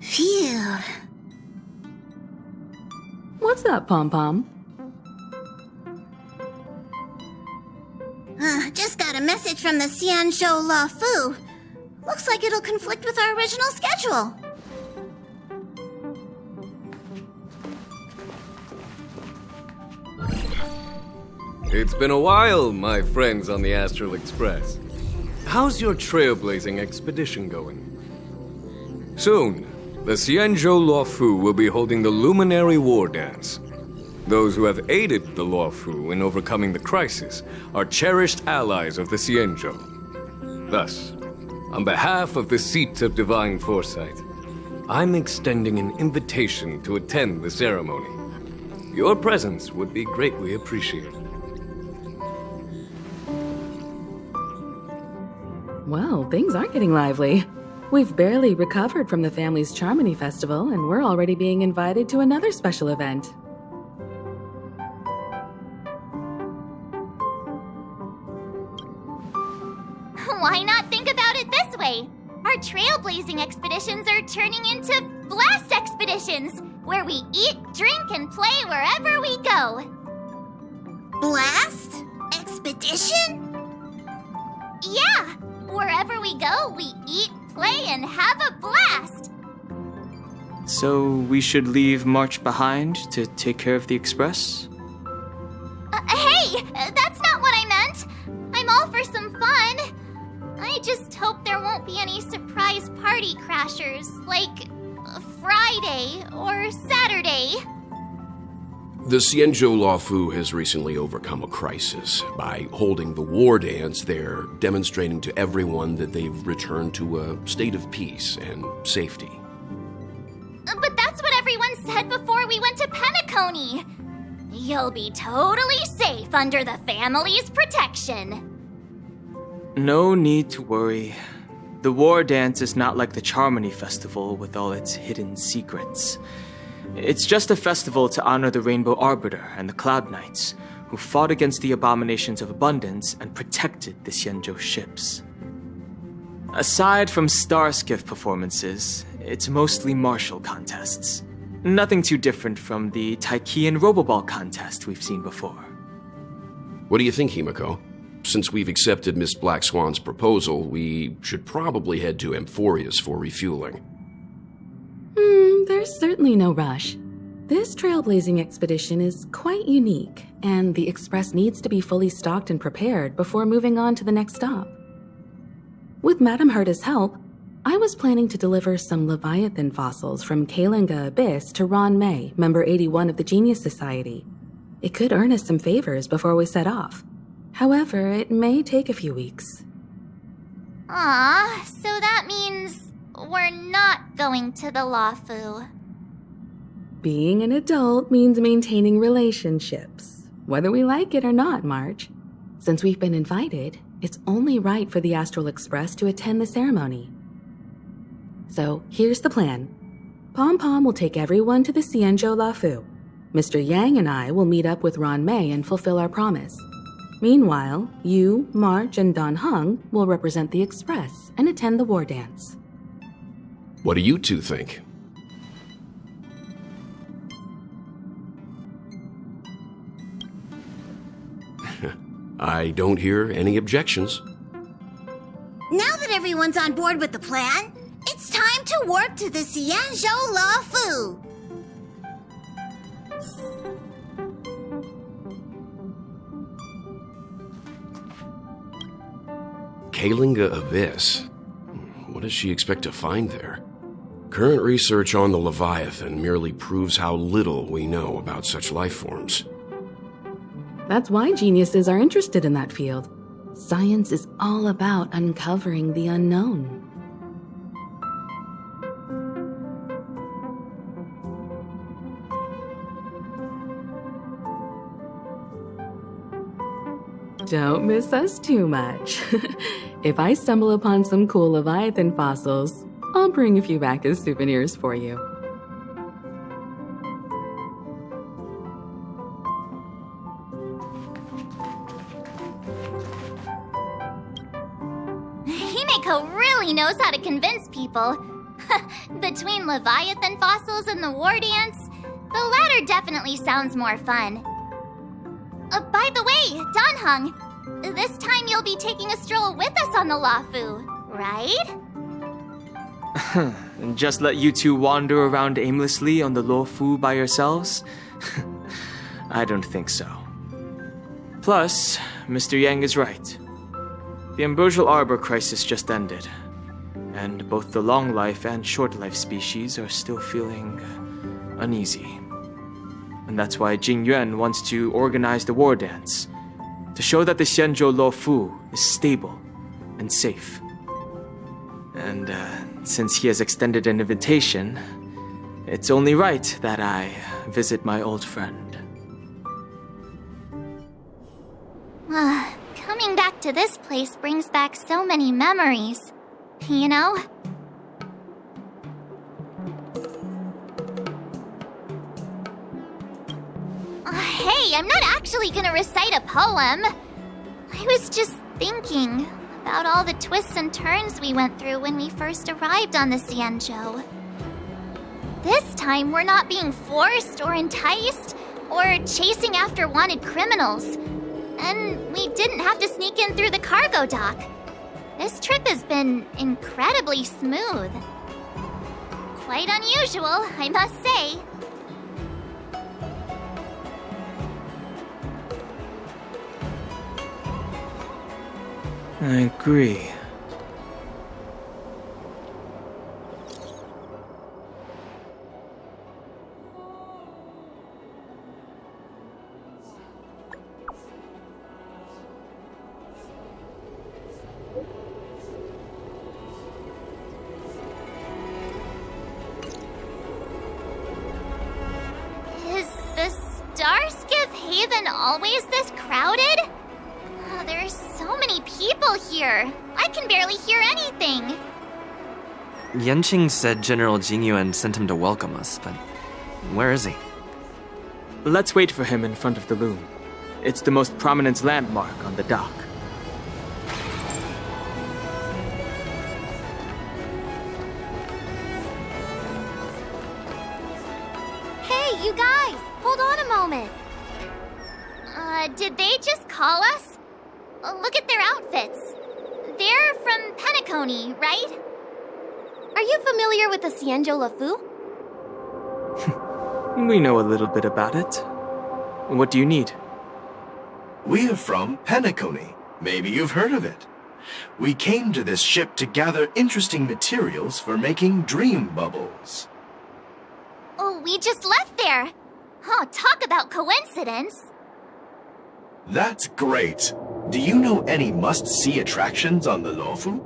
Phew. What's up, Pom-Pom? Just got a message from the Xianzhou Luofu. Looks like it'll conflict with our original schedule. It's been a while, my friends on the Astral Express. How's your trailblazing expedition going? Soon, the Xianzhou Luofu will be holding the Luminary Wardance. Those who have aided the Luofu in overcoming the crisis are cherished allies of the Xianzhou. Thus, on behalf of the Seat of Divine Foresight, I'm extending an invitation to attend the ceremony. Your presence would be greatly appreciated. Well, things aren't getting lively. We've barely recovered from the family's Charmony Festival, and we're already being invited to another special event. Why not think about it this way? Our trailblazing expeditions are turning into blast expeditions, where we eat, drink, and play wherever we go. Blast? Expedition? Yeah! Wherever we go, we eat, play, and have a blast! So we should leave March behind to take care of the Express? Hey! That's not what I meant! I'm all for some fun. I just hope there won't be any surprise party crashers, like Friday or Saturday. The Xianzhou Luofu has recently overcome a crisis. By holding the Wardance, they're demonstrating to everyone that they've returned to a state of peace and safety. But that's what everyone said before we went to Penacony. You'll be totally safe under the family's protection. No need to worry. The Wardance is not like the Charmony Festival with all its hidden secrets. It's just a festival to honor the Rainbow Arbiter and the Cloud Knights, who fought against the abominations of abundance and protected the Xianzhou ships. Aside from star skiff performances, it's mostly martial contests. Nothing too different from the Taiki and Roboball contest we've seen before. What do you think, Himiko? Since we've accepted Miss Black Swan's proposal, we should probably head to Amphorius for refueling. There's certainly no rush. This trailblazing expedition is quite unique, and the Express needs to be fully stocked and prepared before moving on to the next stop. With Madame Herta's help, I was planning to deliver some Leviathan fossils from Kalinga Abyss to Ron May, member 81 of the Genius Society. It could earn us some favors before we set off. However, it may take a few weeks. So that means we're not going to the Luofu. Being an adult means maintaining relationships, whether we like it or not, March. Since we've been invited, it's only right for the Astral Express to attend the ceremony. So here's the plan. Pom-Pom will take everyone to the Xianzhou Luofu. Mr. Yang and I will meet up with Ron May and fulfill our promise. Meanwhile, you, March, and Don Hung will represent the Express and attend the Wardance. What do you two think? I don't hear any objections. Now that everyone's on board with the plan, it's time to warp to the Xianzhou Luofu. Kalinga Abyss? What does she expect to find there? Current research on the Leviathan merely proves how little we know about such life forms. That's why geniuses are interested in that field. Science is all about uncovering the unknown. Don't miss us too much. If I stumble upon some cool Leviathan fossils, I'll bring a few back as souvenirs for you. Hime, Mecha really knows how to convince people. Between Leviathan fossils and the Wardance, the latter definitely sounds more fun. By the way, Danheng, this time you'll be taking a stroll with us on the Luofu, right? And just let you two wander around aimlessly on the Luofu by yourselves? I don't think so. Plus, Mr. Yang is right. The Ambrosial Arbor crisis just ended, and both the long life and short life species are still feeling uneasy. And that's why Jingyuan wants to organize the Wardance, to show that the Xianzhou Luofu is stable and safe. And since he has extended an invitation, it's only right that I visit my old friend. Coming back to this place brings back so many memories, you know? Hey, I'm not actually gonna recite a poem. I was just thinking about all the twists and turns we went through when we first arrived on the Xianzhou. This time, we're not being forced or enticed or chasing after wanted criminals. And we didn't have to sneak in through the cargo dock. This trip has been incredibly smooth. Quite unusual, I must say. I agree. Is the Starskiff Haven always this crowded? Oh, there's so many people here. I can barely hear anything. Yanqing said General Jingyuan sent him to welcome us, but where is he? Let's wait for him in front of the loom. It's the most prominent landmark on the dock. Hey, you guys! Hold on a moment. Did they just call us? Look at their outfits. They're from Penacony, right? Are you familiar with the Xianzhou Luofu? We know a little bit about it. What do you need? We are from Penacony. Maybe you've heard of it. We came to this ship to gather interesting materials for making dream bubbles. Oh, we just left there. Oh, talk about coincidence. That's great. Do you know any must-see attractions on the Luofu?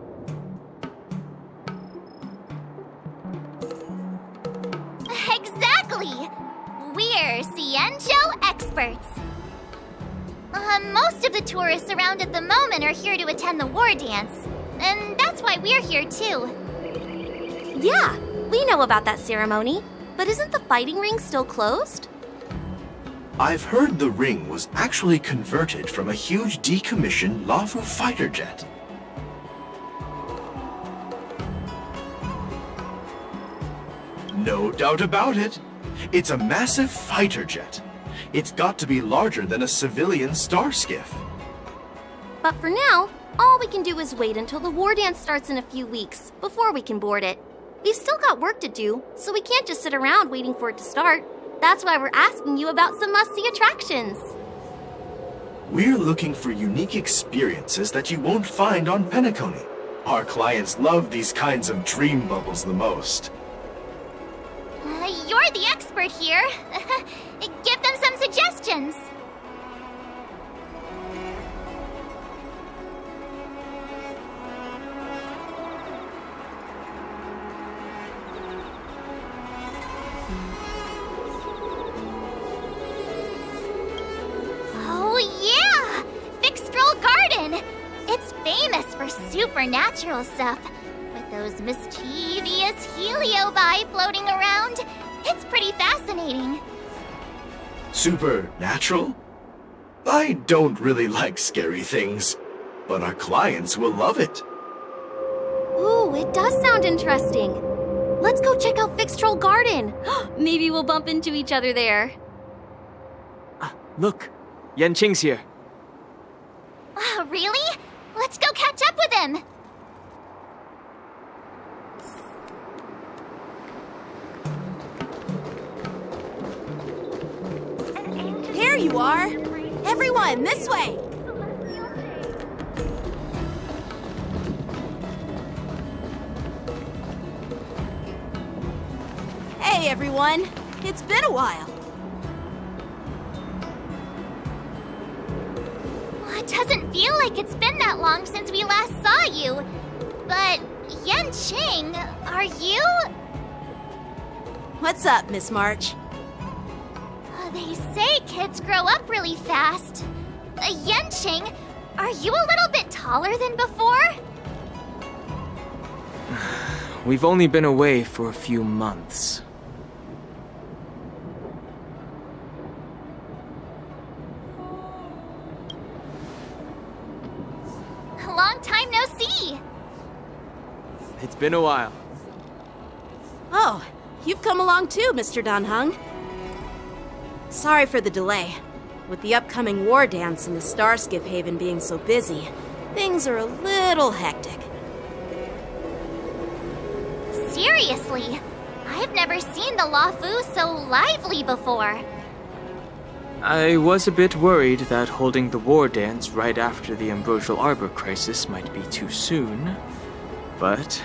Exactly! We're Xianzhou experts. Most of the tourists around at the moment are here to attend the Wardance, and that's why we're here too. Yeah, we know about that ceremony, but isn't the fighting ring still closed? I've heard the ring was actually converted from a huge decommissioned Luofu fighter jet. No doubt about it. It's a massive fighter jet. It's got to be larger than a civilian starskiff. But for now, all we can do is wait until the Wardance starts in a few weeks before we can board it. We've still got work to do, so we can't just sit around waiting for it to start. That's why we're asking you about some must-see attractions. We're looking for unique experiences that you won't find on Penacony. Our clients love these kinds of dream bubbles the most. You're the expert here. Give them some suggestions. Oh yeah! Fixtral Garden! It's famous for supernatural stuff. With those mischievous heliobi floating around. It's pretty fascinating. Supernatural? I don't really like scary things, but our clients will love it. It does sound interesting. Let's go check out Fixed Troll Garden. Maybe we'll bump into each other there. Look, Yanqing's here. Really? Let's go catch up with him! Here you are! Everyone, this way! Hey everyone! It's been a while! It doesn't feel like it's been that long since we last saw you. But, Yanqing, are you? What's up, Miss March? They say kids grow up really fast. Yanqing, are you a little bit taller than before? We've only been away for a few months. Long time no see. It's been a while. Oh, you've come along too, Mr. Danheng. Sorry for the delay. With the upcoming Wardance and the Starskiff Haven being so busy, things are a little hectic. Seriously, I've never seen the Luofu so lively before. I was a bit worried that holding the Wardance right after the Ambrosial Arbor crisis might be too soon. But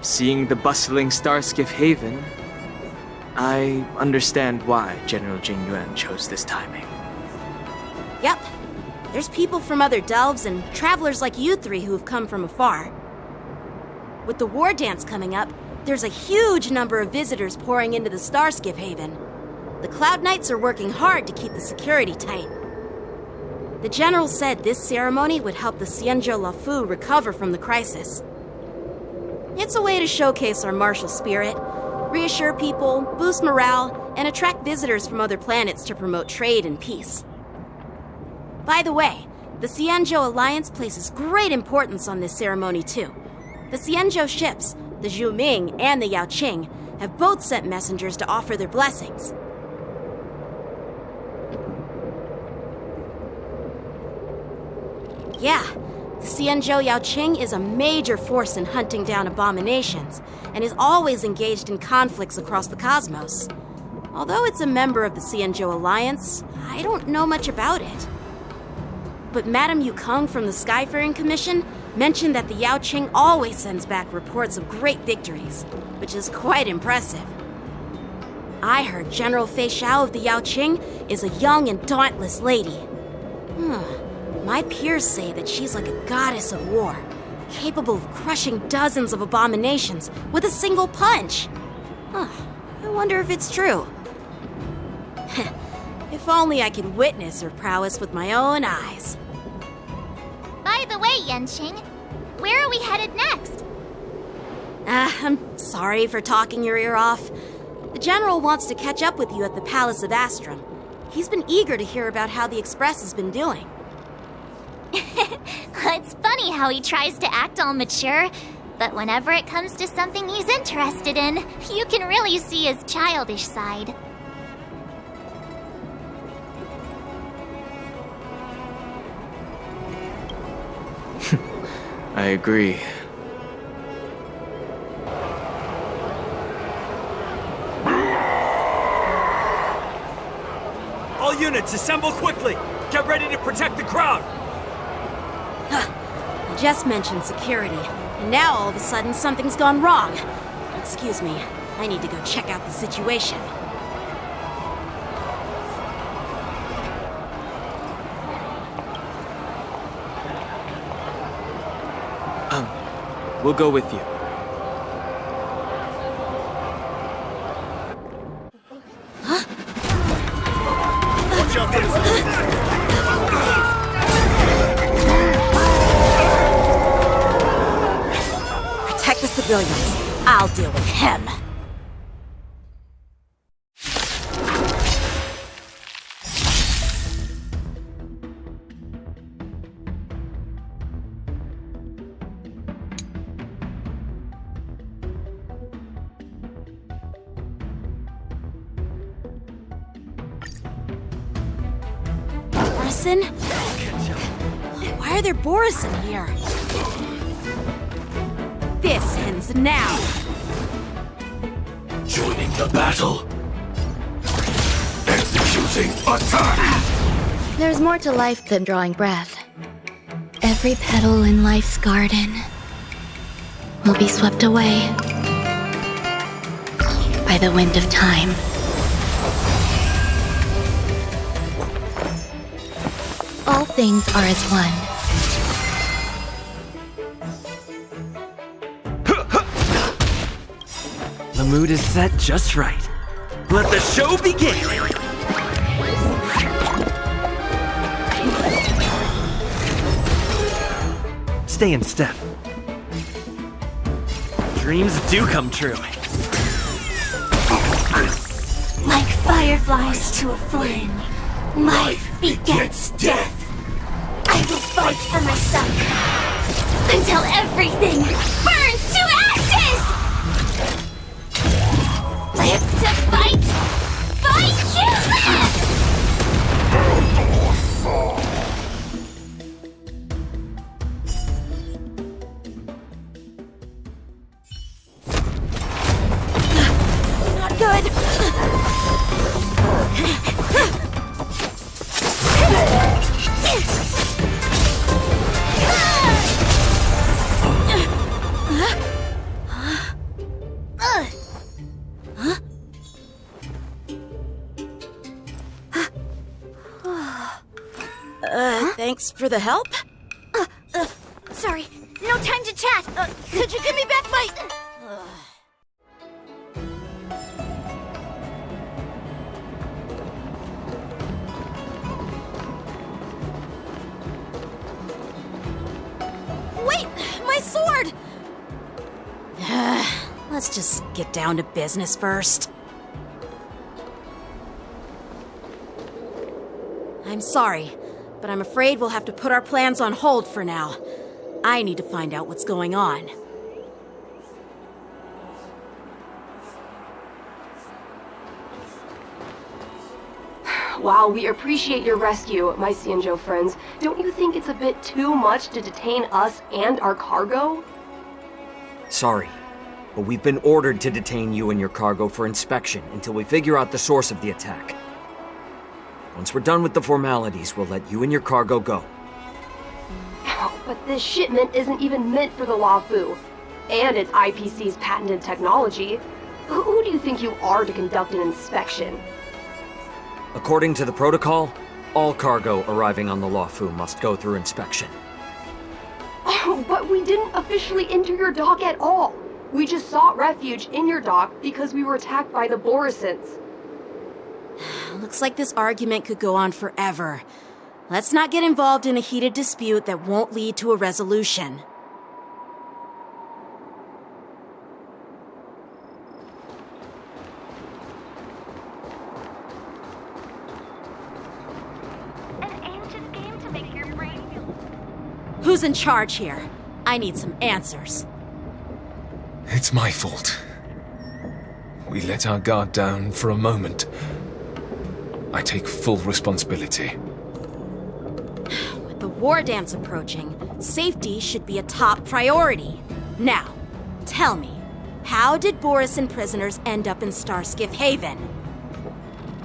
seeing the bustling Starskiff Haven, I understand why General Jingyuan chose this timing. Yep. There's people from other delves and travelers like you three who have come from afar. With the Wardance coming up, there's a huge number of visitors pouring into the Starskiff Haven. The Cloud Knights are working hard to keep the security tight. The General said this ceremony would help the Xianzhou Luofu recover from the crisis. It's a way to showcase our martial spirit, reassure people, boost morale, and attract visitors from other planets to promote trade and peace. By the way, the Xianzhou Alliance places great importance on this ceremony too. The Xianzhou ships, the Zhuming and the Yaoqing, have both sent messengers to offer their blessings. Yeah, the Xianzhou Yaoqing is a major force in hunting down abominations, and is always engaged in conflicts across the cosmos. Although it's a member of the Xianzhou Alliance, I don't know much about it. But Madame Yukong from the Skyfaring Commission mentioned that the Yaoqing always sends back reports of great victories, which is quite impressive. I heard General Feixiao of the Yaoqing is a young and dauntless lady. My peers say that she's like a goddess of war, capable of crushing dozens of abominations with a single punch. I wonder if it's true. If only I could witness her prowess with my own eyes. By the way, Yanqing, where are we headed next? I'm sorry for talking your ear off. The General wants to catch up with you at the Palace of Astrum. He's been eager to hear about how the Express has been doing. It's funny how he tries to act all mature, but whenever it comes to something he's interested in, you can really see his childish side. I agree. All units, assemble quickly! Get ready to protect the crowd! I just mentioned security, and now all of a sudden something's gone wrong. Excuse me, I need to go check out the situation. We'll go with you. Watch out for Protect the civilians. I'll deal with him. Borisin? Why are there Borisin here? This ends now! Joining the battle. Executing attack! There's more to life than drawing breath. Every petal in life's garden will be swept away by the wind of time. All things are as one. The mood is set just right. Let the show begin! Stay in step. Dreams do come true. Like fireflies to a flame, life begets death. I will fight for my son until everything burns to ashes! Live to fight! Fight you live! Not good! Thanks for the help. Sorry, no time to chat. Could you give me back my... Wait! My sword! Let's just get down to business first. I'm sorry, but I'm afraid we'll have to put our plans on hold for now. I need to find out what's going on. While we appreciate your rescue, my Xianzhou friends, don't you think it's a bit too much to detain us and our cargo? Sorry, but we've been ordered to detain you and your cargo for inspection until we figure out the source of the attack. Once we're done with the formalities, we'll let you and your cargo go. But this shipment isn't even meant for the Luofu, and it's IPC's patented technology. Who do you think you are to conduct an inspection? According to the protocol, all cargo arriving on the Luofu must go through inspection. Oh, but we didn't officially enter your dock at all. We just sought refuge in your dock because we were attacked by the Borisins. Looks like this argument could go on forever. Let's not get involved in a heated dispute that won't lead to a resolution. An ancient game to make your brain feel... Who's in charge here? I need some answers. It's my fault. We let our guard down for a moment. I take full responsibility. With the Wardance approaching, safety should be a top priority. Now, tell me, how did Borisin prisoners end up in Starskiff Haven?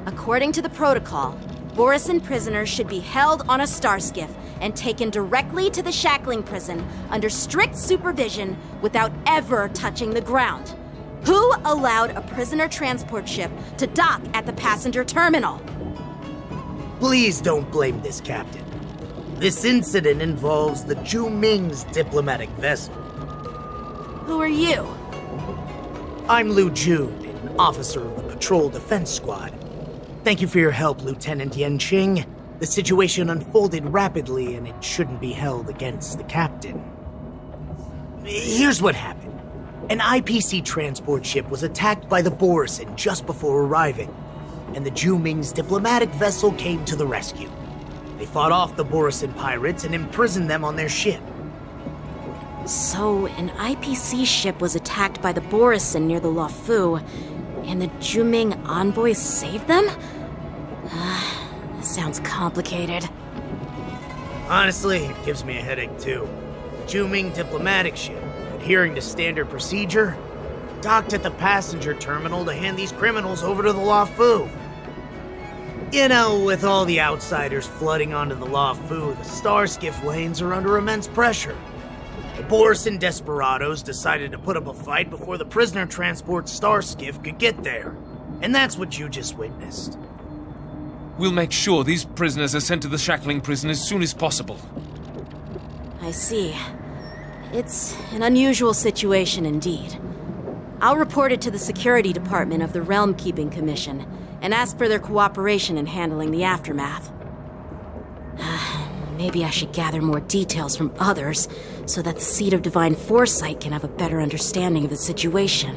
According to the protocol, Borisin prisoners should be held on a Starskiff and taken directly to the Shackling Prison under strict supervision without ever touching the ground. Who allowed a prisoner transport ship to dock at the passenger terminal? Please don't blame this captain. This incident involves the Zhuming's diplomatic vessel. Who are you? I'm Lu Jun, an officer of the Patrol Defense Squad. Thank you for your help, Lieutenant Yanqing. The situation unfolded rapidly and it shouldn't be held against the captain. Here's what happened. An IPC transport ship was attacked by the Borisin just before arriving, and the Zhuming's diplomatic vessel came to the rescue. They fought off the Borisin pirates and imprisoned them on their ship. So, an IPC ship was attacked by the Borisin near the Luofu, and the Zhuming envoys saved them? Sounds complicated. Honestly, it gives me a headache too. The Juming diplomatic ship, adhering to standard procedure, docked at the passenger terminal to hand these criminals over to the Luofu. You know, with all the outsiders flooding onto the Luofu, the Starskiff lanes are under immense pressure. The Borisin desperados decided to put up a fight before the prisoner transport Starskiff could get there. And that's what you just witnessed. We'll make sure these prisoners are sent to the Shackling Prison as soon as possible. I see. It's an unusual situation indeed. I'll report it to the security department of the Realm Keeping Commission and ask for their cooperation in handling the aftermath. Maybe I should gather more details from others so that the Seat of Divine Foresight can have a better understanding of the situation.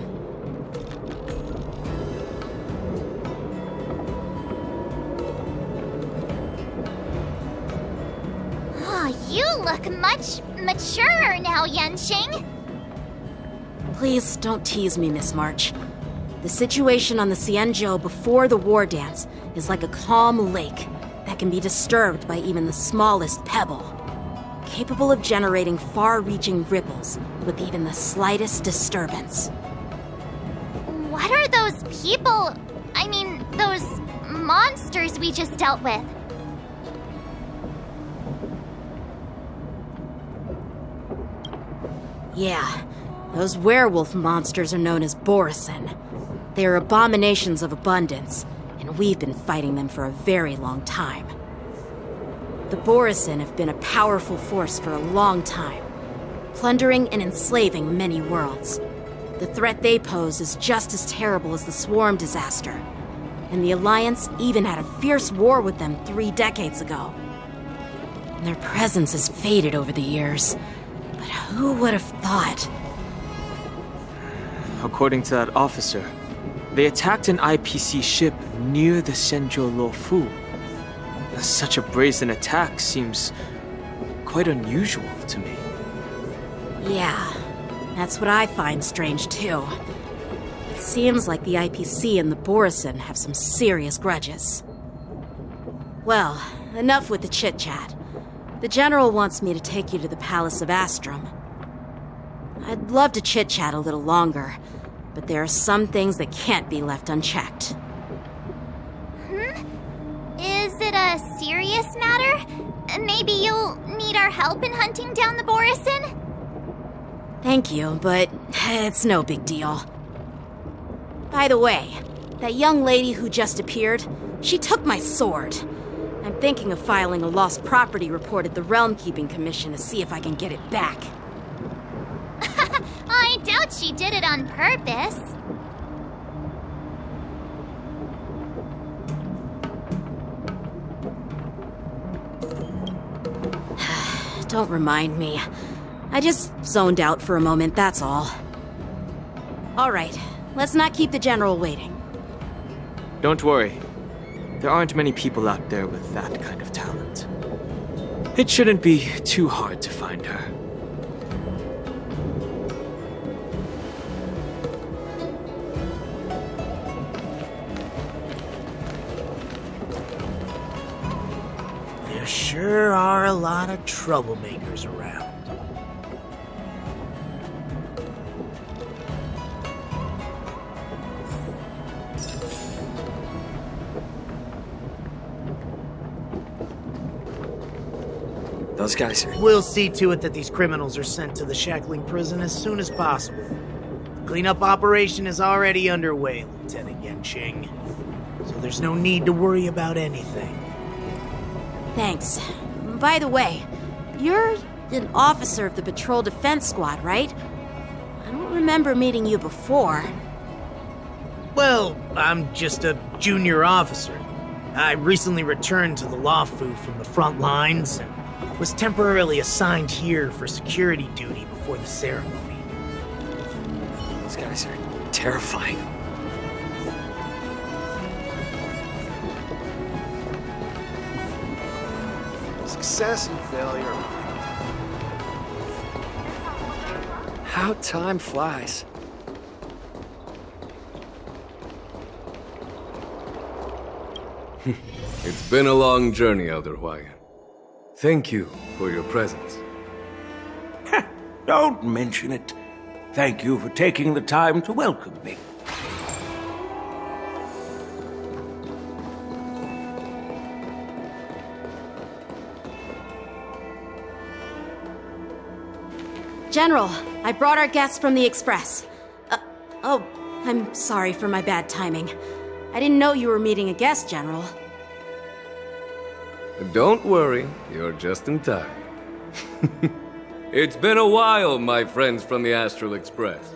Oh, you look much maturer now, Yanqing. Please don't tease me, Miss March. The situation on the Xianzhou before the Wardance is like a calm lake that can be disturbed by even the smallest pebble, capable of generating far-reaching ripples with even the slightest disturbance. What are those people? I mean, those monsters we just dealt with? Yeah, those werewolf monsters are known as Borisin. They are abominations of abundance, and we've been fighting them for a very long time. The Borisin have been a powerful force for a long time, plundering and enslaving many worlds. The threat they pose is just as terrible as the Swarm disaster, and the Alliance even had a fierce war with them 3 decades ago. Their presence has faded over the years, but who would have thought? According to that officer, they attacked an IPC ship near the Xianzhou Luofu. Such a brazen attack seems quite unusual to me. Yeah, that's what I find strange too. It seems like the IPC and the Borisin have some serious grudges. Well, enough with the chit-chat. The General wants me to take you to the Palace of Astrum. I'd love to chit-chat a little longer, but there are some things that can't be left unchecked. Is it a serious matter? Maybe you'll need our help in hunting down the Borisin? Thank you, but it's no big deal. By the way, that young lady who just appeared, she took my sword. I'm thinking of filing a lost property report at the Realm Keeping Commission to see if I can get it back. I doubt she did it on purpose. Don't remind me. I just zoned out for a moment, that's all. All right, let's not keep the General waiting. Don't worry. There aren't many people out there with that kind of talent. It shouldn't be too hard to find her. There sure are a lot of troublemakers around. Those guys are... We'll see to it that these criminals are sent to the Shackling Prison as soon as possible. The cleanup operation is already underway, Lieutenant Yanqing. So there's no need to worry about anything. Thanks. By the way, you're an officer of the Patrol Defense Squad, right? I don't remember meeting you before. Well, I'm just a junior officer. I recently returned to the Luofu from the front lines and was temporarily assigned here for security duty before the ceremony. Those guys are terrifying. Success and failure. How time flies. It's been a long journey, Elder Huaiyan. Thank you for your presence. Don't mention it. Thank you for taking the time to welcome me. General, I brought our guests from the Express. I'm sorry for my bad timing. I didn't know you were meeting a guest, General. Don't worry, you're just in time. It's been a while, my friends from the Astral Express.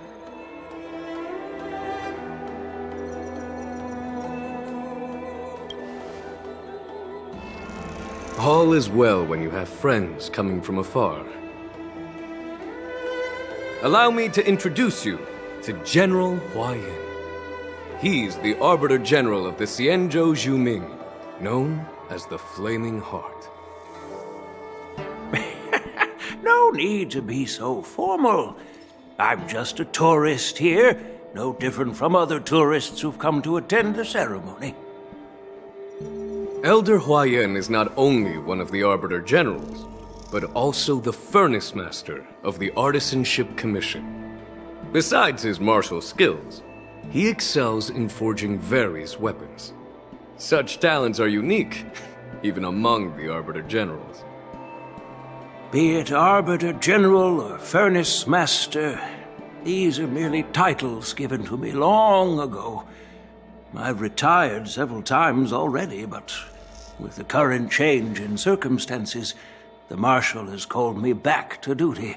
All is well when you have friends coming from afar. Allow me to introduce you to General Huaiyan. He's the Arbiter General of the Xianzhou Zhuming, known as the Flaming Heart. No need to be so formal. I'm just a tourist here, no different from other tourists who've come to attend the ceremony. Elder Huaiyan is not only one of the Arbiter Generals, but also the Furnace Master of the Artisanship Commission. Besides his martial skills, he excels in forging various weapons. Such talents are unique, even among the Arbiter Generals. Be it Arbiter General or Furnace Master, these are merely titles given to me long ago. I've retired several times already, but with the current change in circumstances, the Marshal has called me back to duty,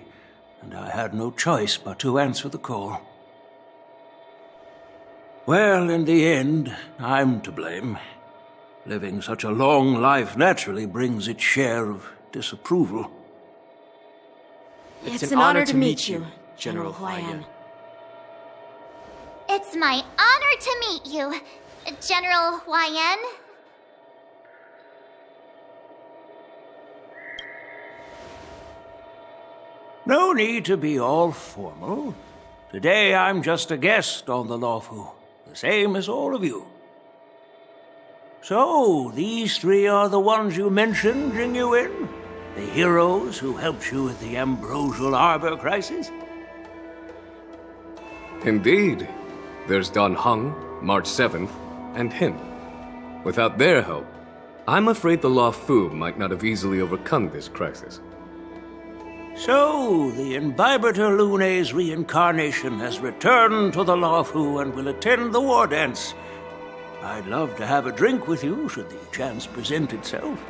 and I had no choice but to answer the call. Well, in the end, I'm to blame. Living such a long life naturally brings its share of disapproval. It's an honor to meet you, General Huaiyan. It's my honor to meet you, General Huaiyan. No need to be all formal. Today I'm just a guest on the Luofu, the same as all of you. So, these three are the ones you mentioned, Jingyuan? The heroes who helped you with the Ambrosial Arbor crisis? Indeed. There's Don Hung, March 7th, and him. Without their help, I'm afraid the Luofu might not have easily overcome this crisis. So, the Imbibitor Lune's reincarnation has returned to the Luofu and will attend the Wardance. I'd love to have a drink with you should the chance present itself.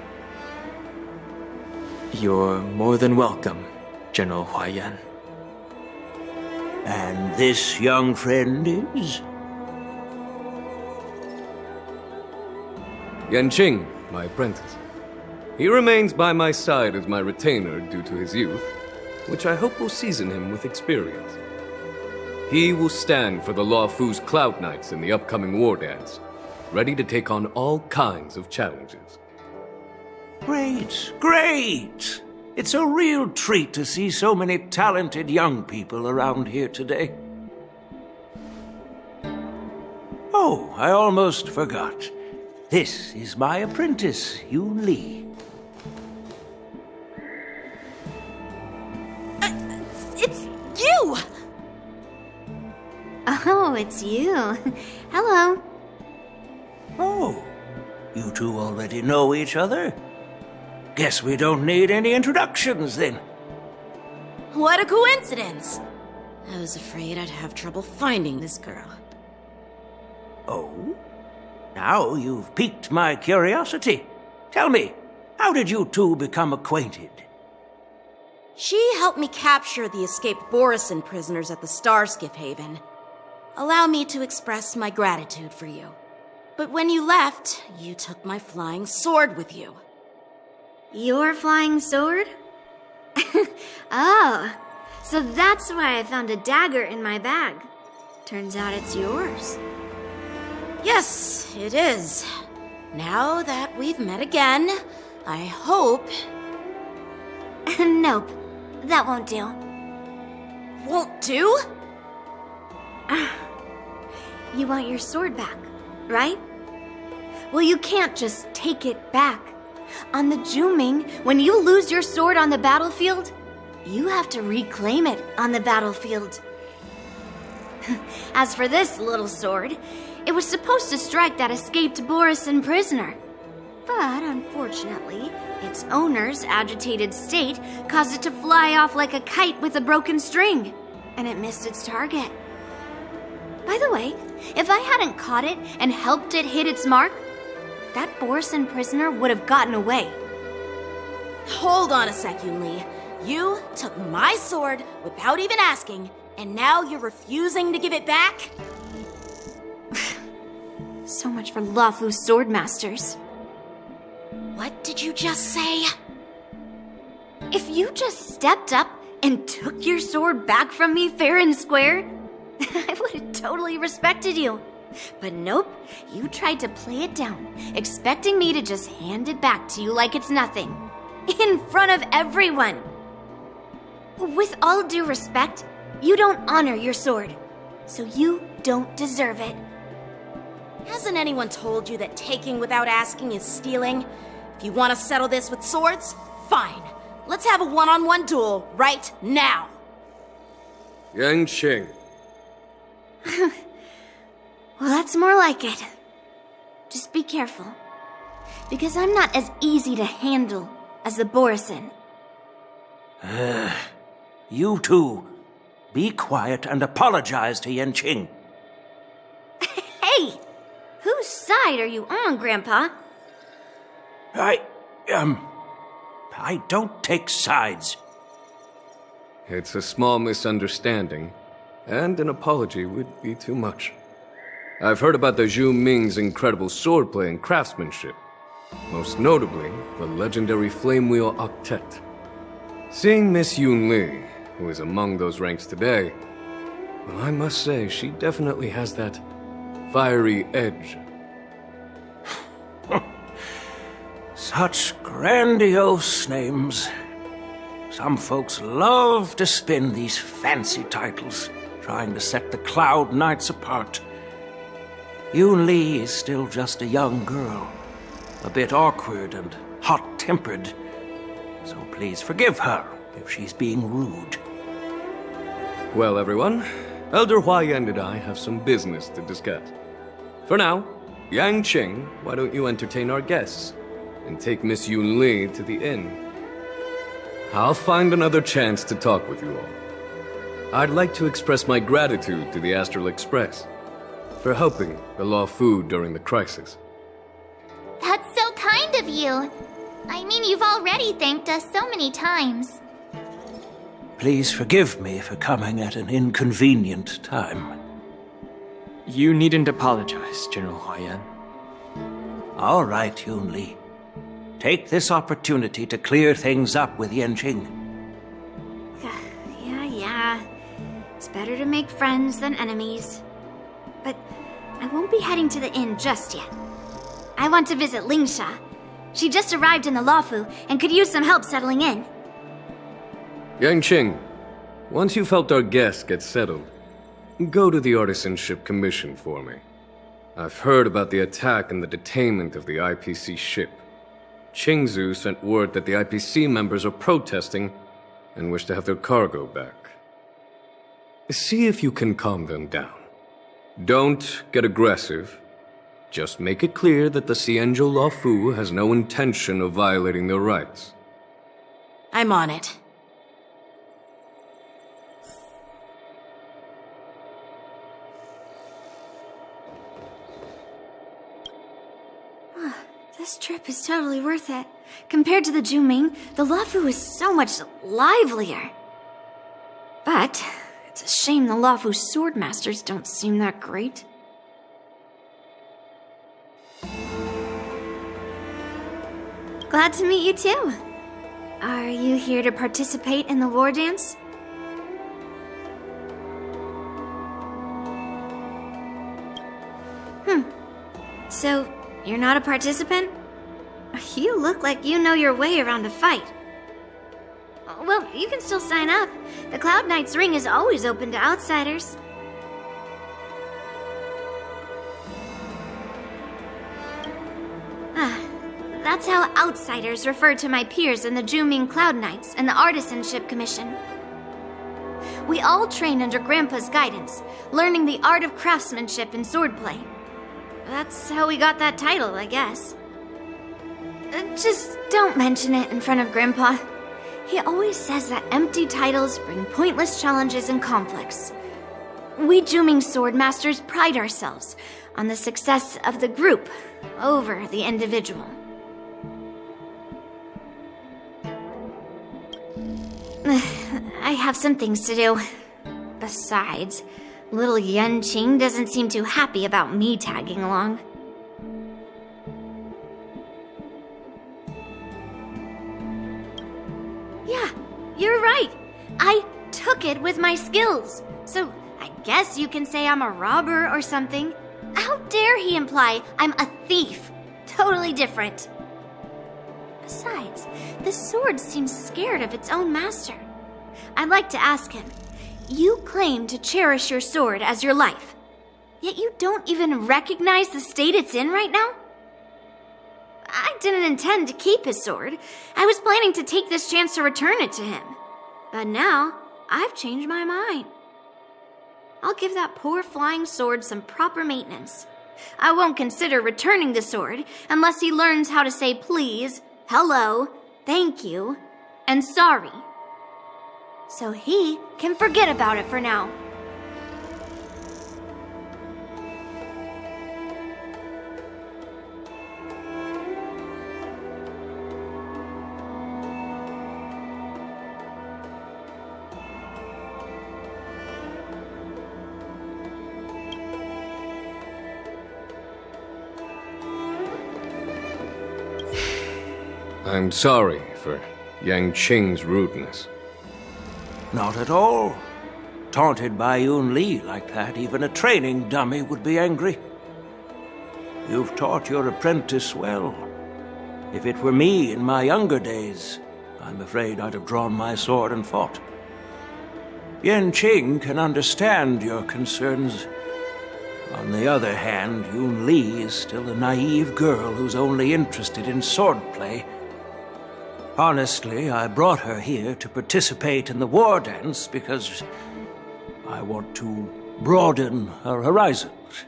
You're more than welcome, General Huaiyan. And this young friend is? Yanqing, my apprentice. He remains by my side as my retainer due to his youth, which I hope will season him with experience. He will stand for the Luofu's Cloud Knights in the upcoming Wardance, ready to take on all kinds of challenges. Great, great! It's a real treat to see so many talented young people around here today. Oh, I almost forgot. This is my apprentice, Yunli. It's you! Oh, it's you. Hello. Oh, you two already know each other? Guess we don't need any introductions, then. What a coincidence! I was afraid I'd have trouble finding this girl. Oh? Now you've piqued my curiosity. Tell me, how did you two become acquainted? She helped me capture the escaped Borisin prisoners at the Starskiff Haven. Allow me to express my gratitude for you. But when you left, you took my flying sword with you. Your flying sword? Oh, so that's why I found a dagger in my bag. Turns out it's yours. Yes, it is. Now that we've met again, I hope... Nope, that won't do. Won't do? You want your sword back, right? Well, you can't just take it back. On the Juming, when you lose your sword on the battlefield, you have to reclaim it on the battlefield. As for this little sword, it was supposed to strike that escaped Borisin prisoner. But unfortunately, its owner's agitated state caused it to fly off like a kite with a broken string, and it missed its target. By the way, if I hadn't caught it and helped it hit its mark, that Borisin prisoner would have gotten away. Hold on a sec, Yunli. You took my sword without even asking, and now you're refusing to give it back? So much for Luofu swordmasters. What did you just say? If you just stepped up and took your sword back from me fair and square, I would have totally respected you. But nope, you tried to play it down, expecting me to just hand it back to you like it's nothing. In front of everyone. With all due respect, you don't honor your sword, so you don't deserve it. Hasn't anyone told you that taking without asking is stealing? If you want to settle this with swords, fine. Let's have a one-on-one duel right now. Yanqing. Well, that's more like it. Just be careful, because I'm not as easy to handle as the Borisin. You two, be quiet and apologize to Yanqing. Hey! Whose side are you on, Grandpa? I don't take sides. It's a small misunderstanding, and an apology would be too much. I've heard about the Zhu Ming's incredible swordplay and craftsmanship, most notably the legendary Flame Wheel Octet. Seeing Miss Yunli, who is among those ranks today, well, I must say she definitely has that fiery edge. Such grandiose names. Some folks love to spin these fancy titles, trying to set the Cloud Knights apart. Yunli is still just a young girl, a bit awkward and hot-tempered, so please forgive her if she's being rude. Well, everyone, Elder Huaiyan and I have some business to discuss. For now, Yanqing, why don't you entertain our guests and take Miss Yunli to the inn? I'll find another chance to talk with you all. I'd like to express my gratitude to the Astral Express for helping the Luofu during the crisis. That's so kind of you. I mean, you've already thanked us so many times. Please forgive me for coming at an inconvenient time. You needn't apologize, General Huaiyan. All right, Yunli. Take this opportunity to clear things up with Yanqing. Yeah. It's better to make friends than enemies. But I won't be heading to the inn just yet. I want to visit Lingsha. She just arrived in the Luofu and could use some help settling in. Yanqing, once you've helped our guests get settled, go to the Artisanship Commission for me. I've heard about the attack and the detainment of the IPC ship. Qingzu sent word that the IPC members are protesting and wish to have their cargo back. See if you can calm them down. Don't get aggressive. Just make it clear that the Xianzhou Luofu has no intention of violating their rights. I'm on it. This trip is totally worth it. Compared to the Juming, the Luofu is so much livelier. But it's a shame the Luofu swordmasters don't seem that great. Glad to meet you too. Are you here to participate in the Wardance? So, you're not a participant? You look like you know your way around a fight. Well, you can still sign up. The Cloud Knight's ring is always open to outsiders. That's That's how outsiders refer to my peers in the Juming Cloud Knights and the Artisanship Commission. We all train under Grandpa's guidance, learning the art of craftsmanship and swordplay. That's how we got that title, I guess. Just don't mention it in front of Grandpa. He always says that empty titles bring pointless challenges and conflicts. We Juming sword masters pride ourselves on the success of the group over the individual. I have some things to do. Besides, little Yanqing doesn't seem too happy about me tagging along. Yeah, you're right. I took it with my skills. So I guess you can say I'm a robber or something. How dare he imply I'm a thief? Totally different. Besides, the sword seems scared of its own master. I'd like to ask him, you claim to cherish your sword as your life, yet you don't even recognize the state it's in right now? I didn't intend to keep his sword. I was planning to take this chance to return it to him. But now, I've changed my mind. I'll give that poor flying sword some proper maintenance. I won't consider returning the sword unless he learns how to say please, hello, thank you, and sorry. So he can forget about it for now. I'm sorry for Yanqing's rudeness. Not at all. Taunted by Yunli like that, even a training dummy would be angry. You've taught your apprentice well. If it were me in my younger days, I'm afraid I'd have drawn my sword and fought. Yanqing can understand your concerns. On the other hand, Yunli is still a naive girl who's only interested in swordplay. Honestly, I brought her here to participate in the Wardance because I want to broaden her horizons.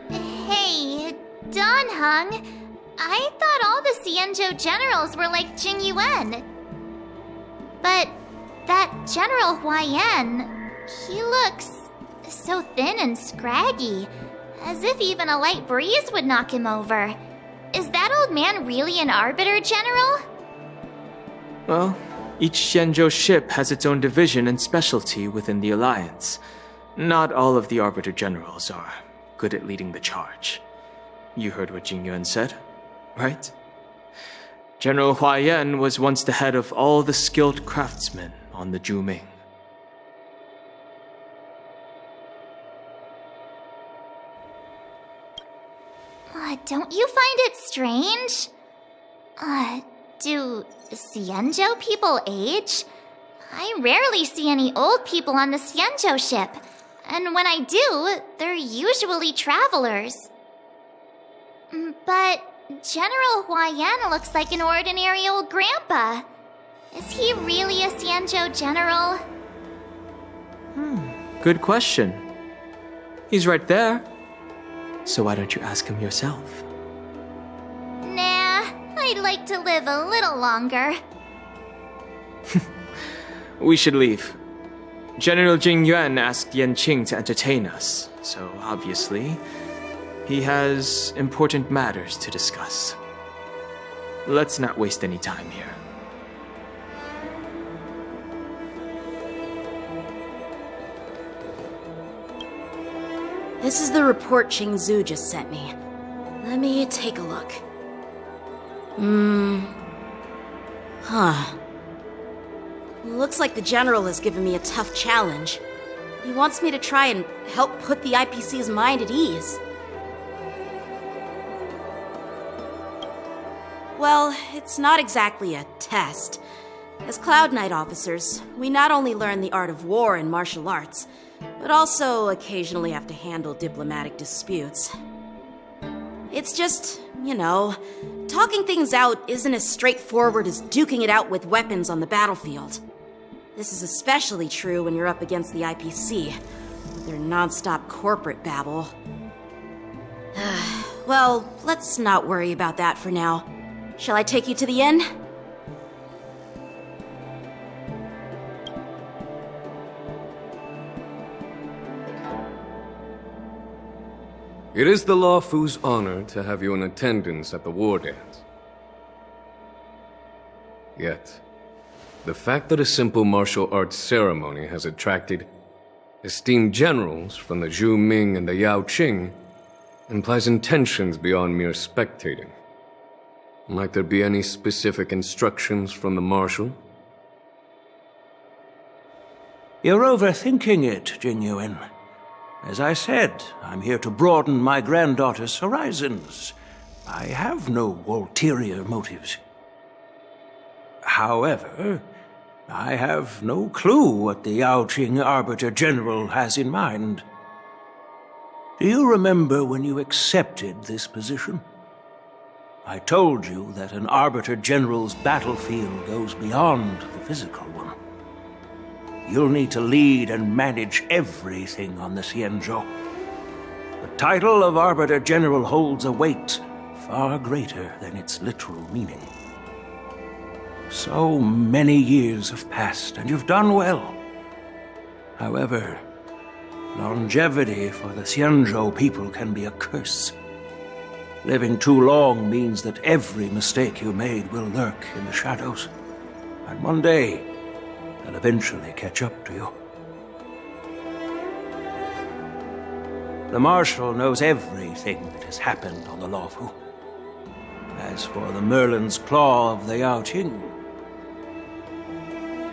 Hey, Donhung, I thought all the Xianzhou generals were like Jing Yuan. But that General Huaiyan, he looks so thin and scraggy, as if even a light breeze would knock him over. Is that old man really an Arbiter General? Well, each Xianzhou ship has its own division and specialty within the Alliance. Not all of the Arbiter Generals are good at leading the charge. You heard what Jing Yuan said, right? General Huaiyan was once the head of all the skilled craftsmen on the Juming. Don't you find it strange? Do Xianzhou people age? I rarely see any old people on the Xianzhou ship. And when I do, they're usually travelers. But General Huaiyan looks like an ordinary old grandpa. Is he really a Xianzhou general? Good question. He's right there. So why don't you ask him yourself? Nah, I'd like to live a little longer. We should leave. General Jing Yuan asked Yanqing to entertain us, so obviously, he has important matters to discuss. Let's not waste any time here. This is the report Qingzu just sent me. Let me take a look. Looks like the General has given me a tough challenge. He wants me to try and help put the IPC's mind at ease. Well, it's not exactly a test. As Cloud Knight officers, we not only learn the art of war and martial arts, but also occasionally have to handle diplomatic disputes. It's just, talking things out isn't as straightforward as duking it out with weapons on the battlefield. This is especially true when you're up against the IPC, with their non-stop corporate babble. Well, let's not worry about that for now. Shall I take you to the inn? It is the Luofu's honor to have you in attendance at the Wardance. Yet, the fact that a simple martial arts ceremony has attracted esteemed generals from the Zhu Ming and the Yaoqing implies intentions beyond mere spectating. Might there be any specific instructions from the Marshal? You're overthinking it, Jingyuan. As I said, I'm here to broaden my granddaughter's horizons. I have no ulterior motives. However, I have no clue what the Yaoqing Arbiter General has in mind. Do you remember when you accepted this position? I told you that an Arbiter General's battlefield goes beyond the physical one. You'll need to lead and manage everything on the Xianzhou. The title of Arbiter General holds a weight far greater than its literal meaning. So many years have passed, and you've done well. However, longevity for the Xianzhou people can be a curse. Living too long means that every mistake you made will lurk in the shadows. And one day, they'll eventually catch up to you. The Marshal knows everything that has happened on the Luofu. As for the Merlin's Claw of the Yaoqing,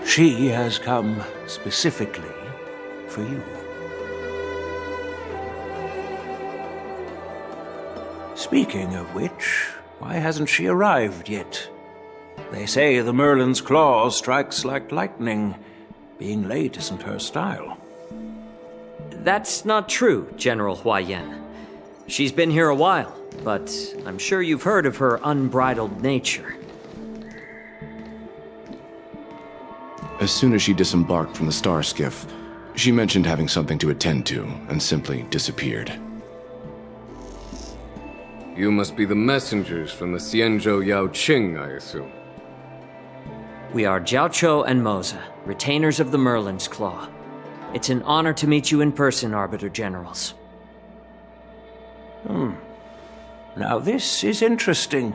she has come specifically for you. Speaking of which, why hasn't she arrived yet? They say the Merlin's Claw strikes like lightning. Being late isn't her style. That's not true, General Huaiyan. She's been here a while, but I'm sure you've heard of her unbridled nature. As soon as she disembarked from the star skiff, she mentioned having something to attend to and simply disappeared. You must be the messengers from the Xianzhou Yaoqing, I assume. We are Jiaoqiu and Moze, retainers of the Merlin's Claw. It's an honor to meet you in person, Arbiter Generals. Now this is interesting.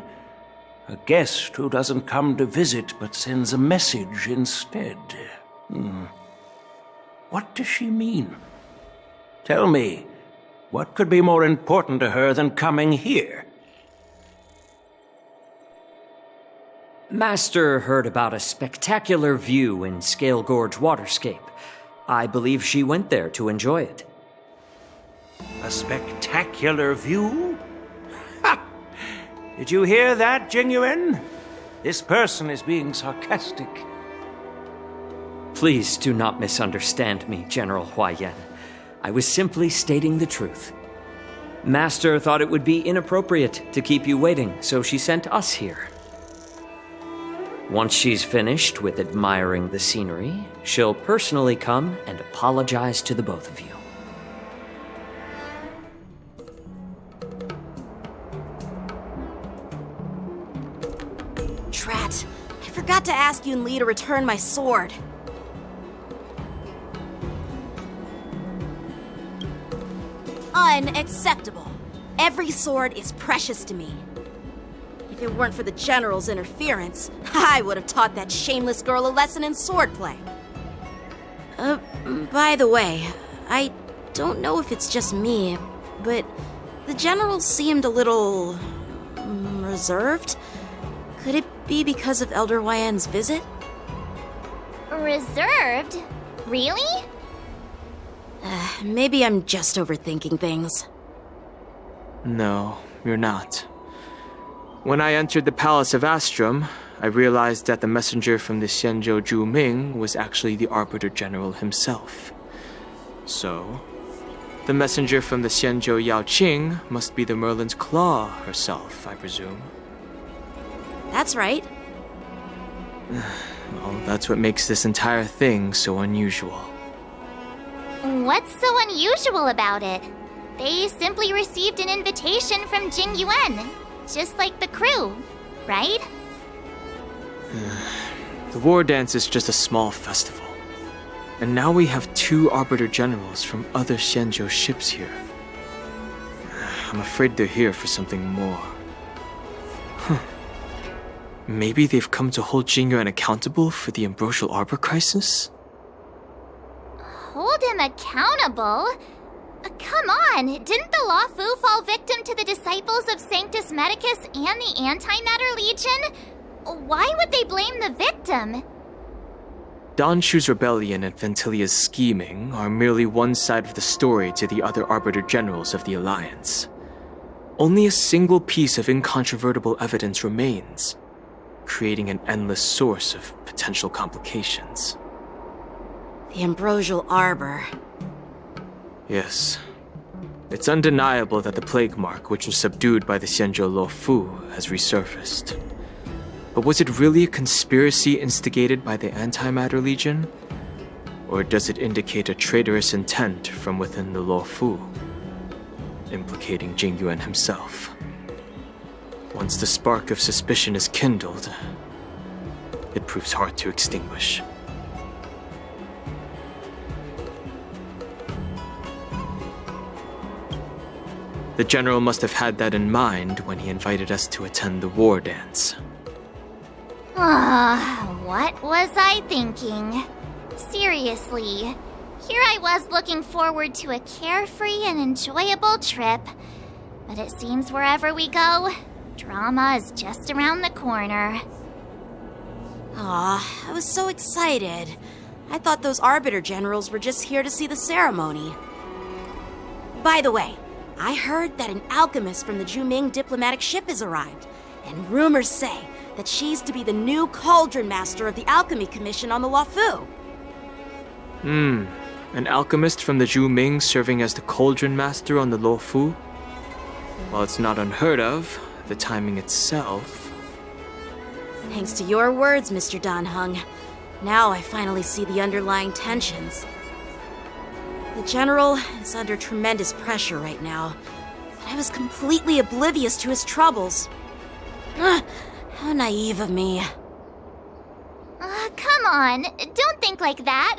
A guest who doesn't come to visit but sends a message instead. What does she mean? Tell me, what could be more important to her than coming here? Master heard about a spectacular view in Scale Gorge Waterscape. I believe she went there to enjoy it. A spectacular view? Ha! Did you hear that, Jingyuan? This person is being sarcastic. Please do not misunderstand me, General Huaiyan. I was simply stating the truth. Master thought it would be inappropriate to keep you waiting, so she sent us here. Once she's finished with admiring the scenery, she'll personally come and apologize to the both of you. Drat, I forgot to ask Yunli to return my sword. Unacceptable. Every sword is precious to me. If it weren't for the General's interference, I would have taught that shameless girl a lesson in swordplay. By the way, I don't know if it's just me, but the General seemed a little reserved. Could it be because of Elder Huaiyan's visit? Reserved? Really? Maybe I'm just overthinking things. No, you're not. When I entered the Palace of Astrum, I realized that the messenger from the Xianzhou Zhuming was actually the Arbiter General himself. So, the messenger from the Xianzhou Yaoqing must be the Merlin's Claw herself, I presume. That's right. Well, that's what makes this entire thing so unusual. What's so unusual about it? They simply received an invitation from Jing Yuan, just like the crew, right? The Wardance is just a small festival. And now we have 2 Arbiter Generals from other Xianzhou ships here. I'm afraid they're here for something more. Maybe they've come to hold Jingyuan accountable for the Ambrosial Arbor crisis? Hold him accountable? Come on, didn't the Luofu fall victim to the disciples of Sanctus Medicus and the Antimatter Legion? Why would they blame the victim? Donshu's rebellion and Ventilia's scheming are merely one side of the story to the other Arbiter Generals of the Alliance. Only a single piece of incontrovertible evidence remains, creating an endless source of potential complications. The Ambrosial Arbor. Yes. It's undeniable that the plague mark, which was subdued by the Xianzhou Luofu, has resurfaced. But was it really a conspiracy instigated by the Antimatter Legion? Or does it indicate a traitorous intent from within the Luofu, implicating Jing Yuan himself? Once the spark of suspicion is kindled, it proves hard to extinguish. The General must have had that in mind when he invited us to attend the Wardance. What was I thinking? Seriously, here I was looking forward to a carefree and enjoyable trip. But it seems wherever we go, drama is just around the corner. Aw, I was so excited. I thought those Arbiter Generals were just here to see the ceremony. By the way, I heard that an alchemist from the Zhuming diplomatic ship has arrived, and rumors say that she's to be the new Cauldron Master of the Alchemy Commission on the Luofu. An alchemist from the Zhuming serving as the Cauldron Master on the Luofu? While it's not unheard of, the timing itself... Thanks to your words, Mr. Danheng. Now I finally see the underlying tensions. The General is under tremendous pressure right now, but I was completely oblivious to his troubles. How naive of me. Come on, don't think like that.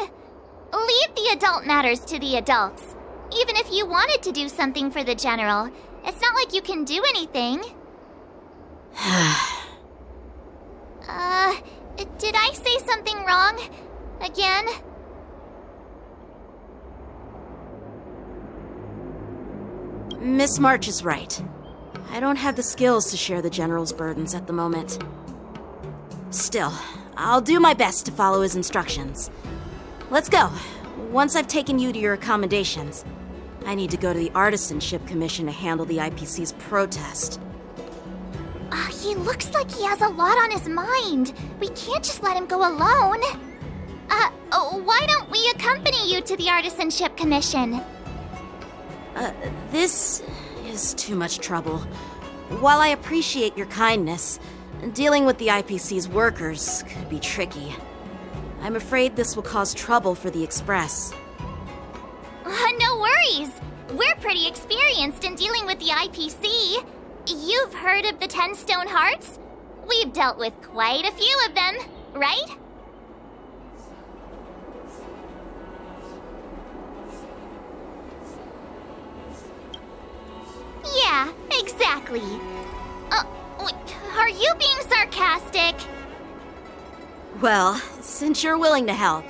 Leave the adult matters to the adults. Even if you wanted to do something for the General, it's not like you can do anything. Did I say something wrong? Again? Miss March is right. I don't have the skills to share the General's burdens at the moment. Still, I'll do my best to follow his instructions. Let's go. Once I've taken you to your accommodations, I need to go to the Artisanship Commission to handle the IPC's protest. He looks like he has a lot on his mind. We can't just let him go alone. Why don't we accompany you to the Artisanship Commission? This is too much trouble. While I appreciate your kindness, dealing with the IPC's workers could be tricky. I'm afraid this will cause trouble for the Express. No worries. We're pretty experienced in dealing with the IPC. You've heard of the 10 Stone Hearts? We've dealt with quite a few of them, right? Yeah, exactly. Are you being sarcastic? Well, since you're willing to help,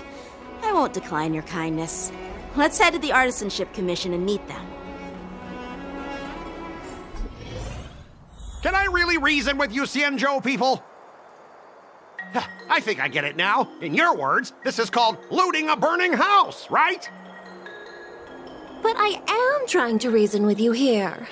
I won't decline your kindness. Let's head to the Artisanship Commission and meet them. Can I really reason with you Xianzhou people? I think I get it now. In your words, this is called looting a burning house, right? But I am trying to reason with you here.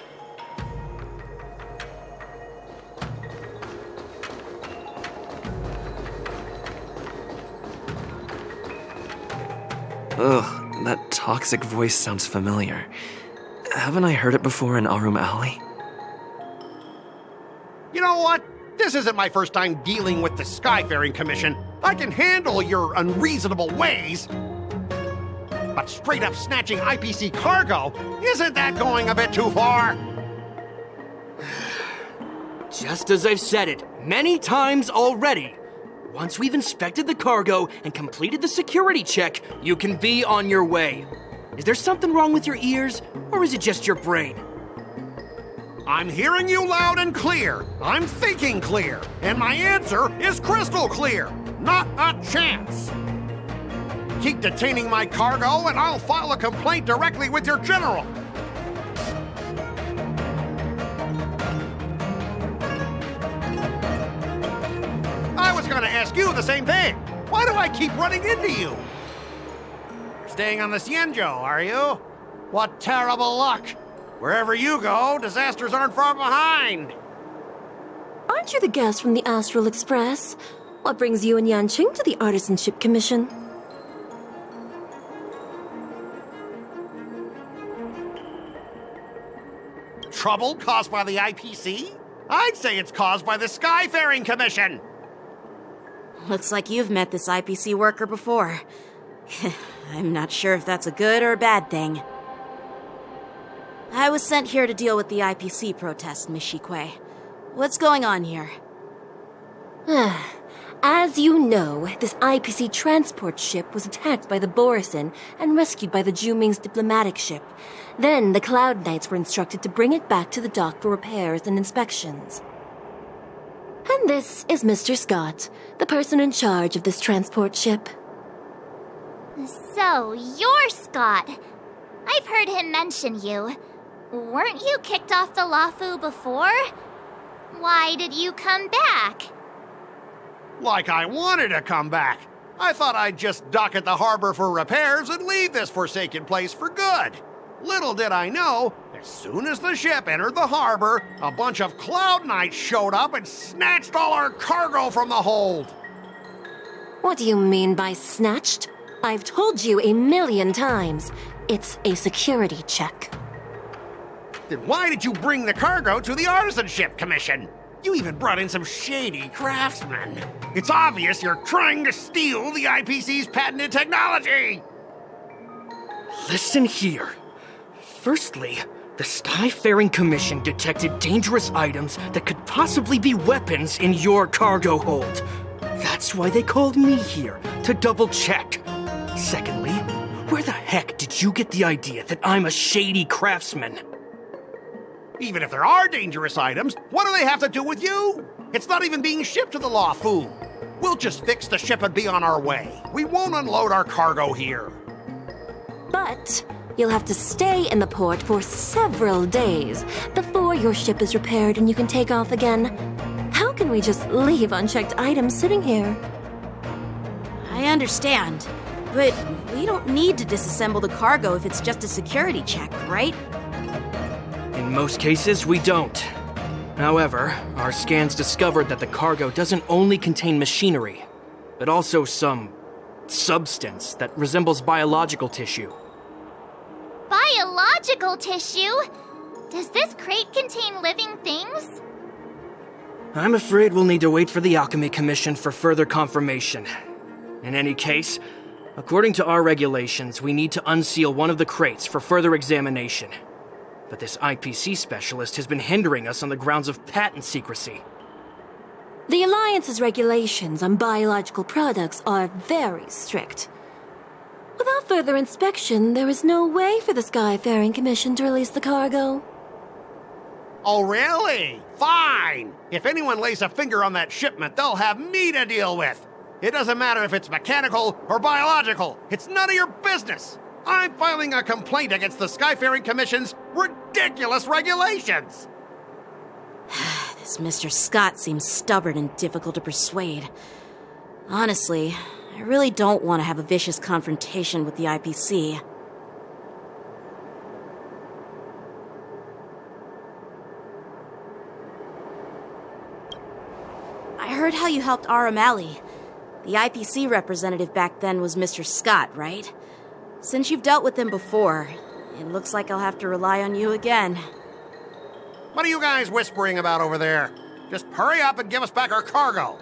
Ugh, that toxic voice sounds familiar. Haven't I heard it before in Arum Alley? You know what? This isn't my first time dealing with the Skyfaring Commission. I can handle your unreasonable ways. But straight up snatching IPC cargo, isn't that going a bit too far? Just as I've said it many times already. Once we've inspected the cargo and completed the security check, you can be on your way. Is there something wrong with your ears, or is it just your brain? I'm hearing you loud and clear. I'm thinking clear. And my answer is crystal clear. Not a chance. Keep detaining my cargo and I'll file a complaint directly with your general. I was going to ask you the same thing. Why do I keep running into you? You're staying on the Xianzhou, are you? What terrible luck. Wherever you go, disasters aren't far behind. Aren't you the guest from the Astral Express? What brings you and Yanqing to the Artisanship Commission? Trouble caused by the IPC? I'd say it's caused by the Skyfaring Commission. Looks like you've met this IPC worker before. I'm not sure if that's a good or a bad thing. I was sent here to deal with the IPC protest, Miss Shikui. What's going on here? As you know, this IPC transport ship was attacked by the Borisin and rescued by the Juming's diplomatic ship. Then the Cloud Knights were instructed to bring it back to the dock for repairs and inspections. And this is Mr. Skott, the person in charge of this transport ship. So, you're Skott. I've heard him mention you. Weren't you kicked off the Luofu before? Why did you come back? Like I wanted to come back. I thought I'd just dock at the harbor for repairs and leave this forsaken place for good. Little did I know, as soon as the ship entered the harbor, a bunch of Cloud Knights showed up and snatched all our cargo from the hold. What do you mean by snatched? I've told you 1,000,000 times. It's a security check. Then why did you bring the cargo to the Artisanship Commission? You even brought in some shady craftsmen. It's obvious you're trying to steal the IPC's patented technology. Listen here. Firstly, the Skyfaring Commission detected dangerous items that could possibly be weapons in your cargo hold. That's why they called me here, to double-check. Secondly, where the heck did you get the idea that I'm a shady craftsman? Even if there are dangerous items, what do they have to do with you? It's not even being shipped to the Luofu. We'll just fix the ship and be on our way. We won't unload our cargo here. But you'll have to stay in the port for several days before your ship is repaired and you can take off again. How can we just leave unchecked items sitting here? I understand, but we don't need to disassemble the cargo if it's just a security check, right? In most cases, we don't. However, our scans discovered that the cargo doesn't only contain machinery, but also some substance that resembles biological tissue. Biological tissue? Does this crate contain living things? I'm afraid we'll need to wait for the Alchemy Commission for further confirmation. In any case, according to our regulations, we need to unseal one of the crates for further examination. But this IPC specialist has been hindering us on the grounds of patent secrecy. The Alliance's regulations on biological products are very strict. Without further inspection, there is no way for the Skyfaring Commission to release the cargo. Oh, really? Fine. If anyone lays a finger on that shipment, they'll have me to deal with. It doesn't matter if it's mechanical or biological. It's none of your business. I'm filing a complaint against the Skyfaring Commission's ridiculous regulations. This Mr. Skott seems stubborn and difficult to persuade. Honestly, I really don't want to have a vicious confrontation with the IPC. I heard how you helped Arum Alley. The IPC representative back then was Mr. Skott, right? Since you've dealt with them before, it looks like I'll have to rely on you again. What are you guys whispering about over there? Just hurry up and give us back our cargo.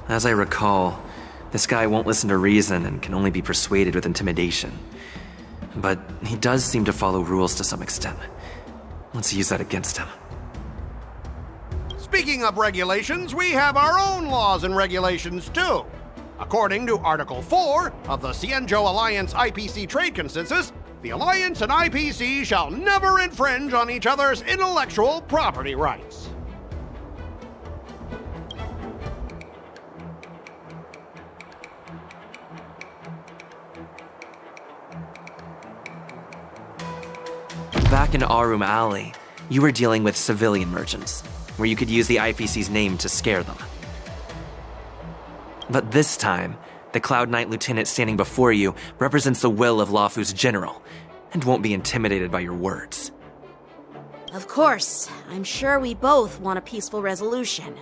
As I recall, this guy won't listen to reason and can only be persuaded with intimidation. But he does seem to follow rules to some extent. Let's use that against him. Speaking of regulations, we have our own laws and regulations too. According to Article 4 of the Xianzhou Alliance IPC Trade Consensus, the Alliance and IPC shall never infringe on each other's intellectual property rights. Back in Arum Alley, you were dealing with civilian merchants, where you could use the IPC's name to scare them. But this time, the Cloud Knight lieutenant standing before you represents the will of Luofu's general, and won't be intimidated by your words. Of course, I'm sure we both want a peaceful resolution.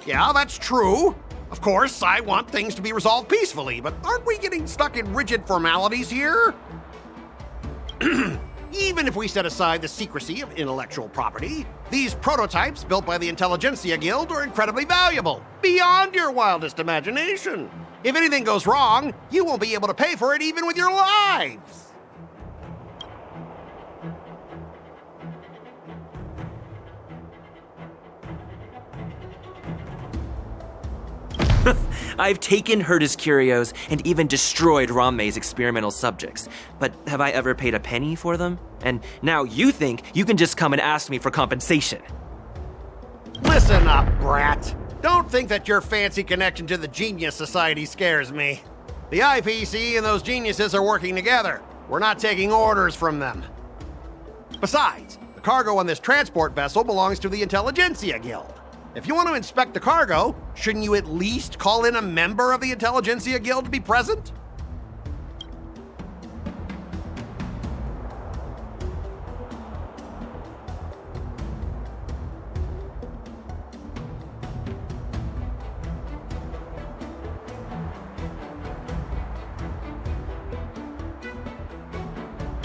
Yeah, that's true. Of course, I want things to be resolved peacefully, but aren't we getting stuck in rigid formalities here? Even if we set aside the secrecy of intellectual property, these prototypes built by the Intelligentsia Guild are incredibly valuable, beyond your wildest imagination. If anything goes wrong, you won't be able to pay for it even with your lives. I've taken Herta's curios and even destroyed Ramei's experimental subjects, but have I ever paid a penny for them? And now you think you can just come and ask me for compensation. Listen up, brat. Don't think that your fancy connection to the Genius Society scares me. The IPC and those geniuses are working together. We're not taking orders from them. Besides, the cargo on this transport vessel belongs to the Intelligentsia Guild. If you want to inspect the cargo, shouldn't you at least call in a member of the Intelligentsia Guild to be present?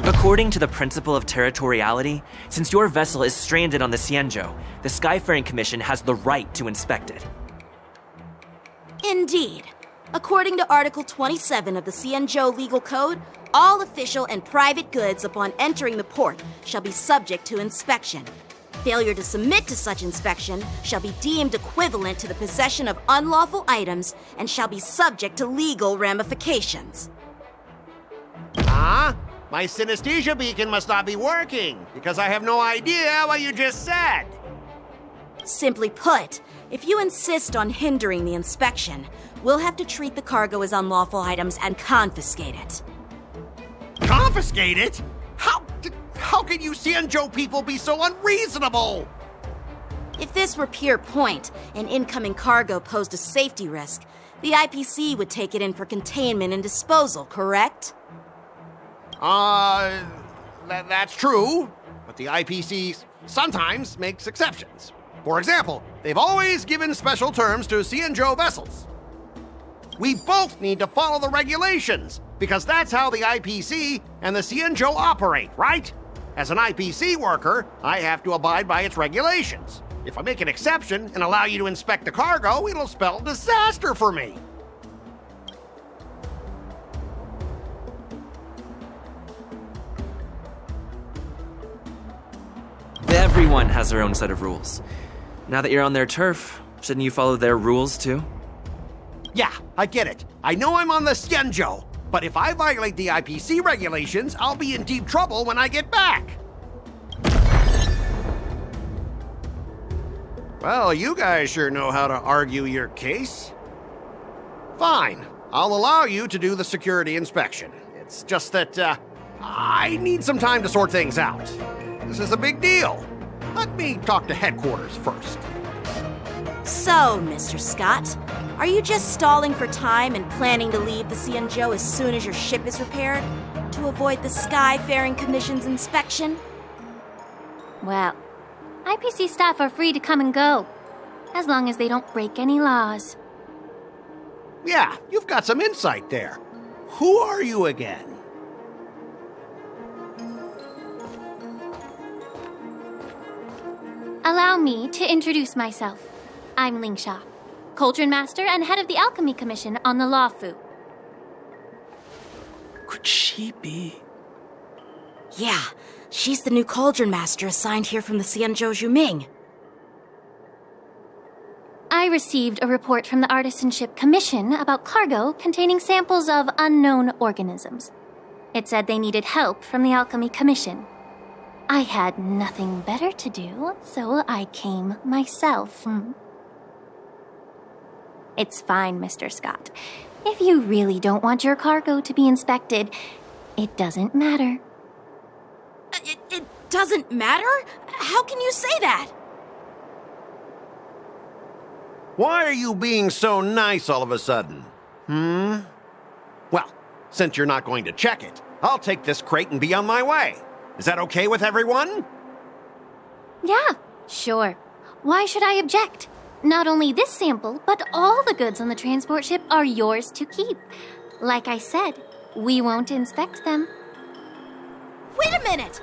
According to the principle of territoriality, since your vessel is stranded on the Xianzhou, the Skyfaring Commission has the right to inspect it. Indeed. According to Article 27 of the Xianzhou Legal Code, all official and private goods upon entering the port shall be subject to inspection. Failure to submit to such inspection shall be deemed equivalent to the possession of unlawful items and shall be subject to legal ramifications. Huh? My synesthesia beacon must not be working, because I have no idea what you just said. Simply put, if you insist on hindering the inspection, we'll have to treat the cargo as unlawful items and confiscate it. Confiscate it? How can you Xianzhou people be so unreasonable? If this were pure point and incoming cargo posed a safety risk, the IPC would take it in for containment and disposal, correct? That's true, but the IPC sometimes makes exceptions. For example, they've always given special terms to Xianzhou vessels. We both need to follow the regulations, because that's how the IPC and the Xianzhou operate, right? As an IPC worker, I have to abide by its regulations. If I make an exception and allow you to inspect the cargo, it'll spell disaster for me. Everyone has their own set of rules. Now that you're on their turf, shouldn't you follow their rules too? Yeah, I get it. I know I'm on the Xianzhou, But if I violate the IPC regulations, I'll be in deep trouble when I get back. Well, you guys sure know how to argue your case. Fine, I'll allow you to do the security inspection. It's just that, I need some time to sort things out. This is a big deal. Let me talk to headquarters first. So, Mr. Skott, are you just stalling for time and planning to leave the Xianzhou as soon as your ship is repaired? To avoid the Skyfaring Commission's inspection? Well, IPC staff are free to come and go, as long as they don't break any laws. Yeah, you've got some insight there. Who are you again? Allow me to introduce myself. I'm Lingsha, Cauldron Master and head of the Alchemy Commission on the Luofu. Could she be? Yeah, she's the new Cauldron Master assigned here from the Xianzhou Zhuming. I received a report from the Artisanship Commission about cargo containing samples of unknown organisms. It said they needed help from the Alchemy Commission. I had nothing better to do, so I came myself. It's fine, Mr. Skott. If you really don't want your cargo to be inspected, it doesn't matter. It doesn't matter? How can you say that? Why are you being so nice all of a sudden? Well, since you're not going to check it, I'll take this crate and be on my way. Is that okay with everyone? Yeah, sure. Why should I object? Not only this sample, but all the goods on the transport ship are yours to keep. Like I said, we won't inspect them. Wait a minute!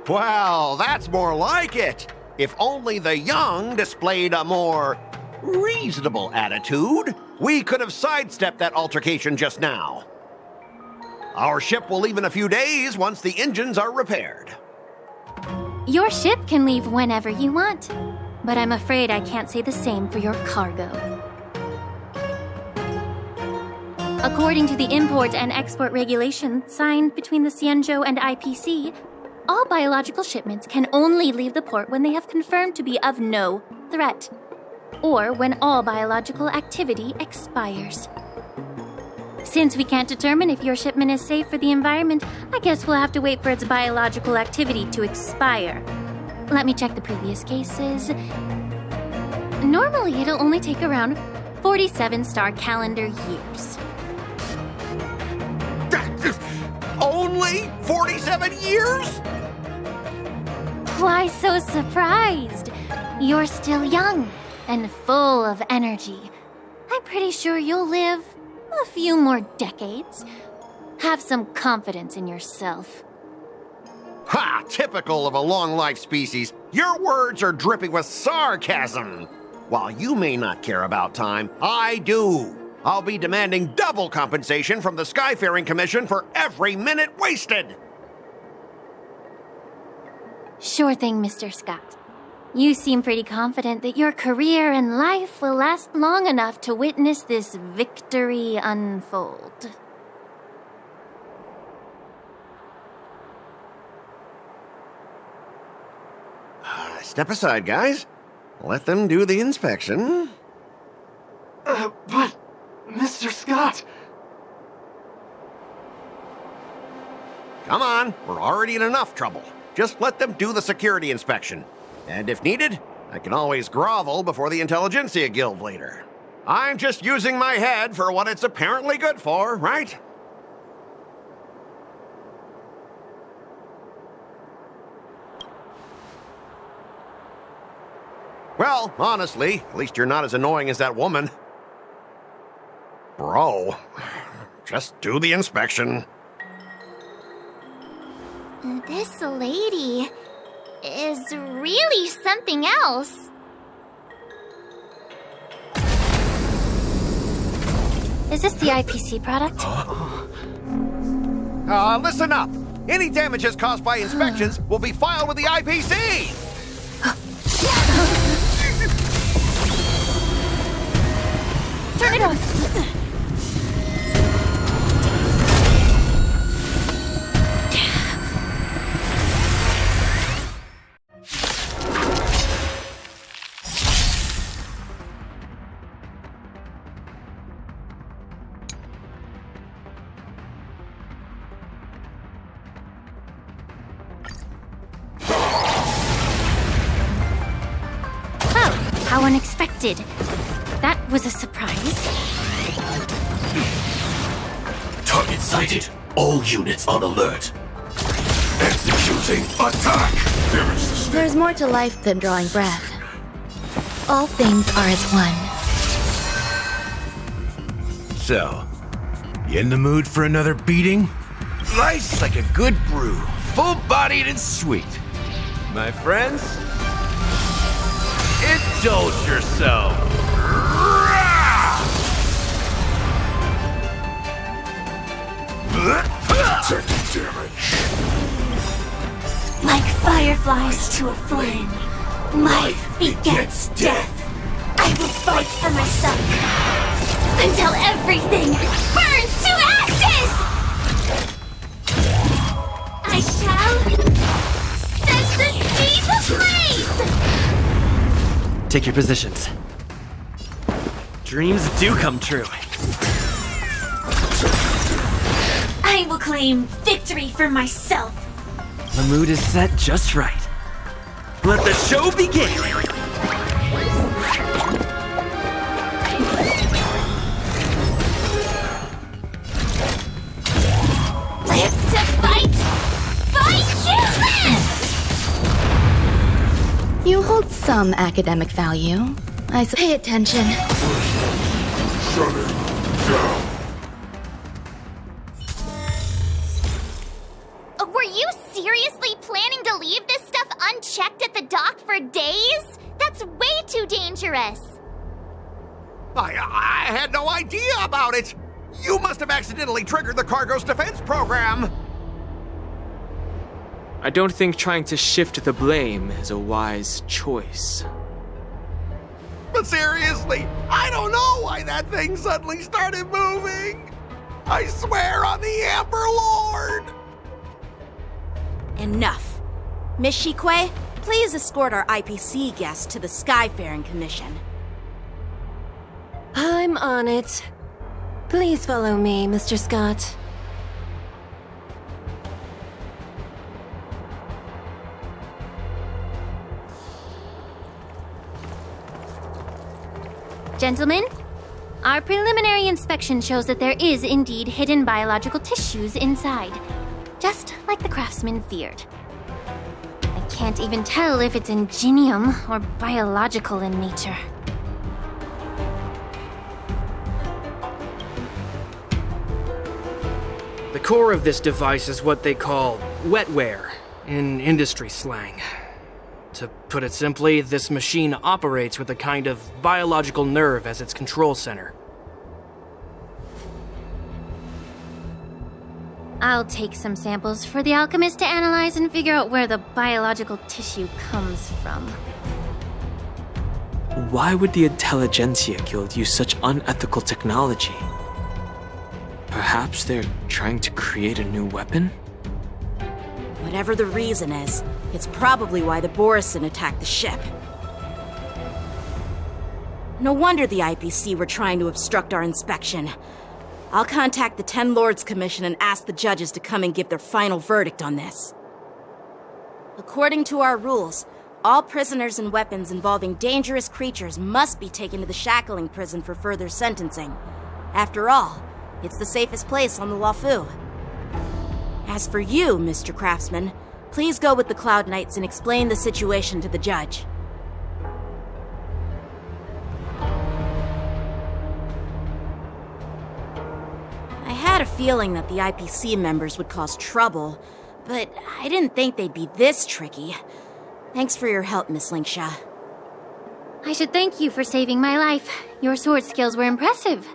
Well, that's more like it. If only the young displayed a more reasonable attitude, we could have sidestepped that altercation just now. Our ship will leave in a few days once the engines are repaired. Your ship can leave whenever you want, but I'm afraid I can't say the same for your cargo. According to the import and export regulation signed between the Xianzhou and IPC, all biological shipments can only leave the port when they have confirmed to be of no threat, or when all biological activity expires. Since we can't determine if your shipment is safe for the environment, I guess we'll have to wait for its biological activity to expire. Let me check the previous cases. Normally, it'll only take around 47 star calendar years. Only 47 years? Why so surprised? You're still young and full of energy. I'm pretty sure you'll live a few more decades. Have some confidence in yourself. Ha! Typical of a long-life species. Your words are dripping with sarcasm. While you may not care about time, I do. I'll be demanding double compensation from the Skyfaring Commission for every minute wasted. Sure thing, Mr. Skott. You seem pretty confident that your career and life will last long enough to witness this victory unfold. Step aside, guys. Let them do the inspection. But, Mr. Skott... Come on, we're already in enough trouble. Just let them do the security inspection. And if needed, I can always grovel before the Intelligentsia Guild later. I'm just using my head for what it's apparently good for, right? Well, honestly, at least you're not as annoying as that woman. Bro, just do the inspection. This lady is really something else. Is this the IPC product? Listen up. Any damages caused by inspections will be filed with the IPC. Turn it off! How unexpected. That was a surprise. Target sighted. All units on alert. Executing attack! There's more to life than drawing breath. All things are as one. So, you in the mood for another beating? Life's like a good brew, full-bodied and sweet. My friends, indulge yourself. Taking damage. Like fireflies to a flame, life begets death. I will fight for myself until everything burns to ashes! I shall set the seas ablaze! Take your positions. Dreams do come true. I will claim victory for myself. The mood is set just right. Let the show begin! Live to fight! Fight to live! You hold some academic value. Pay attention. Shut it down. Were you seriously planning to leave this stuff unchecked at the dock for days? That's way too dangerous. I had no idea about it. You must have accidentally triggered the cargo's defense program. I don't think trying to shift the blame is a wise choice. But seriously, I don't know why that thing suddenly started moving. I swear on the Emperor Lord. Enough. Miss Shikue, please escort our IPC guests to the Skyfaring Commission. I'm on it. Please follow me, Mr. Skott. Gentlemen, our preliminary inspection shows that there is indeed hidden biological tissues inside. Just like the craftsman feared. I can't even tell if it's ingenium or biological in nature. The core of this device is what they call wetware in industry slang. To put it simply, this machine operates with a kind of biological nerve as its control center. I'll take some samples for the alchemist to analyze and figure out where the biological tissue comes from. Why would the Intelligentsia Guild use such unethical technology? Perhaps they're trying to create a new weapon? Whatever the reason is, it's probably why the Borisin attacked the ship. No wonder the IPC were trying to obstruct our inspection. I'll contact the Ten Lords Commission and ask the judges to come and give their final verdict on this. According to our rules, all prisoners and weapons involving dangerous creatures must be taken to the Shackling Prison for further sentencing. After all, it's the safest place on the Luofu. As for you, Mr. Craftsman, please go with the Cloud Knights and explain the situation to the judge. I had a feeling that the IPC members would cause trouble, but I didn't think they'd be this tricky. Thanks for your help, Miss Lingsha. I should thank you for saving my life. Your sword skills were impressive.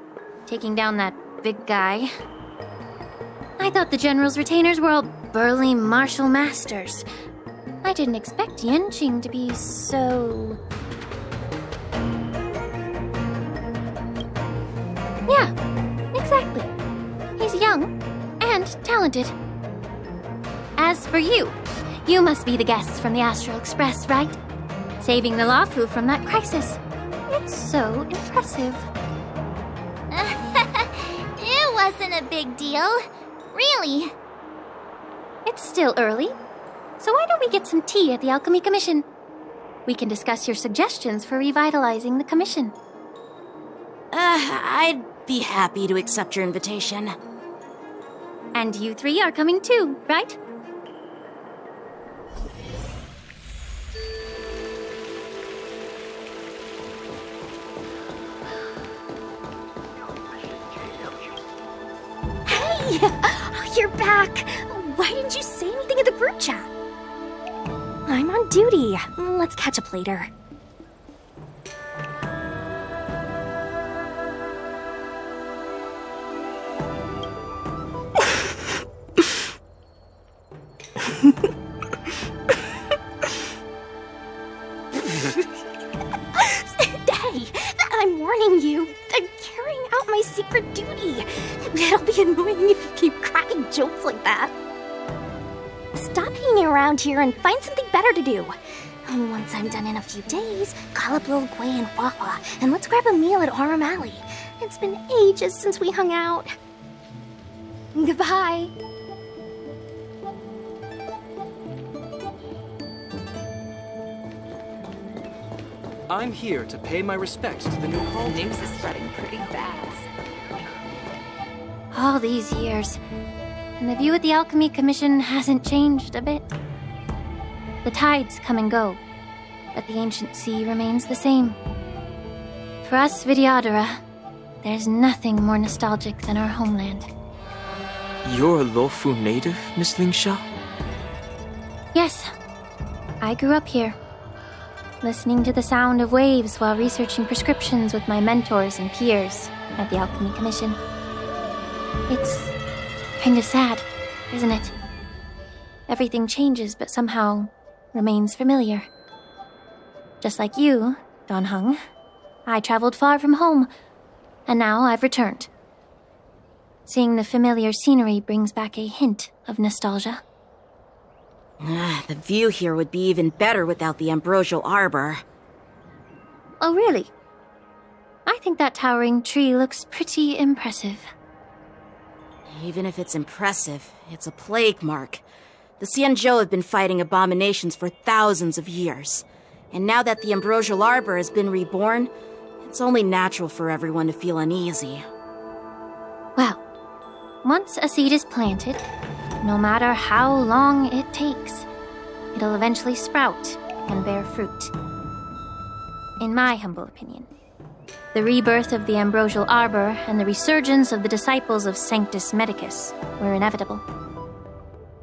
Taking down that big guy. I thought the General's retainers were all burly martial masters. I didn't expect Yanqing to be so... young and talented. As for you, you must be the guests from the Astral Express, right? Saving the Luofu from that crisis. It's so impressive. It wasn't a big deal. Really. It's still early, so why don't we get some tea at the Alchemy Commission? We can discuss your suggestions for revitalizing the commission. I'd be happy to accept your invitation. And you three are coming too, right? Hey! Oh, you're back! Why didn't you say anything in the group chat? I'm on duty. Let's catch up later. Hey, I'm warning you. I'm carrying out my secret duty. It'll be annoying if you keep cracking jokes like that. Stop hanging around here and find something better to do. Once I'm done in a few days, call up Lil Gui and Huahua, and let's grab a meal at Aurum Alley. It's been ages since we hung out. Goodbye. I'm here to pay my respects to the new home. News is spreading pretty fast. All these years, and the view at the Alchemy Commission hasn't changed a bit. The tides come and go, but the ancient sea remains the same. For us Vidyadhara, there's nothing more nostalgic than our homeland. You're a Luofu native, Miss Lingsha? Yes, I grew up here, listening to the sound of waves while researching prescriptions with my mentors and peers at the Alchemy Commission. It's kind of sad, isn't it? Everything changes but somehow remains familiar. Just like you, Dan Heng, I traveled far from home, and now I've returned. Seeing the familiar scenery brings back a hint of nostalgia. The view here would be even better without the ambrosial arbor. Oh, really? I think that towering tree looks pretty impressive. Even if it's impressive, it's a plague mark. The Xianzhou have been fighting abominations for thousands of years. And now that the ambrosial arbor has been reborn, it's only natural for everyone to feel uneasy. Well, once a seed is planted, no matter how long it takes, it'll eventually sprout and bear fruit. In my humble opinion, the rebirth of the ambrosial arbor and the resurgence of the disciples of Sanctus Medicus were inevitable.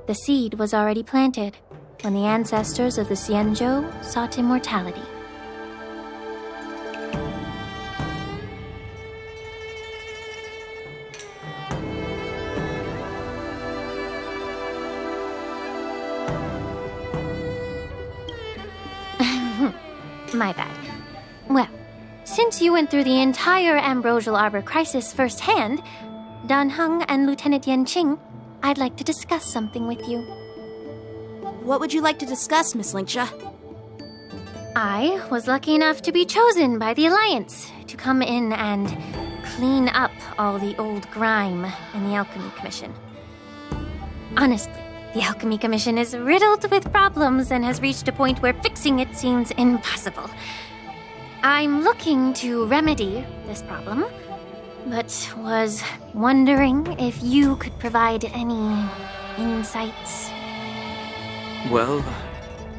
The seed was already planted when the ancestors of the Xianzhou sought immortality. My bad. Well, since you went through the entire ambrosial arbor crisis firsthand, Dan Heng and Lieutenant Yanqing, I'd like to discuss something with you. What would you like to discuss, Miss Lingsha? I was lucky enough to be chosen by the Alliance to come in and clean up all the old grime in the Alchemy Commission. Honestly, the Alchemy Commission is riddled with problems and has reached a point where fixing it seems impossible. I'm looking to remedy this problem, but was wondering if you could provide any insights. Well,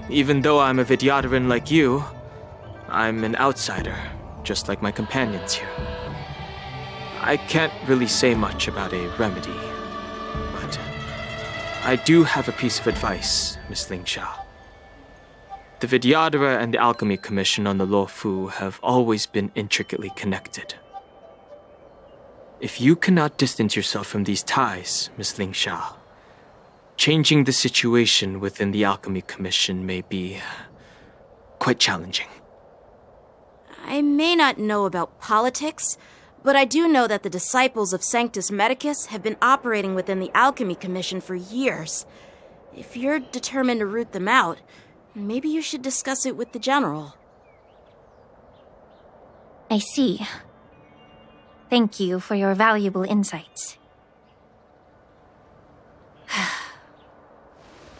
even though I'm a Vidyadharan like you, I'm an outsider, just like my companions here. I can't really say much about a remedy, but I do have a piece of advice, Miss Lingsha. The Vidyadhara and the Alchemy Commission on the Luofu have always been intricately connected. If you cannot distance yourself from these ties, Miss Lingsha, changing the situation within the Alchemy Commission may be quite challenging. I may not know about politics, But I do know that the disciples of Sanctus Medicus have been operating within the Alchemy Commission for years. If you're determined to root them out, maybe you should discuss it with the General. I see. Thank you for your valuable insights.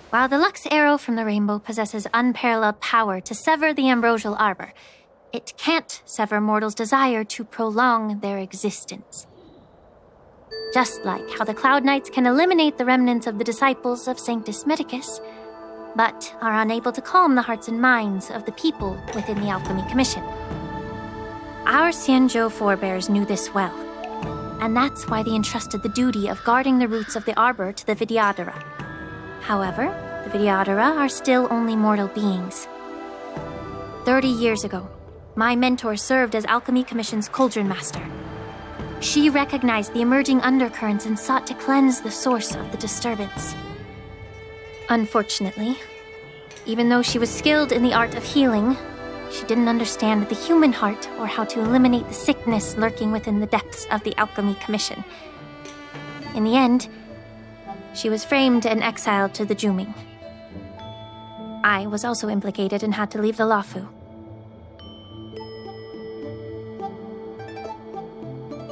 While the Lux Arrow from the Rainbow possesses unparalleled power to sever the ambrosial arbor, it can't sever mortals' desire to prolong their existence. Just like how the Cloud Knights can eliminate the remnants of the disciples of Sanctus Medicus, but are unable to calm the hearts and minds of the people within the Alchemy Commission. Our Xianzhou forebears knew this well, and that's why they entrusted the duty of guarding the roots of the arbor to the Vidyadhara. However, the Vidyadhara are still only mortal beings. 30 years ago, my mentor served as Alchemy Commission's Cauldron Master. She recognized the emerging undercurrents and sought to cleanse the source of the disturbance. Unfortunately, even though she was skilled in the art of healing, she didn't understand the human heart or how to eliminate the sickness lurking within the depths of the Alchemy Commission. In the end, she was framed and exiled to the Juming. I was also implicated and had to leave the Luofu.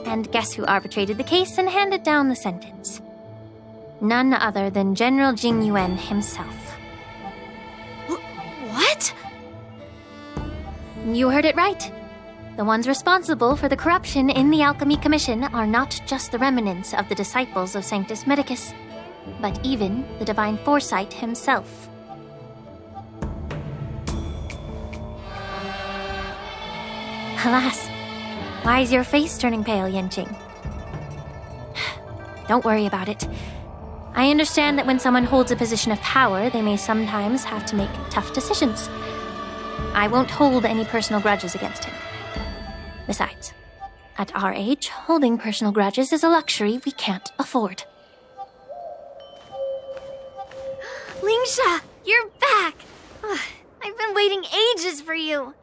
And guess who arbitrated the case and handed down the sentence? None other than General Jing Yuan himself. What? You heard it right. The ones responsible for the corruption in the Alchemy Commission are not just the remnants of the disciples of Sanctus Medicus, but even the Divine Foresight himself. Alas, why is your face turning pale, Yanqing? Don't worry about it. I understand that when someone holds a position of power, they may sometimes have to make tough decisions. I won't hold any personal grudges against him. Besides, at our age, holding personal grudges is a luxury we can't afford. Lingsha, you're back! I've been waiting ages for you.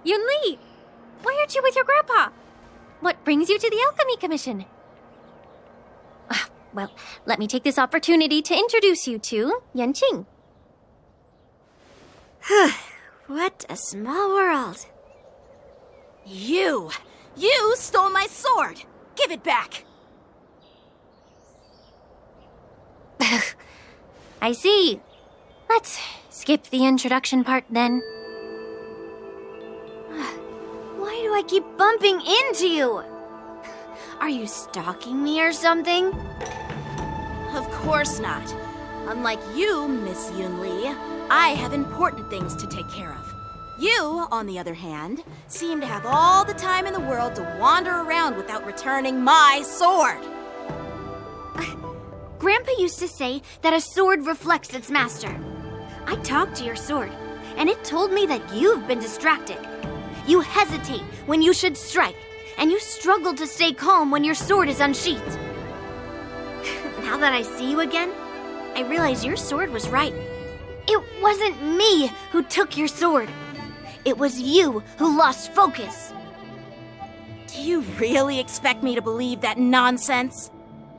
Yunli! Why aren't you with your grandpa? What brings you to the Alchemy Commission? Well, let me take this opportunity to introduce you to Yanqing. What a small world. You stole my sword! Give it back! I see. Let's skip the introduction part then. Why do I keep bumping into you? Are you stalking me or something? Of course not. Unlike you, Miss Yunli, I have important things to take care of. You, on the other hand, seem to have all the time in the world to wander around without returning my sword. Grandpa used to say that a sword reflects its master. I talked to your sword, and it told me that you've been distracted. You hesitate when you should strike, and you struggle to stay calm when your sword is unsheathed. Now that I see you again, I realize your sword was right. It wasn't me who took your sword. It was you who lost focus. Do you really expect me to believe that nonsense?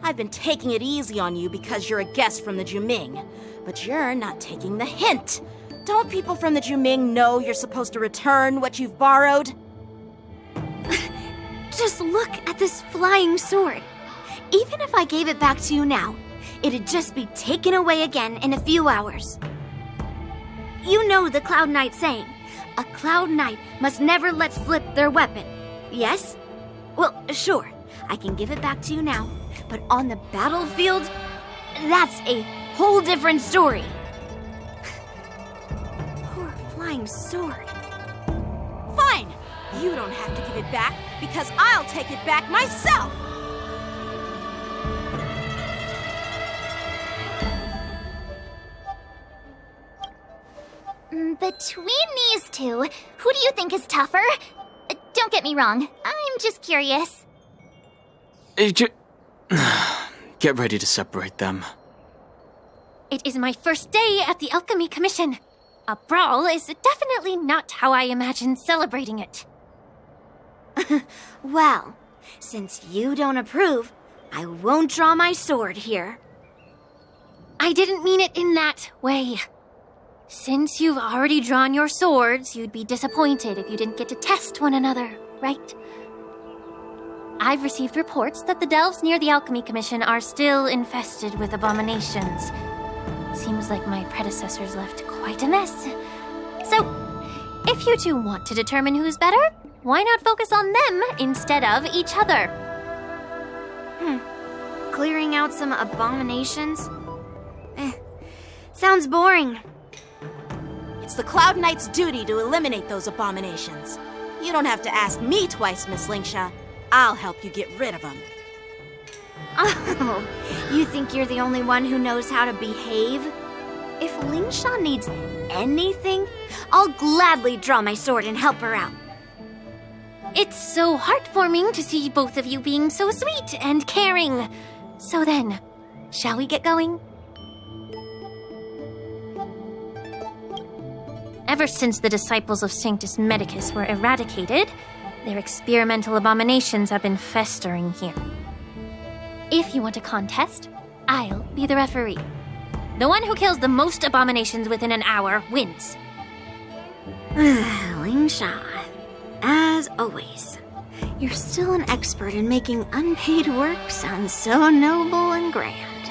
I've been taking it easy on you because you're a guest from the Juming, but you're not taking the hint. Don't people from the Juming know you're supposed to return what you've borrowed? Just look at this flying sword. Even if I gave it back to you now, it'd just be taken away again in a few hours. You know the Cloud Knight saying, a Cloud Knight must never let slip their weapon. Yes? Well, sure, I can give it back to you now, but on the battlefield, that's a whole different story. Poor flying sword. Fine! You don't have to give it back, because I'll take it back myself! Between these two, who do you think is tougher? Don't get me wrong, I'm just curious. Get ready to separate them. It is my first day at the Alchemy Commission. A brawl is definitely not how I imagined celebrating it. Well, since you don't approve, I won't draw my sword here. I didn't mean it in that way. Since you've already drawn your swords, you'd be disappointed if you didn't get to test one another, right? I've received reports that the delves near the Alchemy Commission are still infested with abominations. Seems like my predecessors left quite a mess. So, if you two want to determine who's better, why not focus on them instead of each other? Clearing out some abominations? Sounds boring. It's the Cloud Knight's duty to eliminate those abominations. You don't have to ask me twice, Miss Lingsha. I'll help you get rid of them. Oh, you think you're the only one who knows how to behave? If Lingsha needs anything, I'll gladly draw my sword and help her out. It's so heartwarming to see both of you being so sweet and caring. So then, shall we get going? Ever since the disciples of Sanctus Medicus were eradicated, their experimental abominations have been festering here. If you want a contest, I'll be the referee. The one who kills the most abominations within an hour wins. Lingsha, as always, you're still an expert in making unpaid work sound so noble and grand.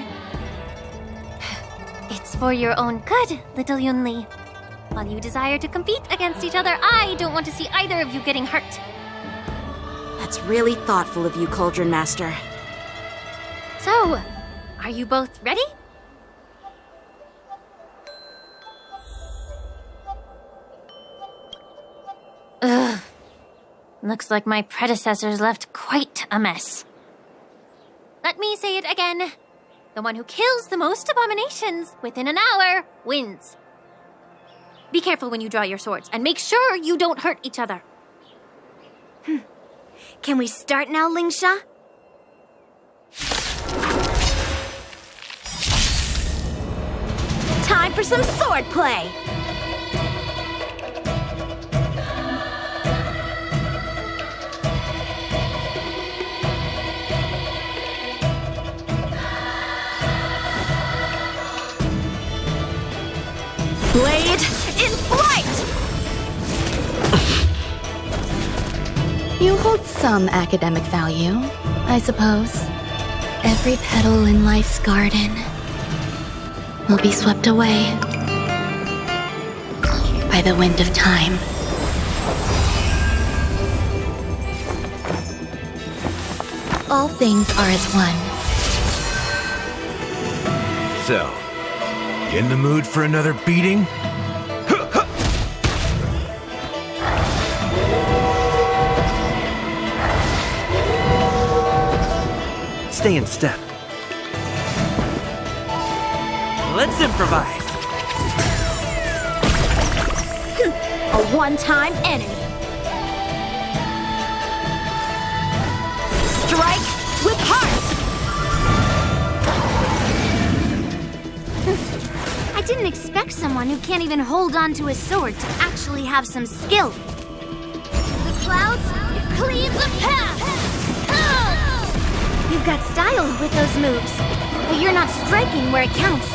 It's for your own good, little Yunli. While you desire to compete against each other, I don't want to see either of you getting hurt. That's really thoughtful of you, Cauldron Master. So, are you both ready? Ugh. Looks like my predecessors left quite a mess. Let me say it again. The one who kills the most abominations within an hour wins. Be careful when you draw your swords, and make sure you don't hurt each other. Can we start now, Lingsha? Time for some sword play! Blade in flight! You hold some academic value, I suppose. Every petal in life's garden will be swept away by the wind of time. All things are as one. So, you in the mood for another beating? Stay in step. Let's improvise. A one-time enemy. Strike with heart! I didn't expect someone who can't even hold on to his sword to actually have some skill. The clouds cleave the path! You've got style with those moves, but you're not striking where it counts.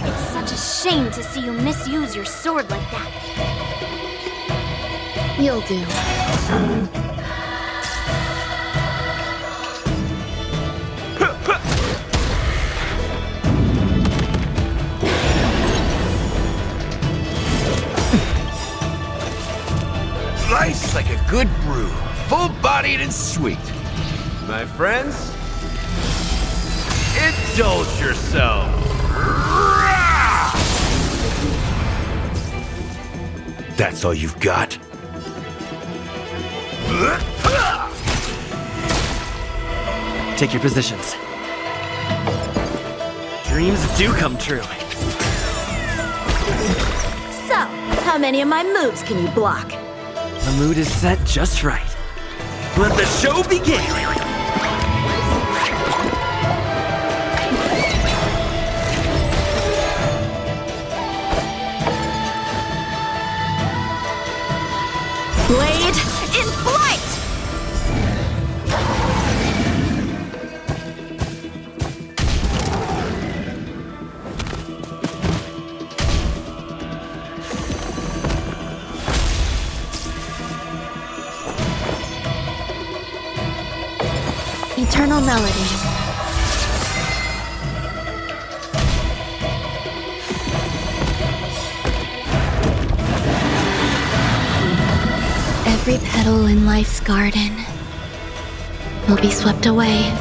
It's such a shame to see you misuse your sword like that. You'll do. Nice like a good brew, full-bodied and sweet. My friends, indulge yourself. That's all you've got? Take your positions. Dreams do come true. So, how many of my moves can you block? The mood is set just right. Let the show begin! in flight! Eternal melody. Every petal in life's garden will be swept away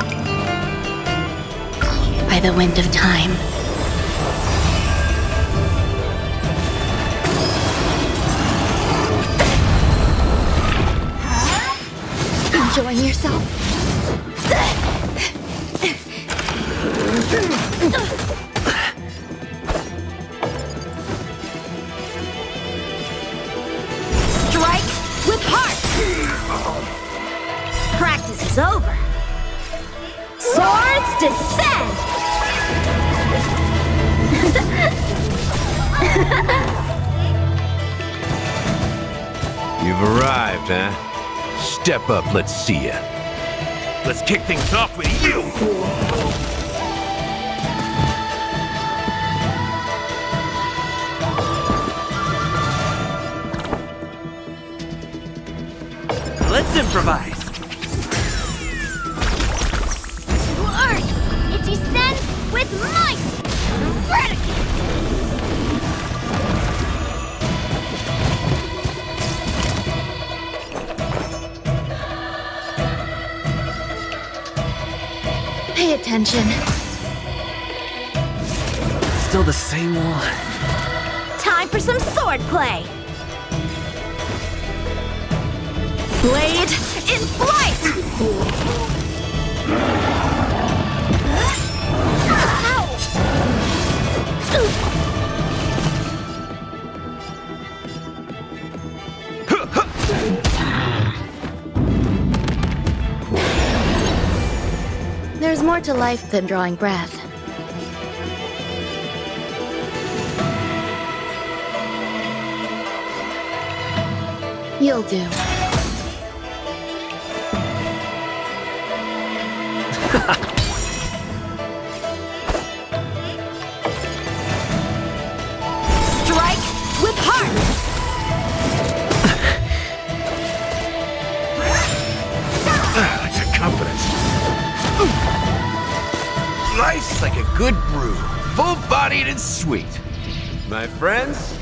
by the wind of time. Enjoying yourself? Strike with heart! Practice is over. Swords descend! You've arrived, huh? Step up, let's see ya. Let's kick things off with you! Let's improvise. To earth, it descends with might! Eradicate! Pay attention. Still the same one. Time for some sword play! Blade in flight! There's more to life than drawing breath. You'll do. Strike with heart! That's a confidence. Nice like a good brew. Full-bodied and sweet. My friends,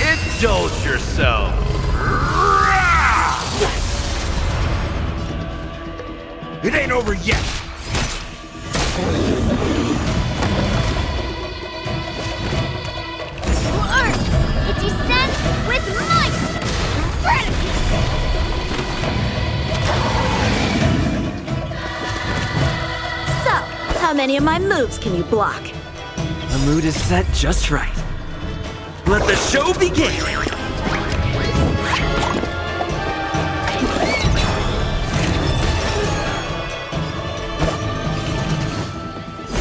indulge yourself. It ain't over yet. To earth, it descends with might! Eradicate! So, how many of my moves can you block? The mood is set just right. Let the show begin!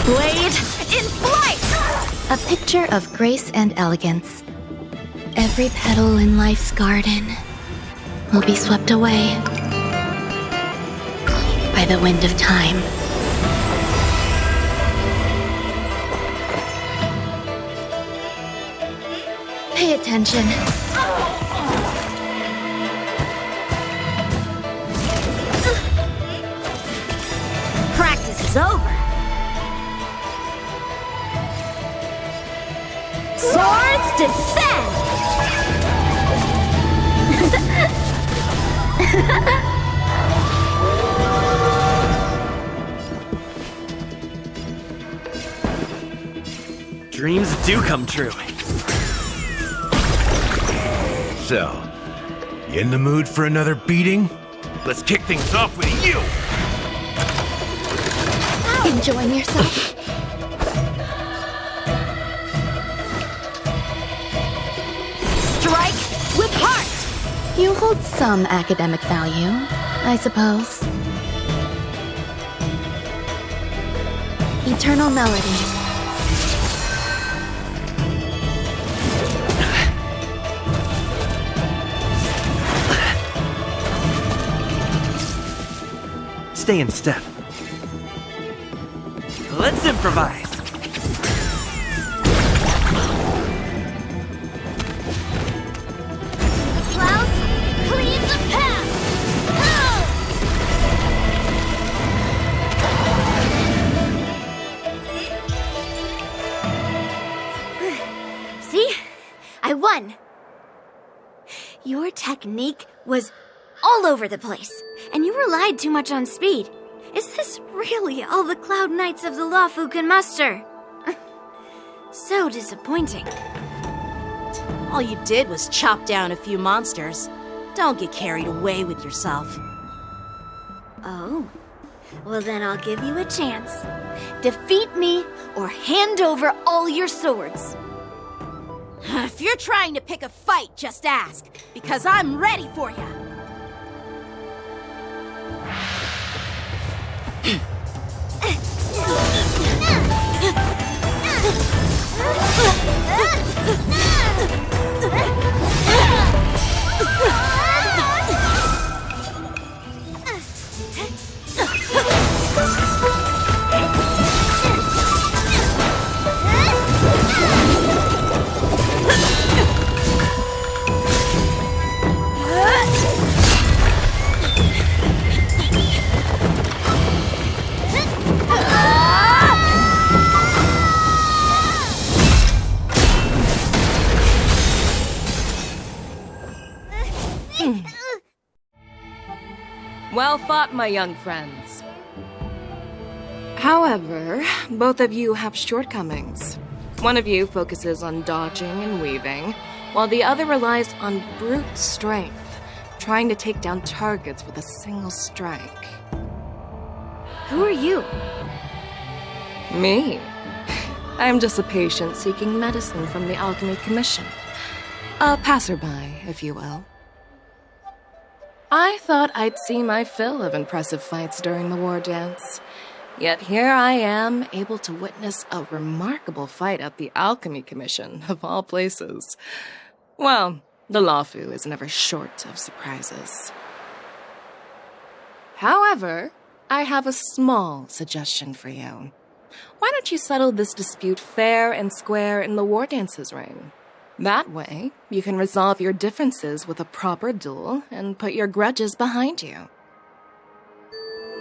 Blade in flight! A picture of grace and elegance. Every petal in life's garden will be swept away by the wind of time. Pay attention. Practice is over. Swords descend! Dreams do come true. So, you in the mood for another beating? Let's kick things off with you! Enjoying yourself? Strike with heart! You hold some academic value, I suppose. Eternal melody. stay in step. Let's improvise! Clouds, clean the path! See? I won! Your technique was all over the place, and you relied too much on speed. Is this really all the Cloud Knights of the Luofu can muster? So disappointing. All you did was chop down a few monsters. Don't get carried away with yourself. Oh, well then I'll give you a chance. Defeat me or hand over all your swords. If you're trying to pick a fight, just ask, because I'm ready for you. Well fought, my young friends. However, both of you have shortcomings. One of you focuses on dodging and weaving, while the other relies on brute strength, trying to take down targets with a single strike. Who are you? Me? I'm just a patient seeking medicine from the Alchemy Commission. A passerby, if you will. I thought I'd see my fill of impressive fights during the Wardance. Yet here I am, able to witness a remarkable fight at the Alchemy Commission, of all places. Well, the Luofu is never short of surprises. However, I have a small suggestion for you. Why don't you settle this dispute fair and square in the Wardance's ring? That way, you can resolve your differences with a proper duel and put your grudges behind you.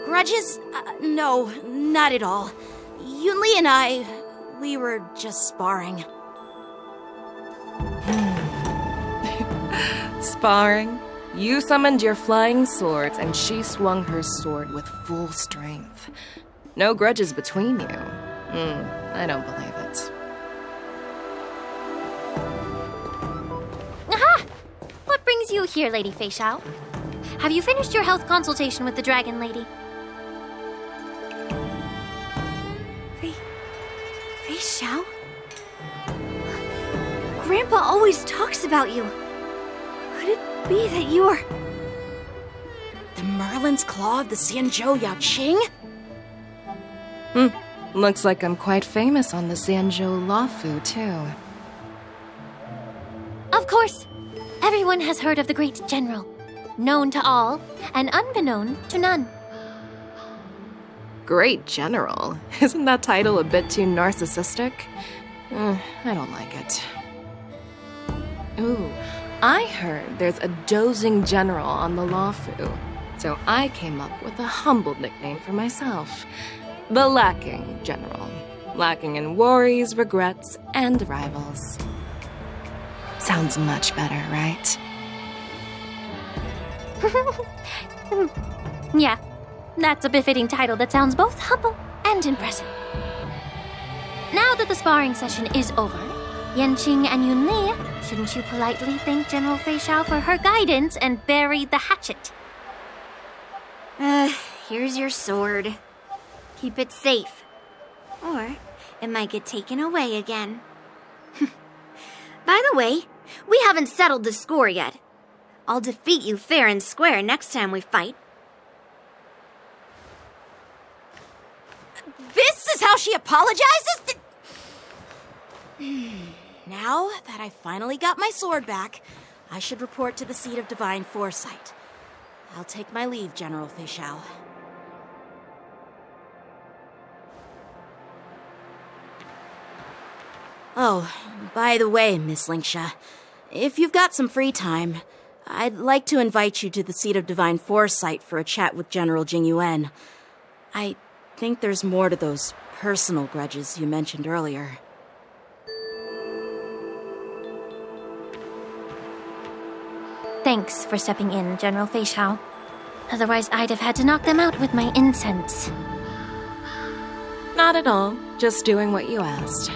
Grudges? No, not at all. Yunli and we were just sparring. Sparring? You summoned your flying swords and she swung her sword with full strength. No grudges between you. I don't believe it. Aha! What brings you here, Lady Feixiao? Have you finished your health consultation with the Dragon Lady? Feixiao? Grandpa always talks about you. Could it be that you're... The Merlin's Claw of the Xianzhou Yaoqing? Looks like I'm quite famous on the Xianzhou Luofu, too. Of course. Everyone has heard of the great general. Known to all, and unbeknown to none. Great General? Isn't that title a bit too narcissistic? I don't like it. Ooh, I heard there's a dozing general on the Luofu, so I came up with a humble nickname for myself. The Lacking General. Lacking in worries, regrets, and rivals. Sounds much better, right? Yeah, that's a befitting title that sounds both humble and impressive. Now that the sparring session is over, Yanqing and Yunli, shouldn't you politely thank General Feixiao for her guidance and bury the hatchet? Here's your sword. Keep it safe. Or it might get taken away again. By the way, we haven't settled the score yet. I'll defeat you fair and square next time we fight. This is how she apologizes? Now that I finally got my sword back, I should report to the seat of divine foresight. I'll take my leave, General Feixiao. Oh, by the way, Miss Lingsha, if you've got some free time, I'd like to invite you to the Seat of Divine Foresight for a chat with General Jingyuan. I think there's more to those personal grudges you mentioned earlier. Thanks for stepping in, General Feixiao. Otherwise, I'd have had to knock them out with my incense. Not at all. Just doing what you asked.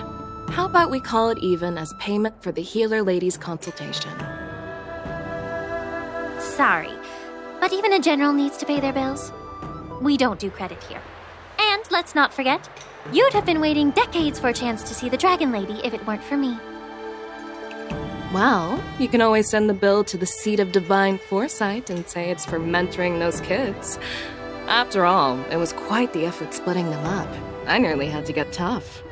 How about we call it even as payment for the healer lady's consultation? Sorry, but even a general needs to pay their bills. We don't do credit here. And let's not forget, you'd have been waiting decades for a chance to see the Dragon Lady if it weren't for me. Well, you can always send the bill to the Seat of Divine Foresight and say it's for mentoring those kids. After all, it was quite the effort splitting them up. I nearly had to get tough.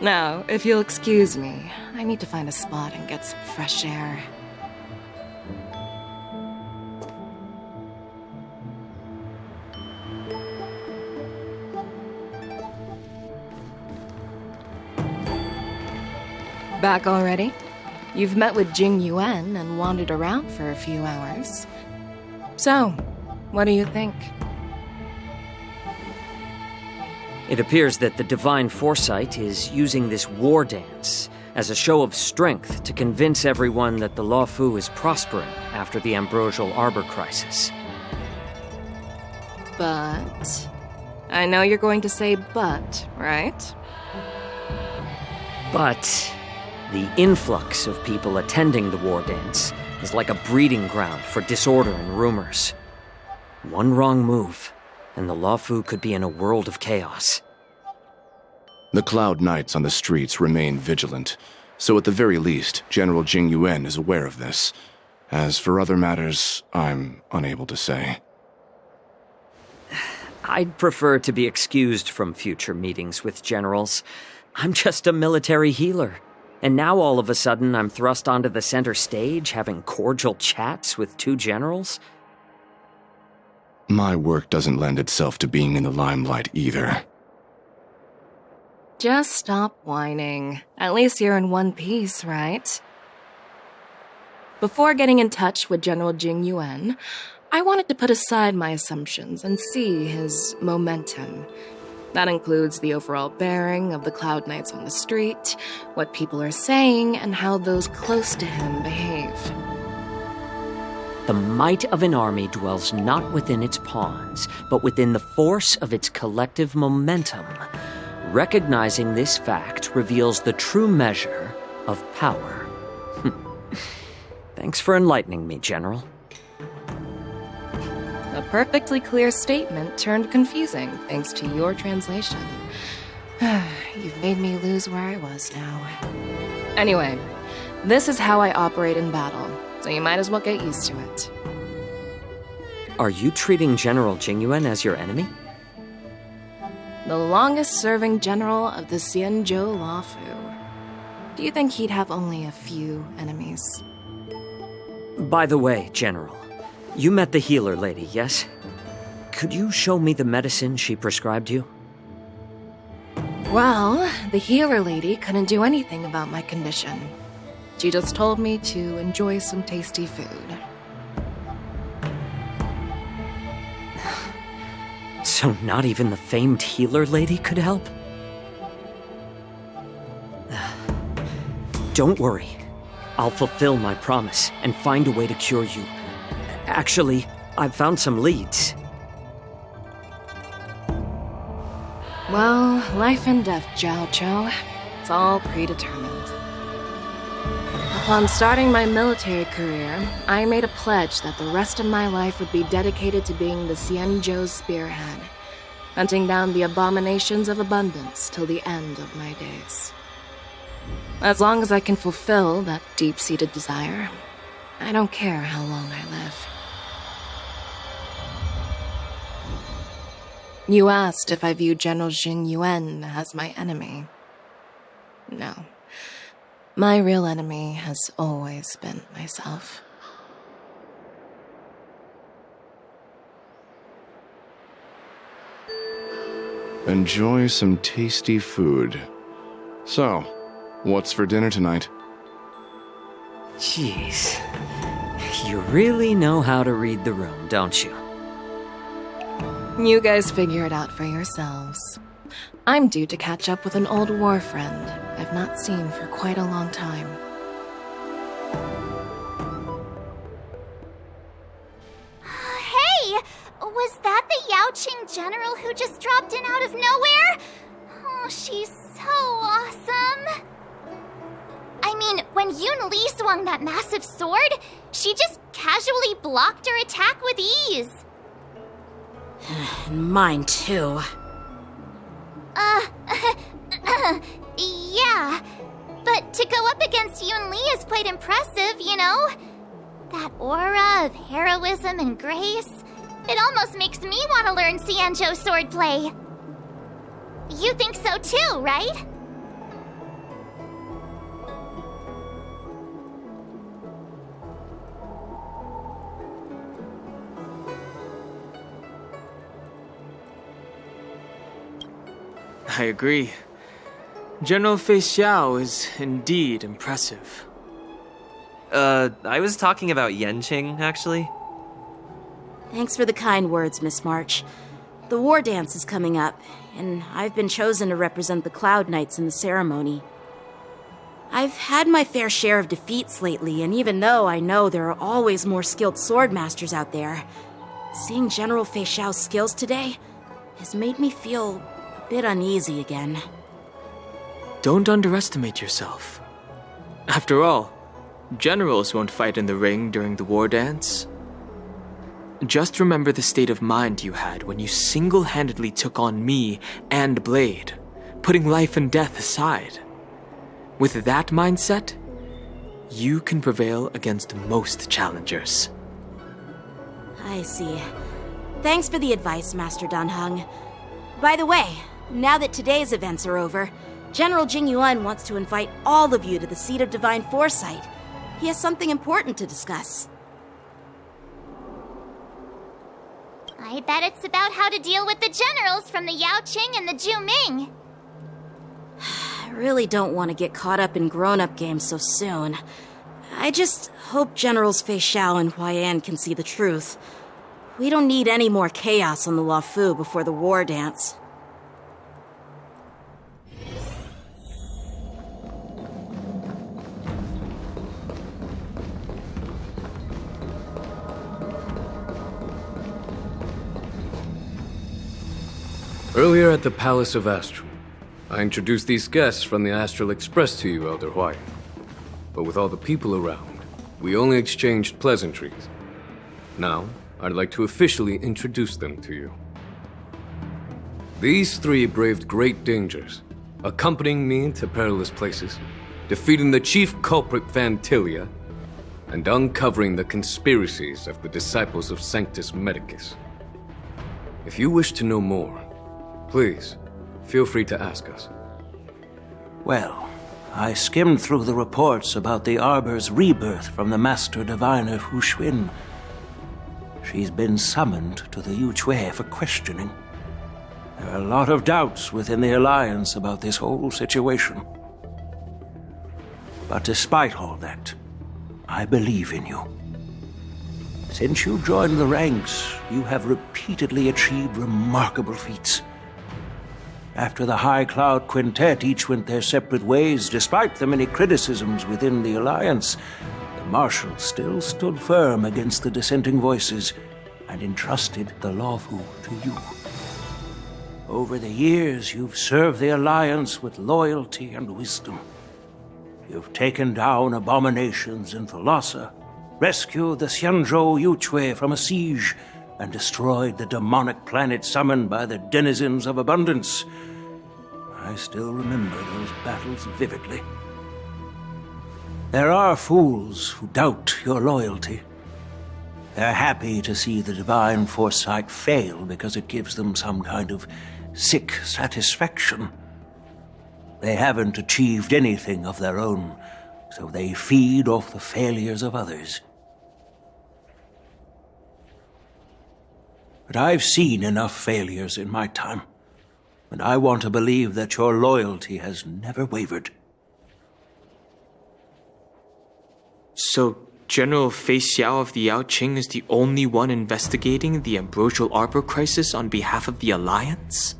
Now, if you'll excuse me, I need to find a spot and get some fresh air. Back already? You've met with Jingyuan and wandered around for a few hours. So, what do you think? It appears that the Divine Foresight is using this war dance as a show of strength to convince everyone that the Luofu is prospering after the Ambrosial Arbor crisis. But... I know you're going to say but, right? But the influx of people attending the war dance is like a breeding ground for disorder and rumors. One wrong move, and the Luofu could be in a world of chaos. The Cloud Knights on the streets remain vigilant, so at the very least, General Jingyuan is aware of this. As for other matters, I'm unable to say. I'd prefer to be excused from future meetings with generals. I'm just a military healer. And now all of a sudden I'm thrust onto the center stage having cordial chats with two generals? My work doesn't lend itself to being in the limelight either. Just stop whining. At least you're in one piece, right? Before getting in touch with General Jingyuan, I wanted to put aside my assumptions and see his momentum. That includes the overall bearing of the Cloud Knights on the street, what people are saying, and how those close to him behave. The might of an army dwells not within its pawns, but within the force of its collective momentum. Recognizing this fact reveals the true measure of power. Thanks for enlightening me, General. A perfectly clear statement turned confusing thanks to your translation. You've made me lose where I was now. Anyway, this is how I operate in battle, so you might as well get used to it. Are you treating General Jingyuan as your enemy? The longest-serving general of the Xianzhou Luofu. Do you think he'd have only a few enemies? By the way, General, you met the healer lady, yes? Could you show me the medicine she prescribed you? Well, the healer lady couldn't do anything about my condition. She just told me to enjoy some tasty food. So not even the famed healer lady could help? Don't worry. I'll fulfill my promise and find a way to cure you. Actually, I've found some leads. Well, life and death, Jiaoqiu. It's all predetermined. Upon starting my military career, I made a pledge that the rest of my life would be dedicated to being the Xianzhou's spearhead, hunting down the abominations of abundance till the end of my days. As long as I can fulfill that deep-seated desire, I don't care how long I live. You asked if I view General Jingyuan as my enemy. No. My real enemy has always been myself. Enjoy some tasty food. So, What's for dinner tonight? Jeez. You really know how to read the room, don't you? You guys figure it out for yourselves. I'm due to catch up with an old war friend I've not seen for quite a long time. Hey! Was that the Yaoqing general who just dropped in out of nowhere? Oh, she's so awesome! I mean, when Yunli swung that massive sword, she just casually blocked her attack with ease. And mine too. Yeah. But to go up against Yunli is quite impressive, you know? That aura of heroism and grace, it almost makes me want to learn Xianzhou swordplay. You think so too, right? I agree. General Feixiao is indeed impressive. I was talking about Yanqing, actually. Thanks for the kind words, Miss March. The Wardance is coming up, and I've been chosen to represent the Cloud Knights in the ceremony. I've had my fair share of defeats lately, and even though I know there are always more skilled swordmasters out there, seeing General Feixiao's skills today has made me feel a bit uneasy again. Don't underestimate yourself. After all, generals won't fight in the ring during the war dance. Just remember the state of mind you had when you single-handedly took on me and Blade, putting life and death aside. With that mindset, you can prevail against most challengers. I see. Thanks for the advice, Master Danheng. By the way, now that today's events are over, General Jingyuan wants to invite all of you to the Seat of Divine Foresight. He has something important to discuss. I bet it's about how to deal with the generals from the Yaoqing and the Zhuming. I really don't want to get caught up in grown-up games so soon. I just hope Generals Feixiao and Huaiyan can see the truth. We don't need any more chaos on the Luofu before the war dance. Earlier at the Palace of Astral, I introduced these guests from the Astral Express to you, Elder Huaiyan. But with all the people around, we only exchanged pleasantries. Now, I'd like to officially introduce them to you. These three braved great dangers, accompanying me to perilous places, defeating the chief culprit Vantilia, and uncovering the conspiracies of the disciples of Sanctus Medicus. If you wish to know more, please, feel free to ask us. Well, I skimmed through the reports about the Arbor's rebirth from the Master Diviner Huxuan. She's been summoned to the Yuchui for questioning. There are a lot of doubts within the Alliance about this whole situation. But despite all that, I believe in you. Since you joined the ranks, you have repeatedly achieved remarkable feats. After the High Cloud Quintet each went their separate ways, despite the many criticisms within the Alliance, the Marshal still stood firm against the dissenting voices and entrusted the Luofu to you. Over the years, you've served the Alliance with loyalty and wisdom. You've taken down abominations in Thalassa, rescued the Xianzhou Yuchui from a siege, and destroyed the demonic planet summoned by the denizens of abundance. I still remember those battles vividly. There are fools who doubt your loyalty. They're happy to see the divine foresight fail because it gives them some kind of sick satisfaction. They haven't achieved anything of their own, so they feed off the failures of others. But I've seen enough failures in my time, and I want to believe that your loyalty has never wavered. So, General Feixiao of the Yaoqing is the only one investigating the Ambrosial Arbor crisis on behalf of the Alliance?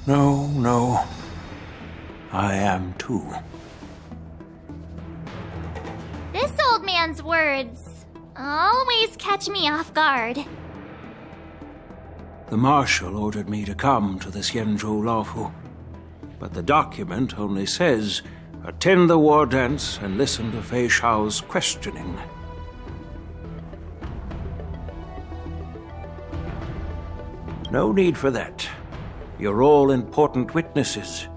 No. I am too. This old man's words always catch me off guard. The Marshal ordered me to come to the Xianzhou Luofu, but the document only says, attend the Wardance and listen to Feixiao's questioning. No need for that. You're all important witnesses.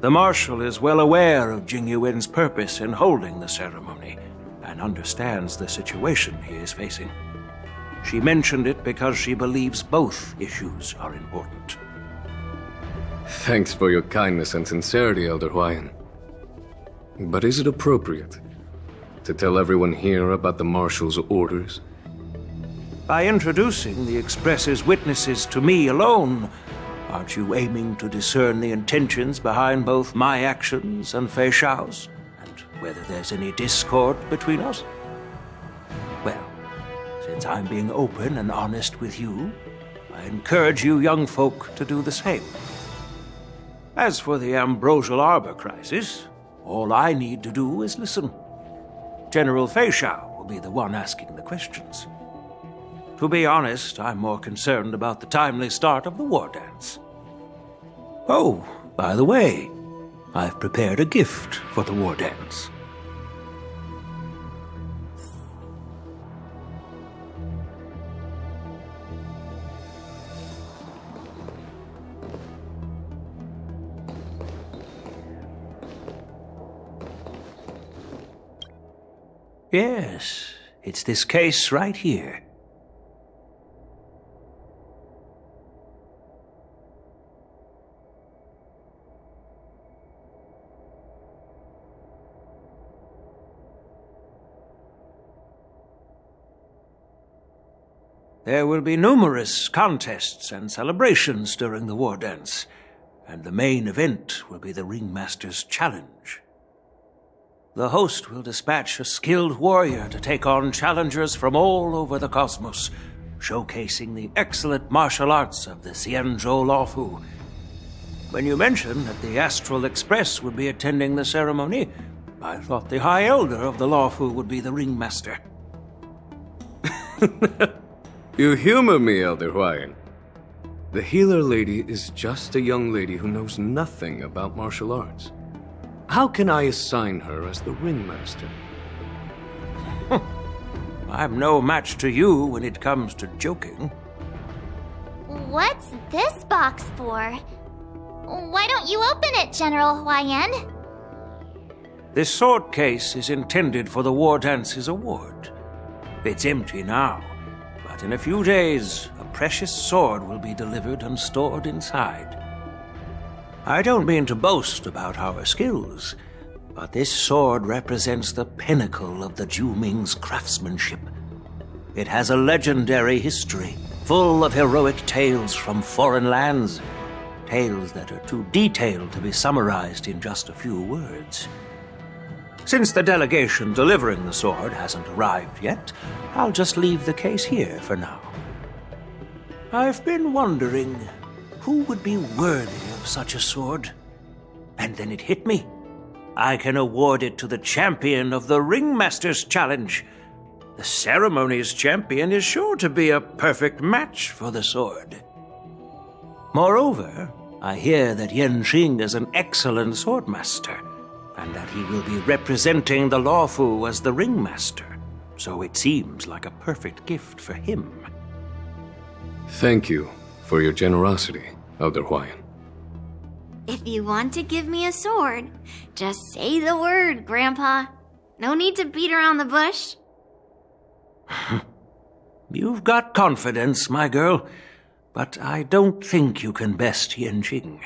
The Marshal is well aware of Jing Yuan's purpose in holding the ceremony, and understands the situation he is facing. She mentioned it because she believes both issues are important. Thanks for your kindness and sincerity, Elder Huaiyan. But is it appropriate to tell everyone here about the Marshal's orders? By introducing the Express's witnesses to me alone, aren't you aiming to discern the intentions behind both my actions and Feixiao's, and whether there's any discord between us? Well, since I'm being open and honest with you, I encourage you young folk to do the same. As for the Ambrosial Arbor crisis, all I need to do is listen. General Feixiao will be the one asking the questions. To be honest, I'm more concerned about the timely start of the Wardance. Oh, by the way, I've prepared a gift for the Wardance. Yes, it's this case right here. There will be numerous contests and celebrations during the Wardance, and the main event will be the Ringmaster's Challenge. The host will dispatch a skilled warrior to take on challengers from all over the cosmos, showcasing the excellent martial arts of the Xianzhou Luofu. When you mentioned that the Astral Express would be attending the ceremony, I thought the High Elder of the Luofu would be the Ringmaster. You humor me, Elder Huaiyan. The healer lady is just a young lady who knows nothing about martial arts. How can I assign her as the ringmaster? I'm no match to you when it comes to joking. What's this box for? Why don't you open it, General Huaiyan? This sword case is intended for the Wardance's award. It's empty now, but in a few days, a precious sword will be delivered and stored inside. I don't mean to boast about our skills, but this sword represents the pinnacle of the Zhuming's craftsmanship. It has a legendary history, full of heroic tales from foreign lands, tales that are too detailed to be summarized in just a few words. Since the delegation delivering the sword hasn't arrived yet, I'll just leave the case here for now. I've been wondering who would be worthy of such a sword. And then it hit me. I can award it to the champion of the Ringmaster's Challenge. The ceremony's champion is sure to be a perfect match for the sword. Moreover, I hear that Yanqing is an excellent swordmaster, and that he will be representing the Luofu as the Ringmaster, so it seems like a perfect gift for him. Thank you for your generosity, Elder Huaiyan. If you want to give me a sword, just say the word, Grandpa. No need to beat around the bush. You've got confidence, my girl, but I don't think you can best Yanqing.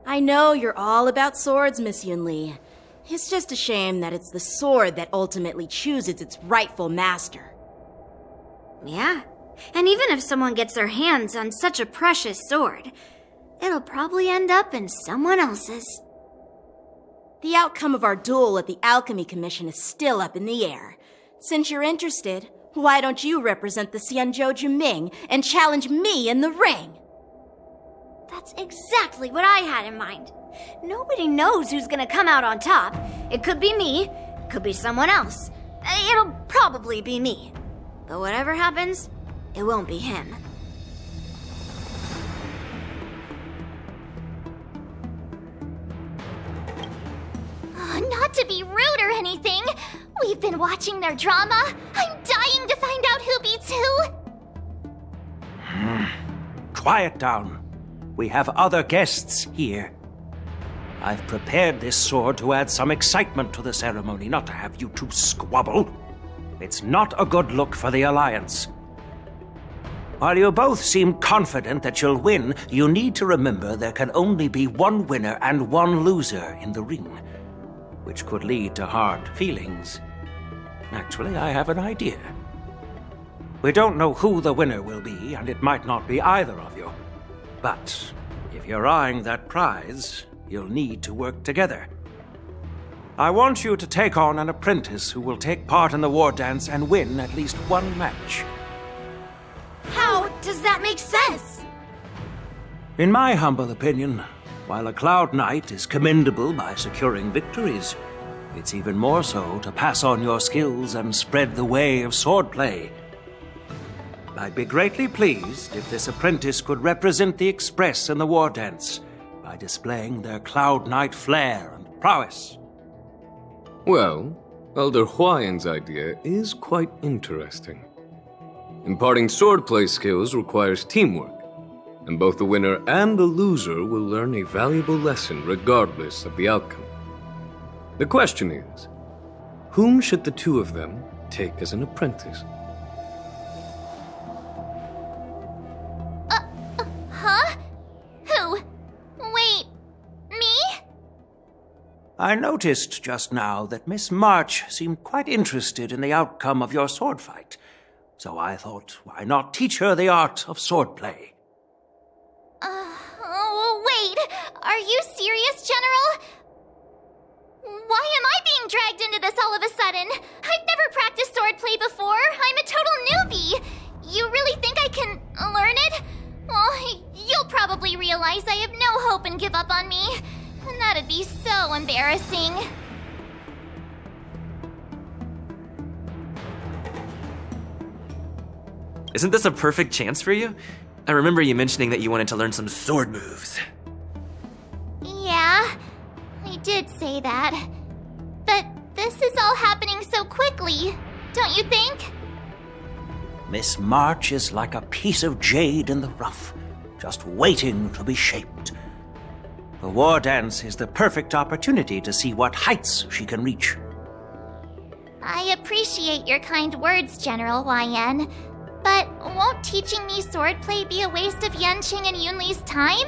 I know you're all about swords, Miss Yunli. It's just a shame that it's the sword that ultimately chooses its rightful master. Yeah, and even if someone gets their hands on such a precious sword, it'll probably end up in someone else's. The outcome of our duel at the Alchemy Commission is still up in the air. Since you're interested, why don't you represent the Xianzhou Juming and challenge me in the ring? That's exactly what I had in mind. Nobody knows who's gonna come out on top. It could be me, it could be someone else. It'll probably be me. But whatever happens, it won't be him. Not to be rude or anything, we've been watching their drama. I'm dying to find out who beats who. Quiet down. We have other guests here. I've prepared this sword to add some excitement to the ceremony, not to have you two squabble. It's not a good look for the Alliance. While you both seem confident that you'll win, you need to remember there can only be one winner and one loser in the ring, which could lead to hard feelings. Actually, I have an idea. We don't know who the winner will be, and it might not be either of you. But if you're eyeing that prize, you'll need to work together. I want you to take on an apprentice who will take part in the Wardance and win at least one match. How does that make sense? In my humble opinion, while a Cloud Knight is commendable by securing victories, it's even more so to pass on your skills and spread the way of swordplay. I'd be greatly pleased if this apprentice could represent the Express in the Wardance by displaying their Cloud Knight flair and prowess. Well, Elder Huaiyan's idea is quite interesting. Imparting swordplay skills requires teamwork, and both the winner and the loser will learn a valuable lesson regardless of the outcome. The question is, whom should the two of them take as an apprentice? Huh? Who? Wait, me? I noticed just now that Miss March seemed quite interested in the outcome of your sword fight, so I thought, why not teach her the art of swordplay? Wait, are you serious, General? Why am I being dragged into this all of a sudden? I've never practiced swordplay before. I'm a total newbie. You really think I can learn it? Well, you'll probably realize I have no hope and give up on me. And that'd be so embarrassing. Isn't this a perfect chance for you? I remember you mentioning that you wanted to learn some sword moves. Yeah, I did say that. But this is all happening so quickly, don't you think? Miss March is like a piece of jade in the rough, just waiting to be shaped. The Wardance is the perfect opportunity to see what heights she can reach. I appreciate your kind words, General Huaiyan. But won't teaching me swordplay be a waste of Yanqing and Yunli's time?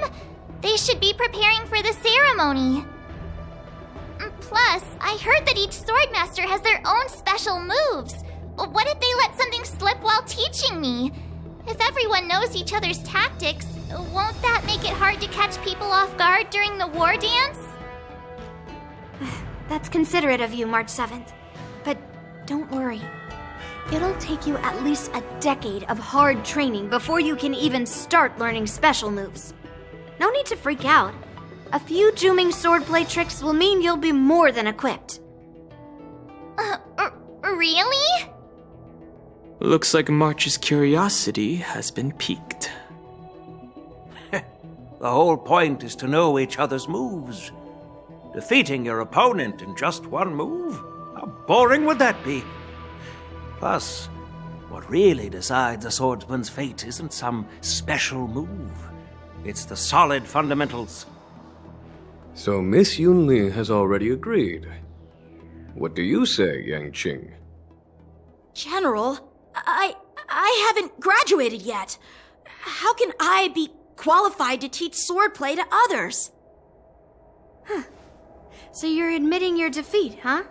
They should be preparing for the ceremony. Plus, I heard that each swordmaster has their own special moves. What if they let something slip while teaching me? If everyone knows each other's tactics, won't that make it hard to catch people off guard during the war dance? That's considerate of you, March 7th. But don't worry. It'll take you at least a decade of hard training before you can even start learning special moves. No need to freak out. A few Juming swordplay tricks will mean you'll be more than equipped. Really? Looks like March's curiosity has been piqued. The whole point is to know each other's moves. Defeating your opponent in just one move? How boring would that be? Plus, what really decides a swordsman's fate isn't some special move. It's the solid fundamentals. So Miss Yunli has already agreed. What do you say, Yanqing? General, I haven't graduated yet. How can I be qualified to teach swordplay to others? So you're admitting your defeat, huh?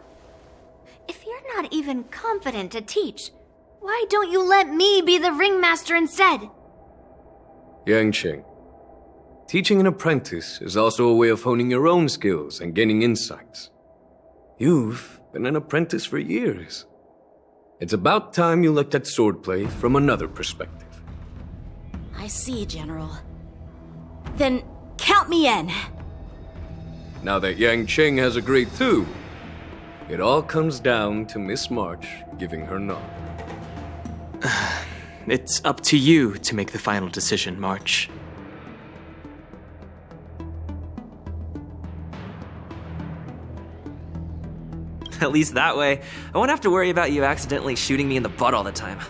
If you're not even confident to teach, why don't you let me be the ringmaster instead? Yanqing, teaching an apprentice is also a way of honing your own skills and gaining insights. You've been an apprentice for years. It's about time you looked at swordplay from another perspective. I see, General. Then count me in. Now that Yanqing has agreed too, it all comes down to Miss March giving her nod. It's up to you to make the final decision, March. At least that way, I won't have to worry about you accidentally shooting me in the butt all the time.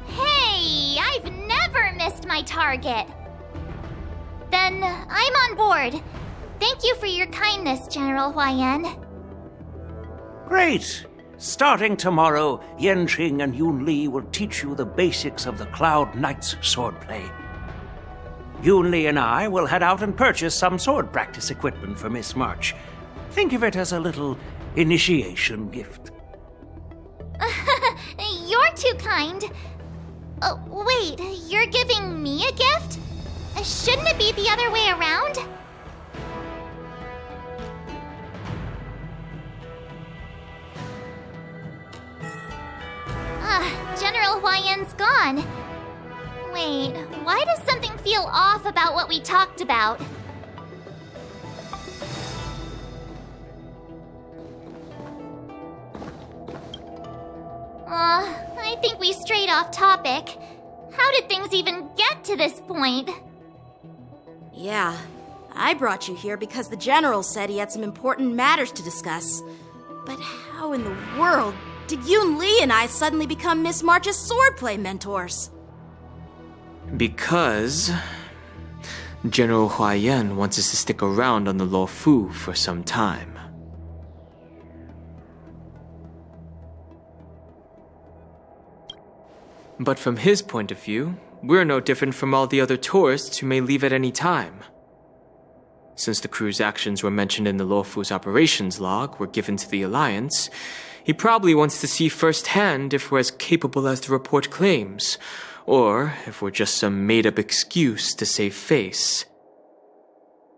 Hey, I've never missed my target. Then I'm on board. Thank you for your kindness, General Huaiyan. Great! Starting tomorrow, Yanqing and Yunli will teach you the basics of the Cloud Knight's swordplay. Yunli and I will head out and purchase some sword practice equipment for Miss March. Think of it as a little initiation gift. You're too kind. Oh, wait, you're giving me a gift? Shouldn't it be the other way around? General Huaiyan's gone. Wait, why does something feel off about what we talked about? I think we strayed off topic. How did things even get to this point? Yeah, I brought you here because the General said he had some important matters to discuss. But how in the world did Yunli and I suddenly become Miss March's swordplay mentors? Because General Huaiyan wants us to stick around on the Luofu for some time. But from his point of view, we're no different from all the other tourists who may leave at any time. Since the crew's actions were mentioned in the Luofu's operations log were given to the Alliance, he probably wants to see firsthand if we're as capable as the report claims, or if we're just some made-up excuse to save face.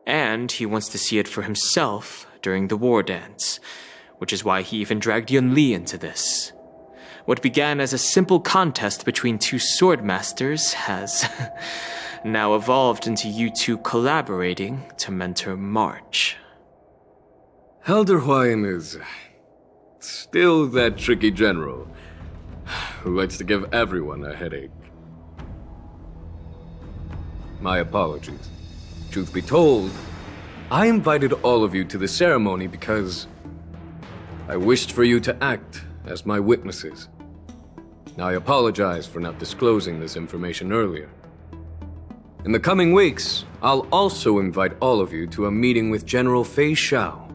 And he wants to see it for himself during the Wardance, which is why he even dragged Yunli into this. What began as a simple contest between two swordmasters has now evolved into you two collaborating to mentor March. Elder Huaiyan is still that tricky general who likes to give everyone a headache. My apologies. Truth be told, I invited all of you to the ceremony because I wished for you to act as my witnesses. I apologize for not disclosing this information earlier. In the coming weeks, I'll also invite all of you to a meeting with General Feixiao,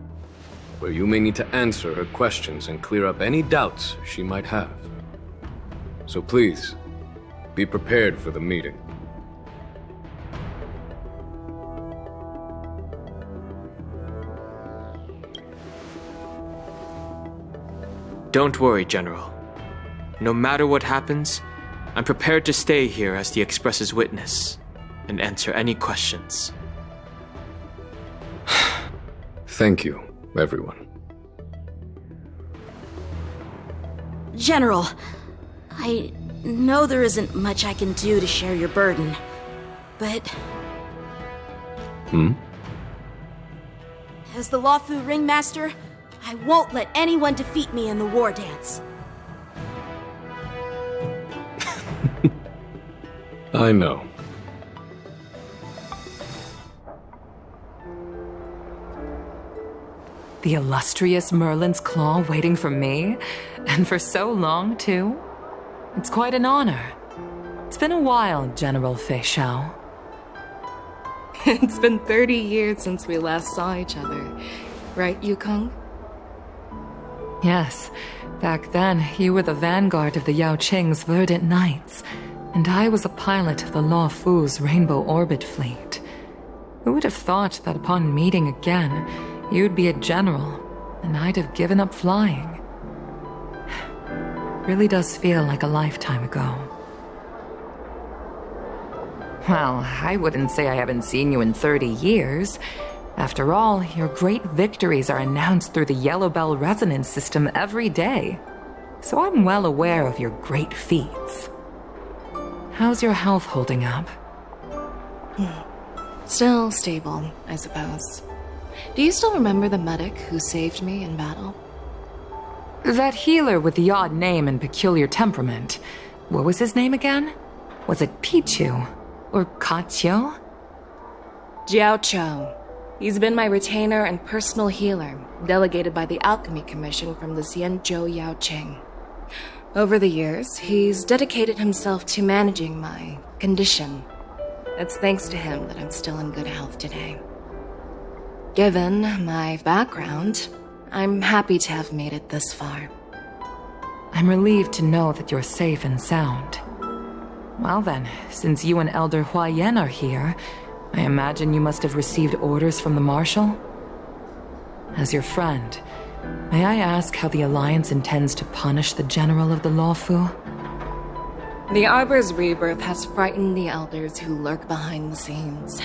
where you may need to answer her questions and clear up any doubts she might have. So please, be prepared for the meeting. Don't worry, General. No matter what happens, I'm prepared to stay here as the Express's witness and answer any questions. Thank you, everyone. General, I know there isn't much I can do to share your burden, but... As the Luofu Ringmaster, I won't let anyone defeat me in the Wardance. I know. The illustrious Merlin's Claw waiting for me? And for so long, too? It's quite an honor. It's been a while, General Feixiao. It's been 30 years since we last saw each other. Right, Yukong? Yes. Back then, you were the vanguard of the Yaoqing's Verdant Knights, and I was a pilot of the Luofu's Rainbow Orbit Fleet. Who would have thought that upon meeting again, you'd be a general, and I'd have given up flying? Really does feel like a lifetime ago. Well, I wouldn't say I haven't seen you in 30 years. After all, your great victories are announced through the Yellow Bell resonance system every day. So I'm well aware of your great feats. How's your health holding up? Still stable, I suppose. Do you still remember the medic who saved me in battle? That healer with the odd name and peculiar temperament. What was his name again? Was it Pichu? Or Kaqiu? Jiaoqiu. He's been my retainer and personal healer, delegated by the Alchemy Commission from the Xianzhou Yaoqing. Over the years, he's dedicated himself to managing my condition. It's thanks to him that I'm still in good health today. Given my background, I'm happy to have made it this far. I'm relieved to know that you're safe and sound. Well then, since you and Elder Huaiyan are here, I imagine you must have received orders from the Marshal? As your friend, may I ask how the Alliance intends to punish the General of the Luofu? The Arbor's rebirth has frightened the elders who lurk behind the scenes.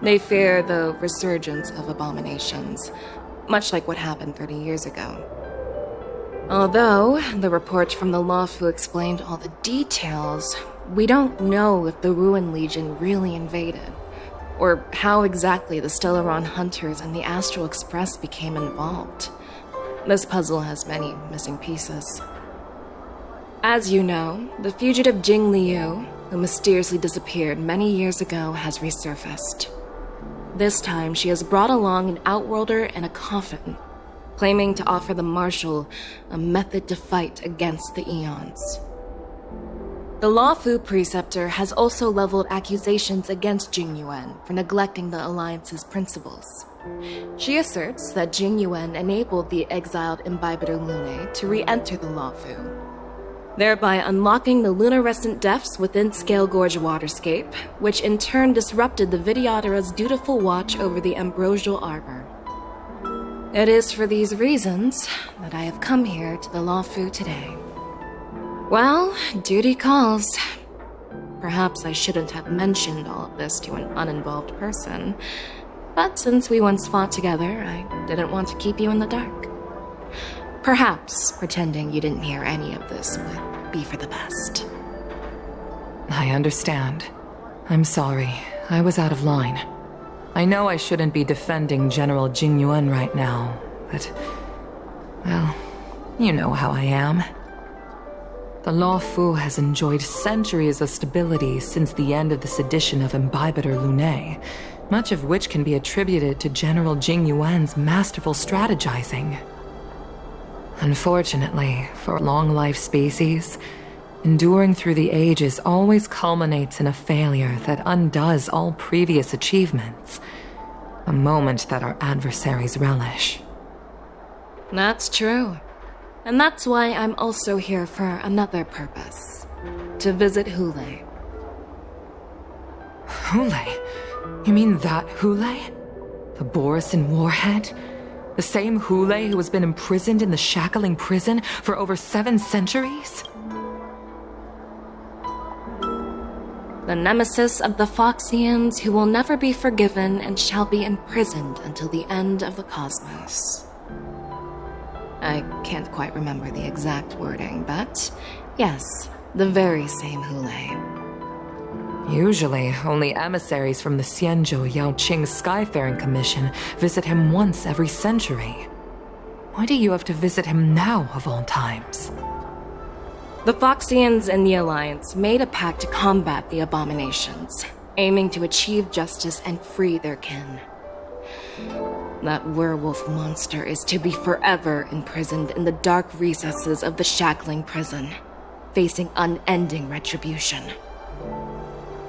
They fear the resurgence of abominations, much like what happened 30 years ago. Although the report from the Luofu explained all the details, we don't know if the Ruin Legion really invaded, or how exactly the Stellaron Hunters and the Astral Express became involved. This puzzle has many missing pieces. As you know, the fugitive Jing Liu, who mysteriously disappeared many years ago, has resurfaced. This time, she has brought along an outworlder and a coffin, claiming to offer the Marshal a method to fight against the Eons. The Luofu Preceptor has also leveled accusations against Jing Yuan for neglecting the Alliance's principles. She asserts that Jing Yuan enabled the exiled Imbibitor Lunae to re-enter the Luofu, thereby unlocking the lunarescent depths within Scale Gorge Waterscape, which in turn disrupted the Videodera's dutiful watch over the Ambrosial Arbor. It is for these reasons that I have come here to the Luofu today. Well, duty calls. Perhaps I shouldn't have mentioned all of this to an uninvolved person, but since we once fought together, I didn't want to keep you in the dark. Perhaps pretending you didn't hear any of this would be for the best. I understand. I'm sorry. I was out of line. I know I shouldn't be defending General Jing Yuan right now, but... well, you know how I am. The Luofu has enjoyed centuries of stability since the end of the sedition of Imbibitor Lunae, much of which can be attributed to General Jing Yuan's masterful strategizing. Unfortunately, for a long-life species, enduring through the ages always culminates in a failure that undoes all previous achievements, a moment that our adversaries relish. That's true. And that's why I'm also here for another purpose. To visit Hoolay. Hoolay? You mean that Hoolay? The Borisin warhead? The same Hoolay who has been imprisoned in the Shackling Prison for over 7 centuries? The nemesis of the Foxians who will never be forgiven and shall be imprisoned until the end of the cosmos. I can't quite remember the exact wording, but yes, the very same Hoolay. Usually, only emissaries from the Xianzhou Yaoqing Skyfaring Commission visit him once every century. Why do you have to visit him now, of all times? The Foxians and the Alliance made a pact to combat the abominations, aiming to achieve justice and free their kin. That werewolf monster is to be forever imprisoned in the dark recesses of the Shackling Prison, facing unending retribution.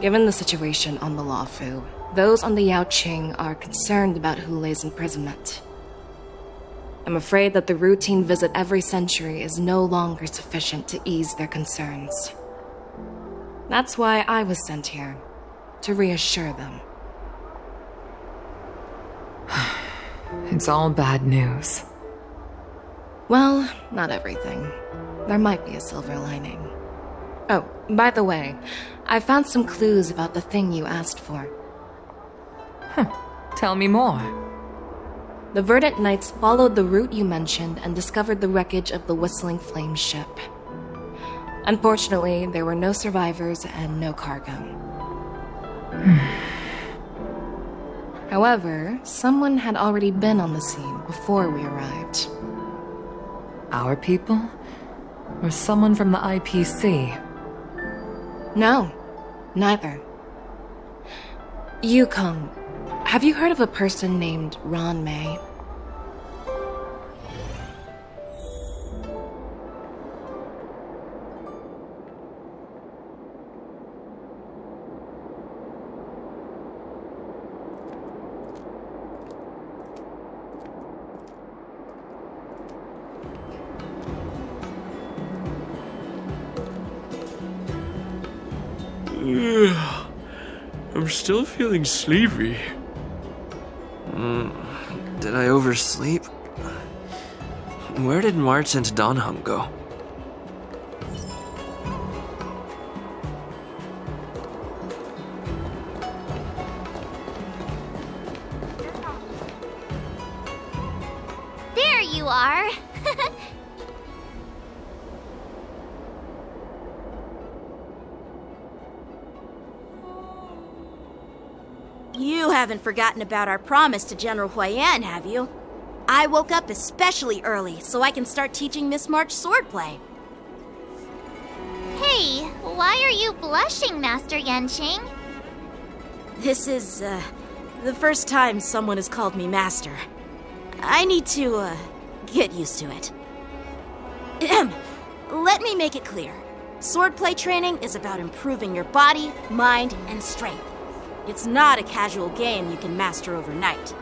Given the situation on the Luofu, those on the Yaoqing are concerned about Hoolay's imprisonment. I'm afraid that the routine visit every century is no longer sufficient to ease their concerns. That's why I was sent here, to reassure them. It's all bad news. Well, not everything. There might be a silver lining. Oh, by the way, I found some clues about the thing you asked for. Tell me more. The Verdant Knights followed the route you mentioned and discovered the wreckage of the Whistling Flame ship. Unfortunately, there were no survivors and no cargo. However, someone had already been on the scene before we arrived. Our people? Or someone from the IPC? No, neither. Yukong, have you heard of a person named Ron May? I'm still feeling sleepy. Did I oversleep? Where did March and Donham go? There you are. You haven't forgotten about our promise to General Huaiyan, have you? I woke up especially early so I can start teaching Miss March swordplay. Hey, why are you blushing, Master Yanqing? This is, the first time someone has called me Master. I need to, get used to it. Let me make it clear. Swordplay training is about improving your body, mind, and strength. It's not a casual game you can master overnight.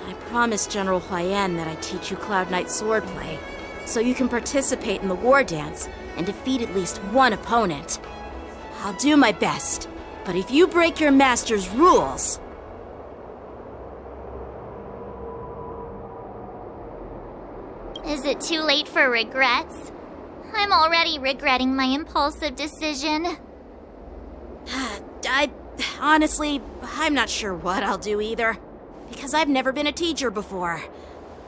I promised General Huaiyan that I'd teach you Cloud Knight swordplay, so you can participate in the Wardance and defeat at least one opponent. I'll do my best, but if you break your master's rules... Is it too late for regrets? I'm already regretting my impulsive decision. Honestly, I'm not sure what I'll do either, because I've never been a teacher before.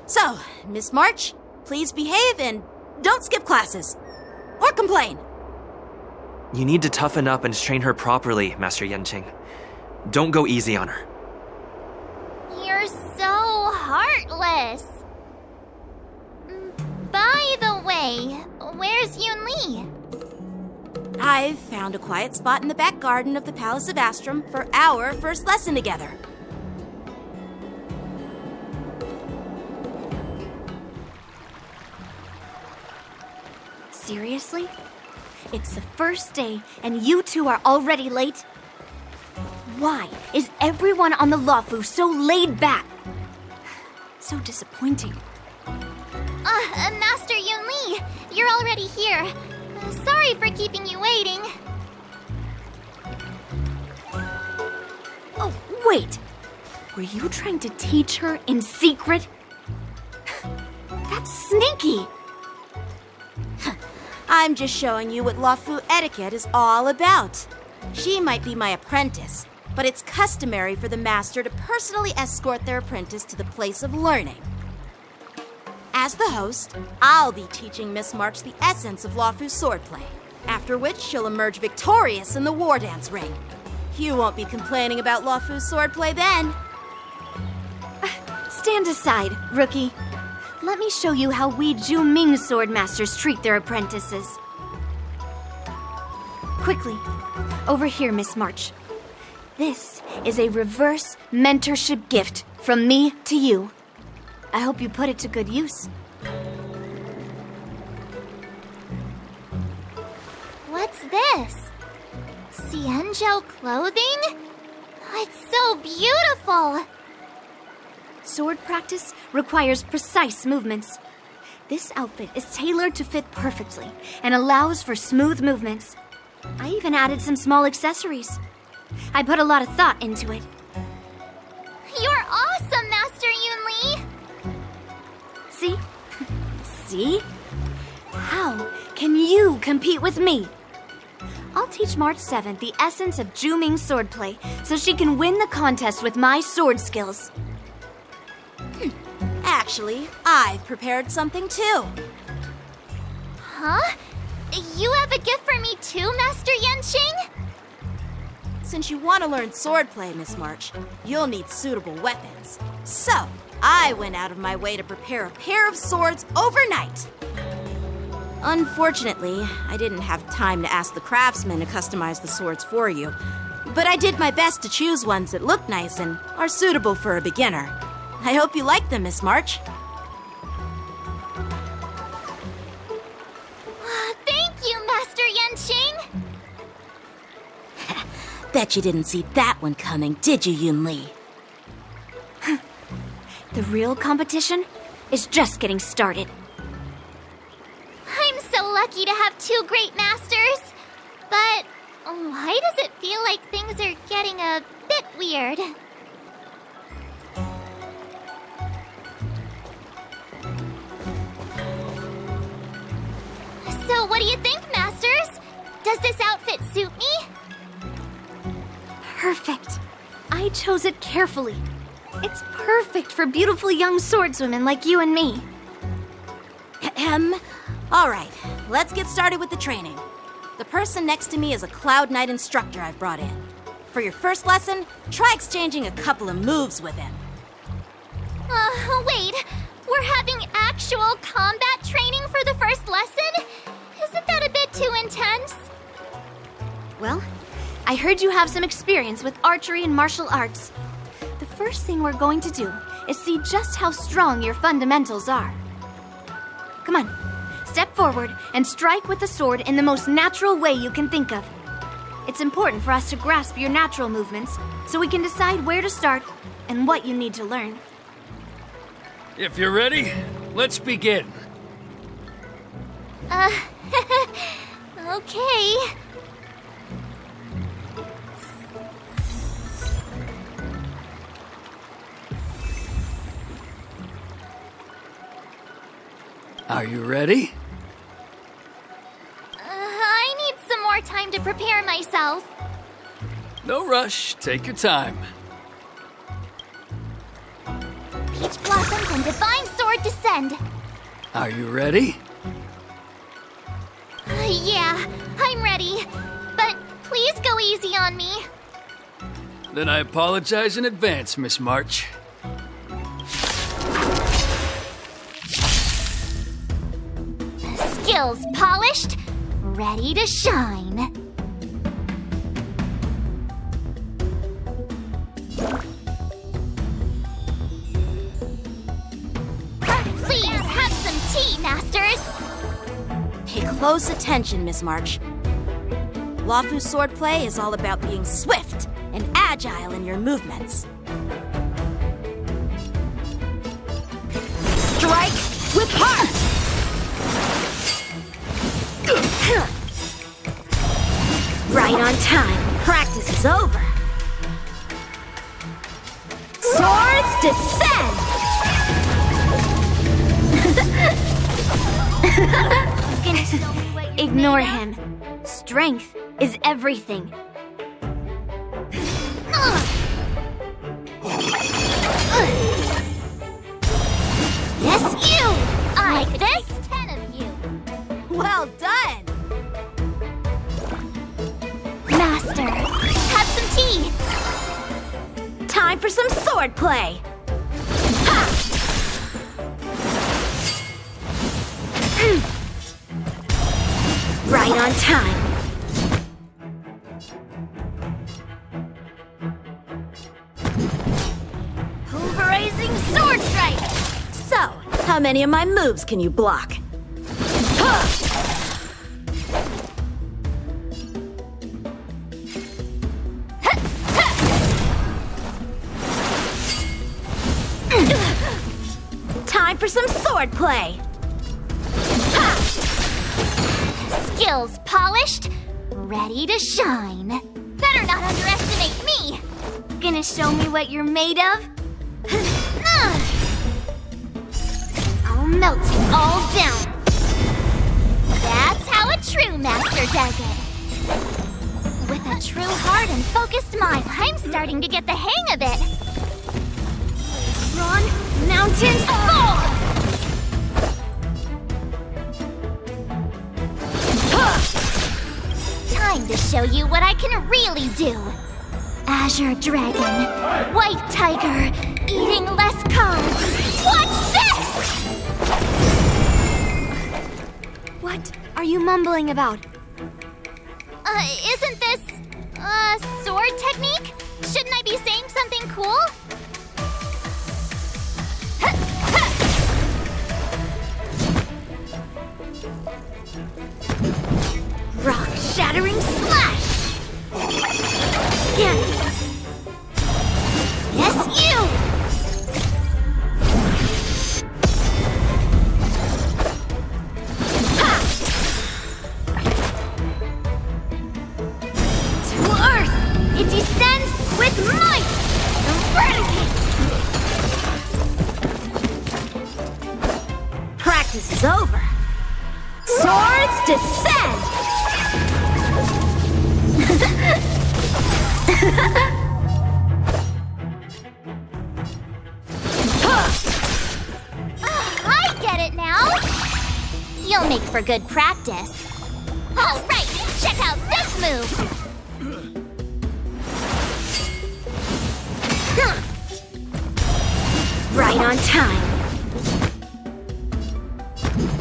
So, Miss March, please behave and don't skip classes. Or complain. You need to toughen up and train her properly, Master Yanqing. Don't go easy on her. You're so heartless. By the way, where's Yunli? I've found a quiet spot in the back garden of the Palace of Astrum for our first lesson together. Seriously? It's the first day and you two are already late? Why is everyone on the Luofu so laid back? So disappointing. Master Yunli, you're already here. Sorry for keeping you waiting. Oh, wait. Were you trying to teach her in secret? That's sneaky. I'm just showing you what Luofu etiquette is all about. She might be my apprentice, but it's customary for the master to personally escort their apprentice to the place of learning. As the host, I'll be teaching Miss March the essence of Luofu swordplay, after which she'll emerge victorious in the Wardance ring. You won't be complaining about Luofu swordplay then. Stand aside, rookie. Let me show you how we Zhu-Ming swordmasters treat their apprentices. Quickly, over here, Miss March. This is a reverse mentorship gift from me to you. I hope you put it to good use. What's this? Xianzhou clothing? It's so beautiful! Sword practice requires precise movements. This outfit is tailored to fit perfectly and allows for smooth movements. I even added some small accessories. I put a lot of thought into it. You're awesome, Master Yunli! See? See? How can you compete with me? I'll teach March 7th the essence of Zhuming's swordplay so she can win the contest with my sword skills. Actually, I've prepared something too. Huh? You have a gift for me too, Master Yanqing? Since you want to learn swordplay, Miss March, you'll need suitable weapons. So, I went out of my way to prepare a pair of swords overnight. Unfortunately, I didn't have time to ask the craftsman to customize the swords for you, but I did my best to choose ones that look nice and are suitable for a beginner. I hope you like them, Miss March. Thank you, Master Yanqing! Bet you didn't see that one coming, did you, Yunli? The real competition is just getting started. I'm so lucky to have two great masters. But why does it feel like things are getting a bit weird? So what do you think, masters? Does this outfit suit me? Perfect. I chose it carefully. It's perfect for beautiful young swordswomen like you and me. All right, let's get started with the training. The person next to me is a Cloud Knight instructor I've brought in. For your first lesson, try exchanging a couple of moves with him. Wait. We're having actual combat training for the first lesson? Isn't that a bit too intense? Well, I heard you have some experience with archery and martial arts. The first thing we're going to do is see just how strong your fundamentals are. Come on, step forward and strike with the sword in the most natural way you can think of. It's important for us to grasp your natural movements so we can decide where to start and what you need to learn. If you're ready, let's begin. Okay. Are you ready? I need some more time to prepare myself. No rush, take your time. Peach Blossoms and Divine Sword descend. Are you ready? Yeah, I'm ready. But please go easy on me. Then I apologize in advance, Miss March. Skills polished, ready to shine. Please have some tea, masters. Pay close attention, Miss March. Luofu swordplay is all about being swift and agile in your movements. Strike with heart! Right on time. Practice is over. Swords descend! Ignore him. Strength is everything. Yes, you! Like this? 10 of you. Well done! Master, have some tea. Time for some swordplay. Right on time. Pulverizing sword strike. So, how many of my moves can you block? Time for some swordplay. Skills polished, ready to shine. Better not underestimate me. Gonna show me what you're made of? I'll melt it all down. true heart and focused mind. I'm starting to get the hang of it. Run, mountains, fall! Time to show you what I can really do. Azure Dragon, White Tiger, eating less carbs. Watch this! What are you mumbling about? Isn't this, sword technique? Shouldn't I be saying something cool? Rock-shattering slash! Yeah. Yes, you! It descends with might! Eradicate! Practice is over. Swords descend! I get it now! You'll make for good practice. All right, check out this move! Right on time.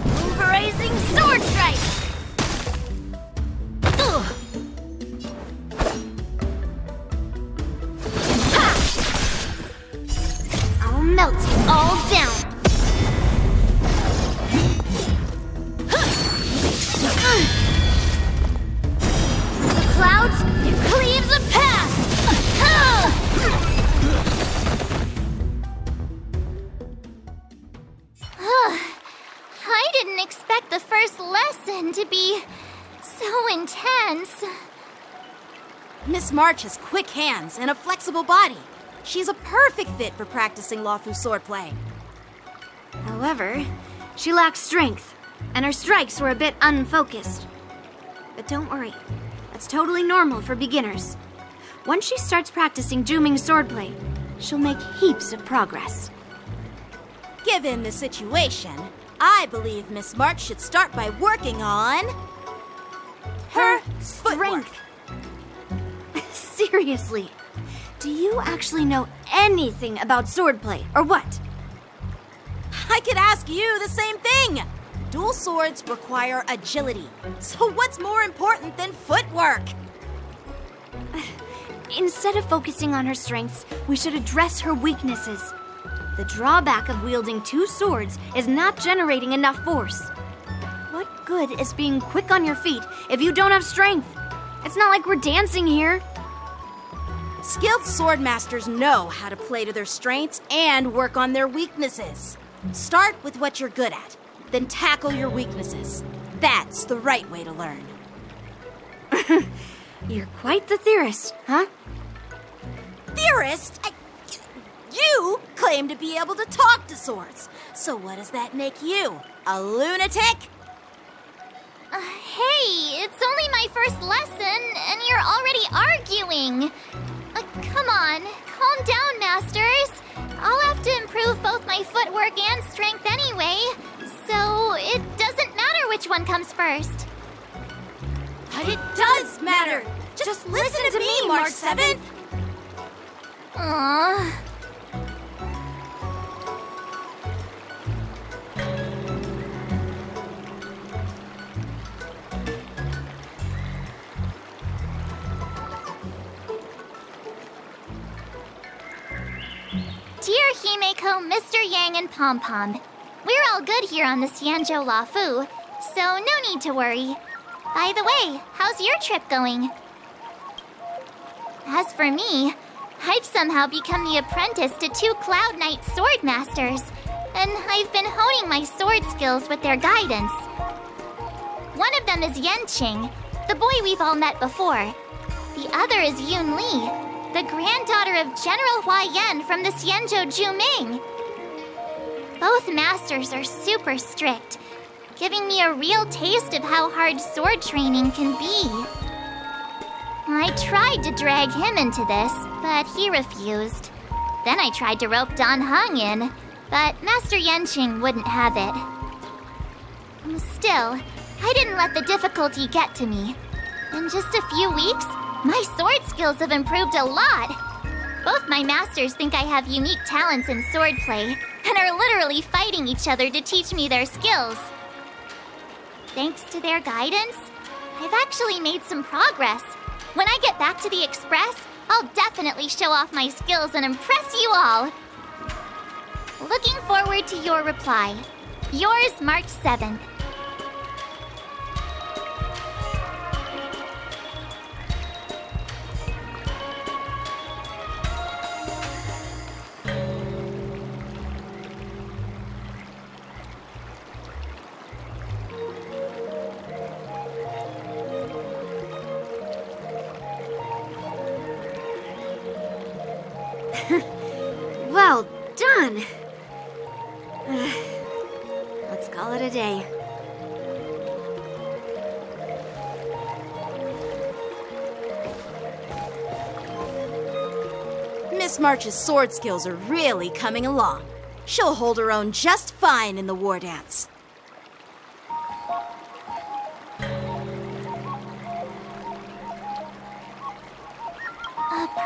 Pulverizing sword strike! I'll melt it all down. The clouds, it cleaves a path! I didn't expect the first lesson to be so intense. Miss March has quick hands and a flexible body. She's a perfect fit for practicing Luofu swordplay. However, she lacks strength, and her strikes were a bit unfocused. But don't worry, that's totally normal for beginners. Once she starts practicing Juming swordplay, she'll make heaps of progress. Given the situation, I believe Miss March should start by working on her strength. Seriously, do you actually know anything about swordplay, or what? I could ask you the same thing. Dual swords require agility, so what's more important than footwork? Instead of focusing on her strengths, we should address her weaknesses. The drawback of wielding two swords is not generating enough force. What good is being quick on your feet if you don't have strength? It's not like we're dancing here. Skilled swordmasters know how to play to their strengths and work on their weaknesses. Start with what you're good at, then tackle your weaknesses. That's the right way to learn. You're quite the theorist, huh? Theorist? You claim to be able to talk to swords. So what does that make you? A lunatic? Hey, it's only my first lesson, and you're already arguing. Come on, calm down, masters. I'll have to improve both my footwork and strength anyway, so it doesn't matter which one comes first. But it does matter. Just listen to me, March 7th. Aww. Dear Himeko, Mr. Yang, and Pom Pom, we're all good here on the Xianzhou Luofu, so no need to worry. By the way, how's your trip going? As for me, I've somehow become the apprentice to 2 Cloud Knight sword masters, and I've been honing my sword skills with their guidance. One of them is Yanqing, the boy we've all met before. The other is Yunli, the granddaughter of General Huaiyan from the Xianzhou Juming. Both masters are super strict, giving me a real taste of how hard sword training can be. I tried to drag him into this, but he refused. Then I tried to rope Dan Heng in, but Master Yanqing wouldn't have it. Still, I didn't let the difficulty get to me. In just a few weeks, my sword skills have improved a lot. Both my masters think I have unique talents in swordplay, and are literally fighting each other to teach me their skills. Thanks to their guidance, I've actually made some progress. When I get back to the Express, I'll definitely show off my skills and impress you all. Looking forward to your reply. Yours, March 7th. Well done! Let's call it a day. Miss March's sword skills are really coming along. She'll hold her own just fine in the Wardance.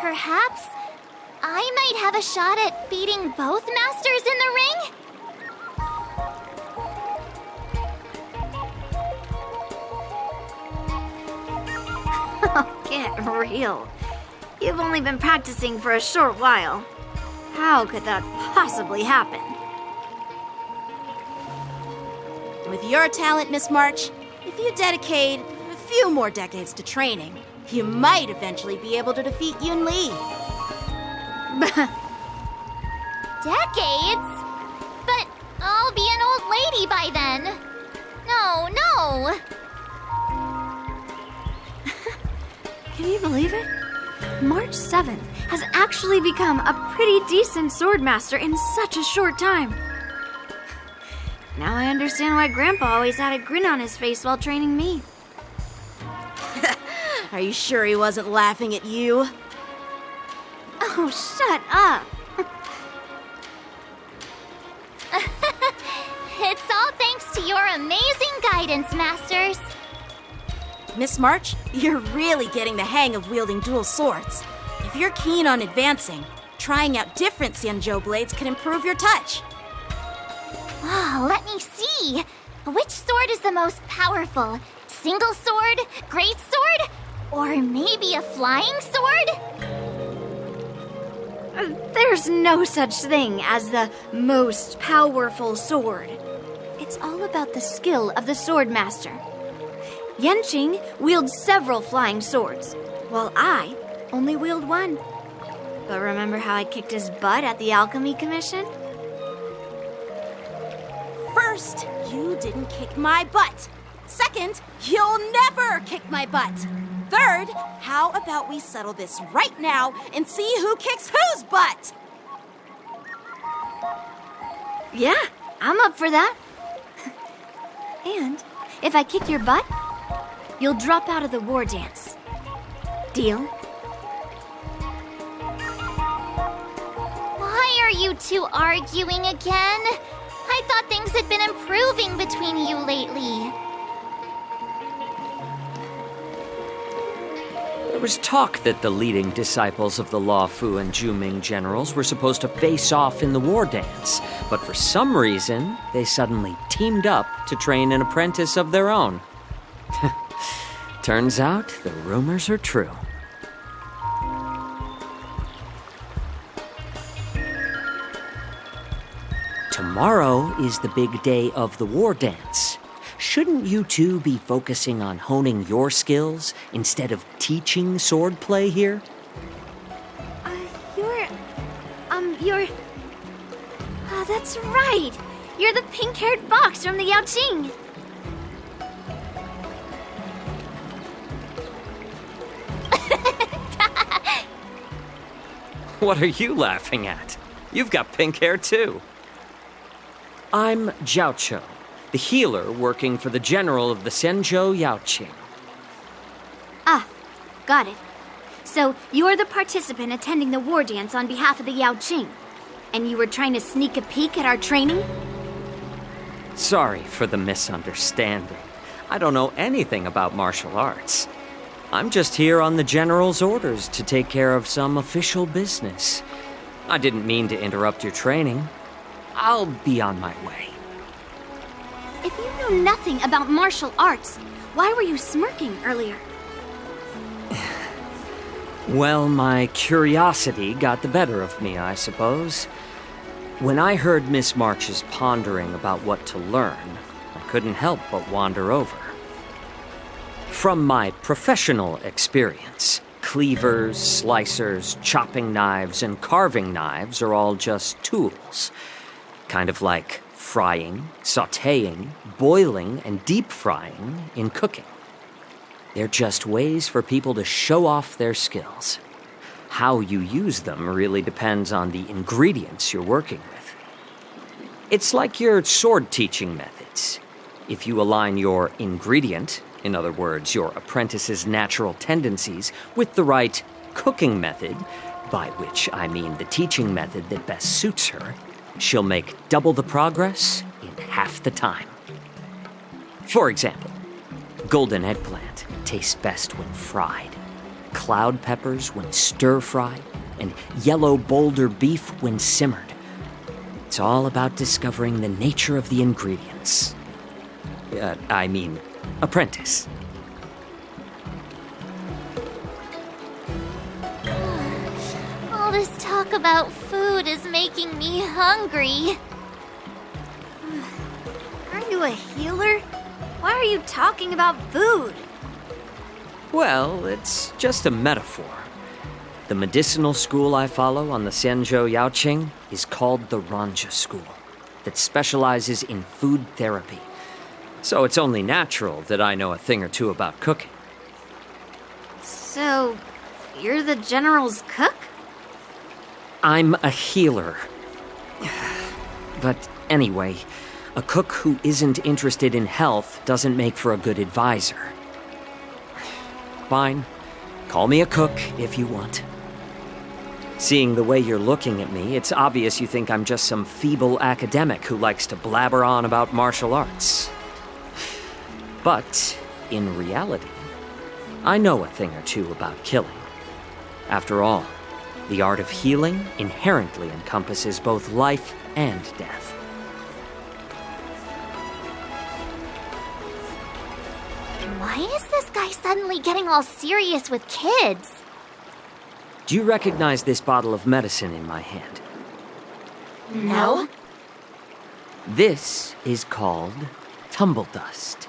Perhaps I might have a shot at beating both masters in the ring? Oh, get real. You've only been practicing for a short while. How could that possibly happen? With your talent, Miss March, if you dedicate a few more decades to training, you might eventually be able to defeat Yunli. Decades? But I'll be an old lady by then. No. Can you believe it? March 7th has actually become a pretty decent swordmaster in such a short time. Now I understand why Grandpa always had a grin on his face while training me. Are you sure he wasn't laughing at you? Oh, shut up! It's all thanks to your amazing guidance, masters. Miss March, you're really getting the hang of wielding dual swords. If you're keen on advancing, trying out different Xianzhou blades can improve your touch. Oh, let me see. Which sword is the most powerful? Single sword? Great sword? Or maybe a flying sword? There's no such thing as the most powerful sword. It's all about the skill of the swordmaster. Yanqing wields several flying swords, while I only wield one. But remember how I kicked his butt at the Alchemy Commission? First, you didn't kick my butt. Second, you'll never kick my butt. Third, how about we settle this right now and see who kicks whose butt? Yeah, I'm up for that. And if I kick your butt, you'll drop out of the Wardance. Deal? Why are you two arguing again? I thought things had been improving between you lately. There was talk that the leading disciples of the Luofu and Zhuming generals were supposed to face off in the Wardance, but for some reason, they suddenly teamed up to train an apprentice of their own. Turns out, the rumors are true. Tomorrow is the big day of the Wardance. Shouldn't you two be focusing on honing your skills instead of teaching swordplay here? You're... Oh, that's right. You're the pink-haired box from the Yaoqing. What are you laughing at? You've got pink hair too. I'm Jiaoqiu, the healer working for the general of the Xianzhou Yaoqing. Ah, got it. So, you're the participant attending the war dance on behalf of the Yaoqing. And you were trying to sneak a peek at our training? Sorry for the misunderstanding. I don't know anything about martial arts. I'm just here on the General's orders to take care of some official business. I didn't mean to interrupt your training. I'll be on my way. If you know nothing about martial arts, why were you smirking earlier? Well, my curiosity got the better of me, I suppose. When I heard Miss March's pondering about what to learn, I couldn't help but wander over. From my professional experience, cleavers, slicers, chopping knives, and carving knives are all just tools. Kind of like frying, sautéing, boiling, and deep frying in cooking. They're just ways for people to show off their skills. How you use them really depends on the ingredients you're working with. It's like your sword teaching methods. If you align your ingredient, in other words, your apprentice's natural tendencies, with the right cooking method, by which I mean the teaching method that best suits her, she'll make double the progress in half the time. For example, golden eggplant tastes best when fried, cloud peppers when stir-fried, and yellow boulder beef when simmered. It's all about discovering the nature of the ingredients. Apprentice. All this talk about food is making me hungry. Aren't you a healer? Why are you talking about food? Well, it's just a metaphor. The medicinal school I follow on the Xianzhou Yaoqing is called the Ranja School, that specializes in food therapy. So it's only natural that I know a thing or two about cooking. So, you're the General's cook? I'm a healer. But anyway, a cook who isn't interested in health doesn't make for a good advisor. Fine. Call me a cook if you want. Seeing the way you're looking at me, it's obvious you think I'm just some feeble academic who likes to blabber on about martial arts. But, in reality, I know a thing or two about killing. After all, the art of healing inherently encompasses both life and death. Why is this guy suddenly getting all serious with kids? Do you recognize this bottle of medicine in my hand? No. This is called tumble dust,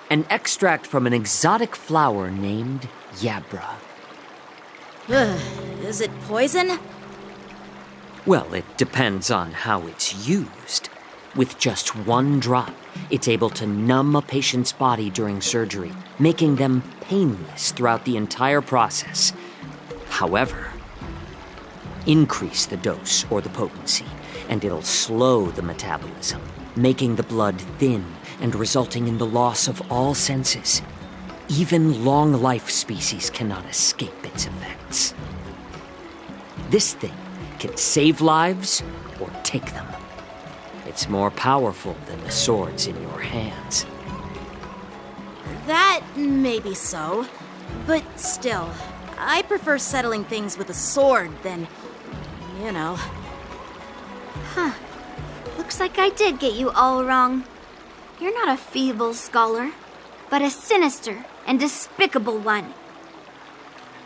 an extract from an exotic flower named Yabra. Is it poison? Well, it depends on how it's used. With just one drop, it's able to numb a patient's body during surgery, making them painless throughout the entire process. However, increase the dose or the potency, and it'll slow the metabolism, making the blood thin and resulting in the loss of all senses. Even long-life species cannot escape its effects. This thing can save lives or take them. It's more powerful than the swords in your hands. That may be so, but still, I prefer settling things with a sword than, you know. Huh. Looks like I did get you all wrong. You're not a feeble scholar, but a sinister and despicable one.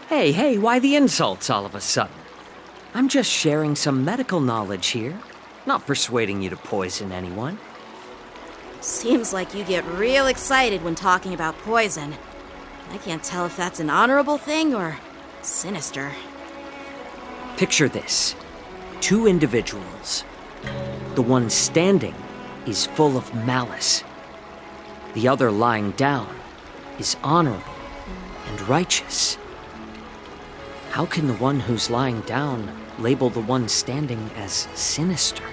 Hey, why the insults all of a sudden? I'm just sharing some medical knowledge here, not persuading you to poison anyone. Seems like you get real excited when talking about poison. I can't tell if that's an honorable thing or sinister. Picture this. 2 individuals. The one standing is full of malice. The other lying down is honorable and righteous. How can the one who's lying down label the one standing as sinister?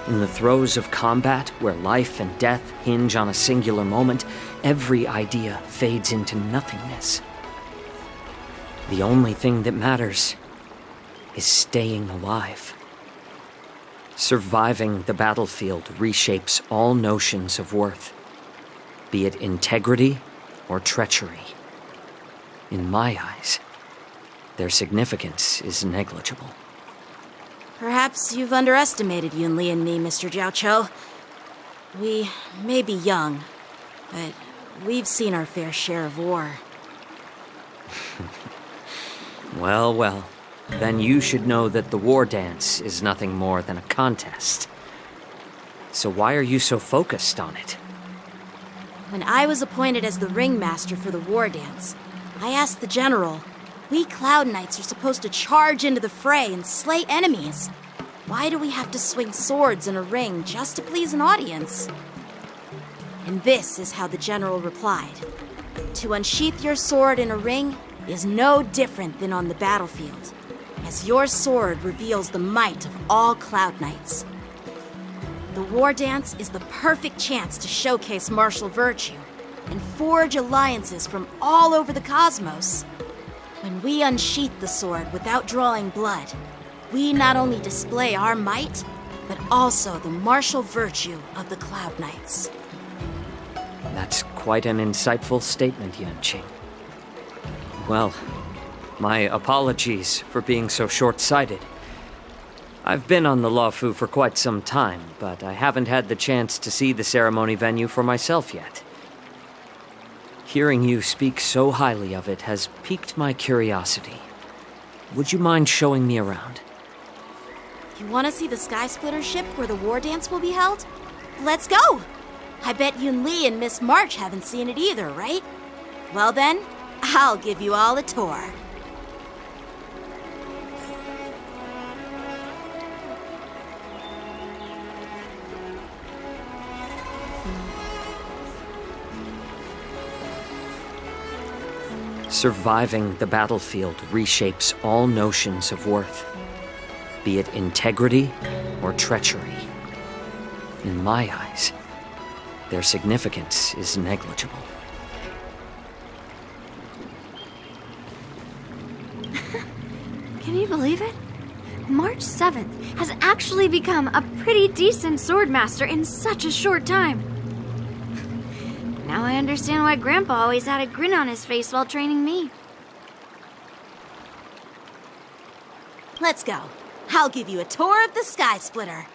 In the throes of combat, where life and death hinge on a singular moment, every idea fades into nothingness. The only thing that matters is staying alive. Surviving the battlefield reshapes all notions of worth, be it integrity or treachery. In my eyes, their significance is negligible. Perhaps you've underestimated Yunli and me, Mr. Jiaoqiu. We may be young, but we've seen our fair share of war. Well, well. Then you should know that the Wardance is nothing more than a contest. So why are you so focused on it? When I was appointed as the ringmaster for the Wardance, I asked the general, we Cloud Knights are supposed to charge into the fray and slay enemies. Why do we have to swing swords in a ring just to please an audience? And this is how the general replied. To unsheath your sword in a ring is no different than on the battlefield, as your sword reveals the might of all Cloud Knights. The Wardance is the perfect chance to showcase martial virtue and forge alliances from all over the cosmos. When we unsheath the sword without drawing blood, we not only display our might, but also the martial virtue of the Cloud Knights. That's quite an insightful statement, Yanqing. Well, my apologies for being so short-sighted. I've been on the Luofu for quite some time, but I haven't had the chance to see the ceremony venue for myself yet. Hearing you speak so highly of it has piqued my curiosity. Would you mind showing me around? You want to see the Skysplitter ship where the Wardance will be held? Let's go! I bet Yunli and Miss March haven't seen it either, right? Well then, I'll give you all a tour. Surviving the battlefield reshapes all notions of worth, be it integrity or treachery. In my eyes, their significance is negligible. Can you believe it? March 7th has actually become a pretty decent swordmaster in such a short time. Now I understand why Grandpa always had a grin on his face while training me. Let's go. I'll give you a tour of the Skysplitter.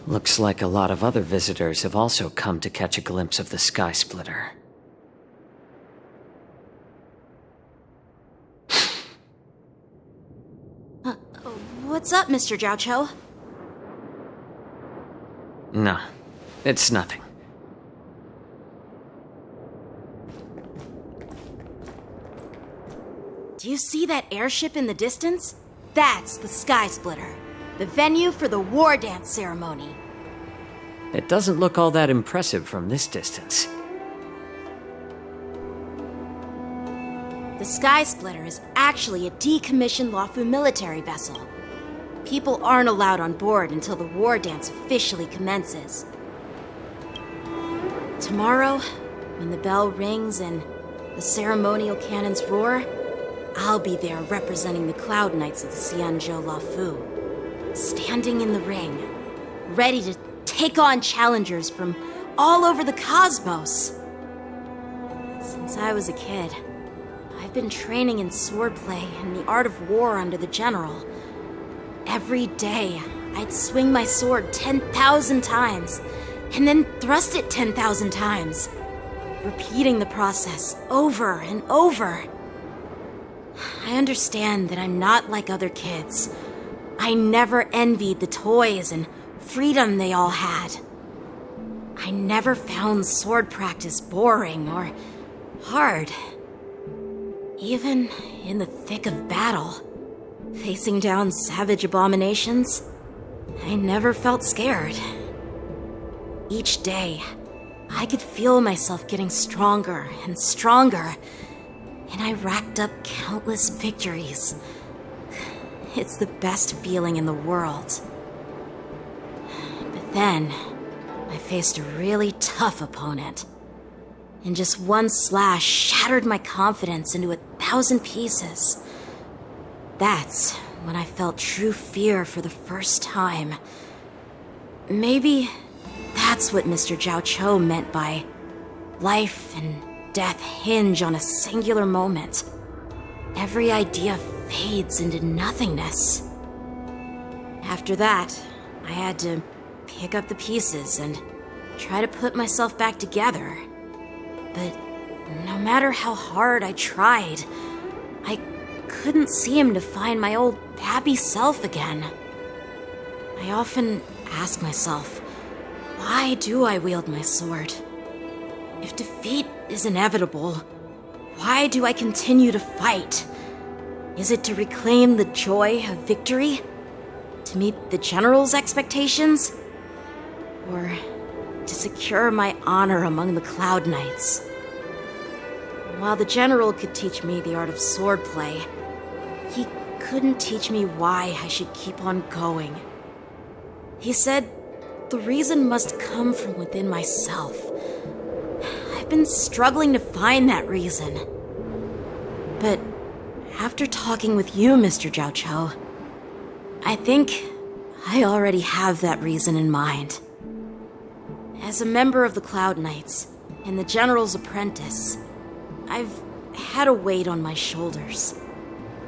Looks like a lot of other visitors have also come to catch a glimpse of the Skysplitter. What's up, Mr. Jiaoqiu? No, it's nothing. Do you see that airship in the distance? That's the Skysplitter, the venue for the Wardance ceremony. It doesn't look all that impressive from this distance. The Skysplitter is actually a decommissioned Luofu military vessel. People aren't allowed on board until the Wardance officially commences. Tomorrow, when the bell rings and the ceremonial cannons roar, I'll be there representing the Cloud Knights of the Xianzhou Luofu, standing in the ring, ready to take on challengers from all over the cosmos. Since I was a kid, I've been training in swordplay and the art of war under the general. Every day, I'd swing my sword 10,000 times, and then thrust it 10,000 times, repeating the process over and over. I understand that I'm not like other kids. I never envied the toys and freedom they all had. I never found sword practice boring or hard. Even in the thick of battle, facing down savage abominations, I never felt scared. Each day, I could feel myself getting stronger and stronger, and I racked up countless victories. It's the best feeling in the world. But then, I faced a really tough opponent. And just one slash shattered my confidence into 1,000 pieces. That's when I felt true fear for the first time. Maybe that's what Mr. Jiaoqiu meant by life and death hinge on a singular moment. Every idea fades into nothingness. After that, I had to pick up the pieces and try to put myself back together. But no matter how hard I tried, I couldn't seem to find my old happy self again. I often ask myself, why do I wield my sword? If defeat is inevitable, why do I continue to fight? Is it to reclaim the joy of victory? To meet the general's expectations? Or to secure my honor among the Cloud Knights? While the general could teach me the art of swordplay, he couldn't teach me why I should keep on going. He said the reason must come from within myself. I've been struggling to find that reason. But after talking with you, Mr. Jiaoqiu, I think I already have that reason in mind. As a member of the Cloud Knights and the General's apprentice, I've had a weight on my shoulders.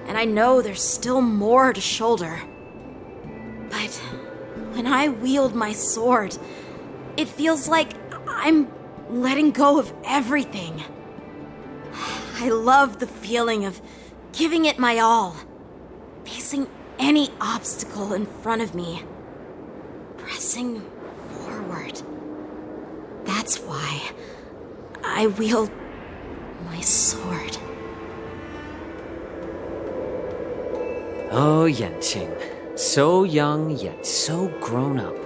And I know there's still more to shoulder. But when I wield my sword, it feels like I'm letting go of everything. I love the feeling of giving it my all, facing any obstacle in front of me, pressing forward. That's why I wield my sword. Oh, Yanqing. So young, yet so grown up.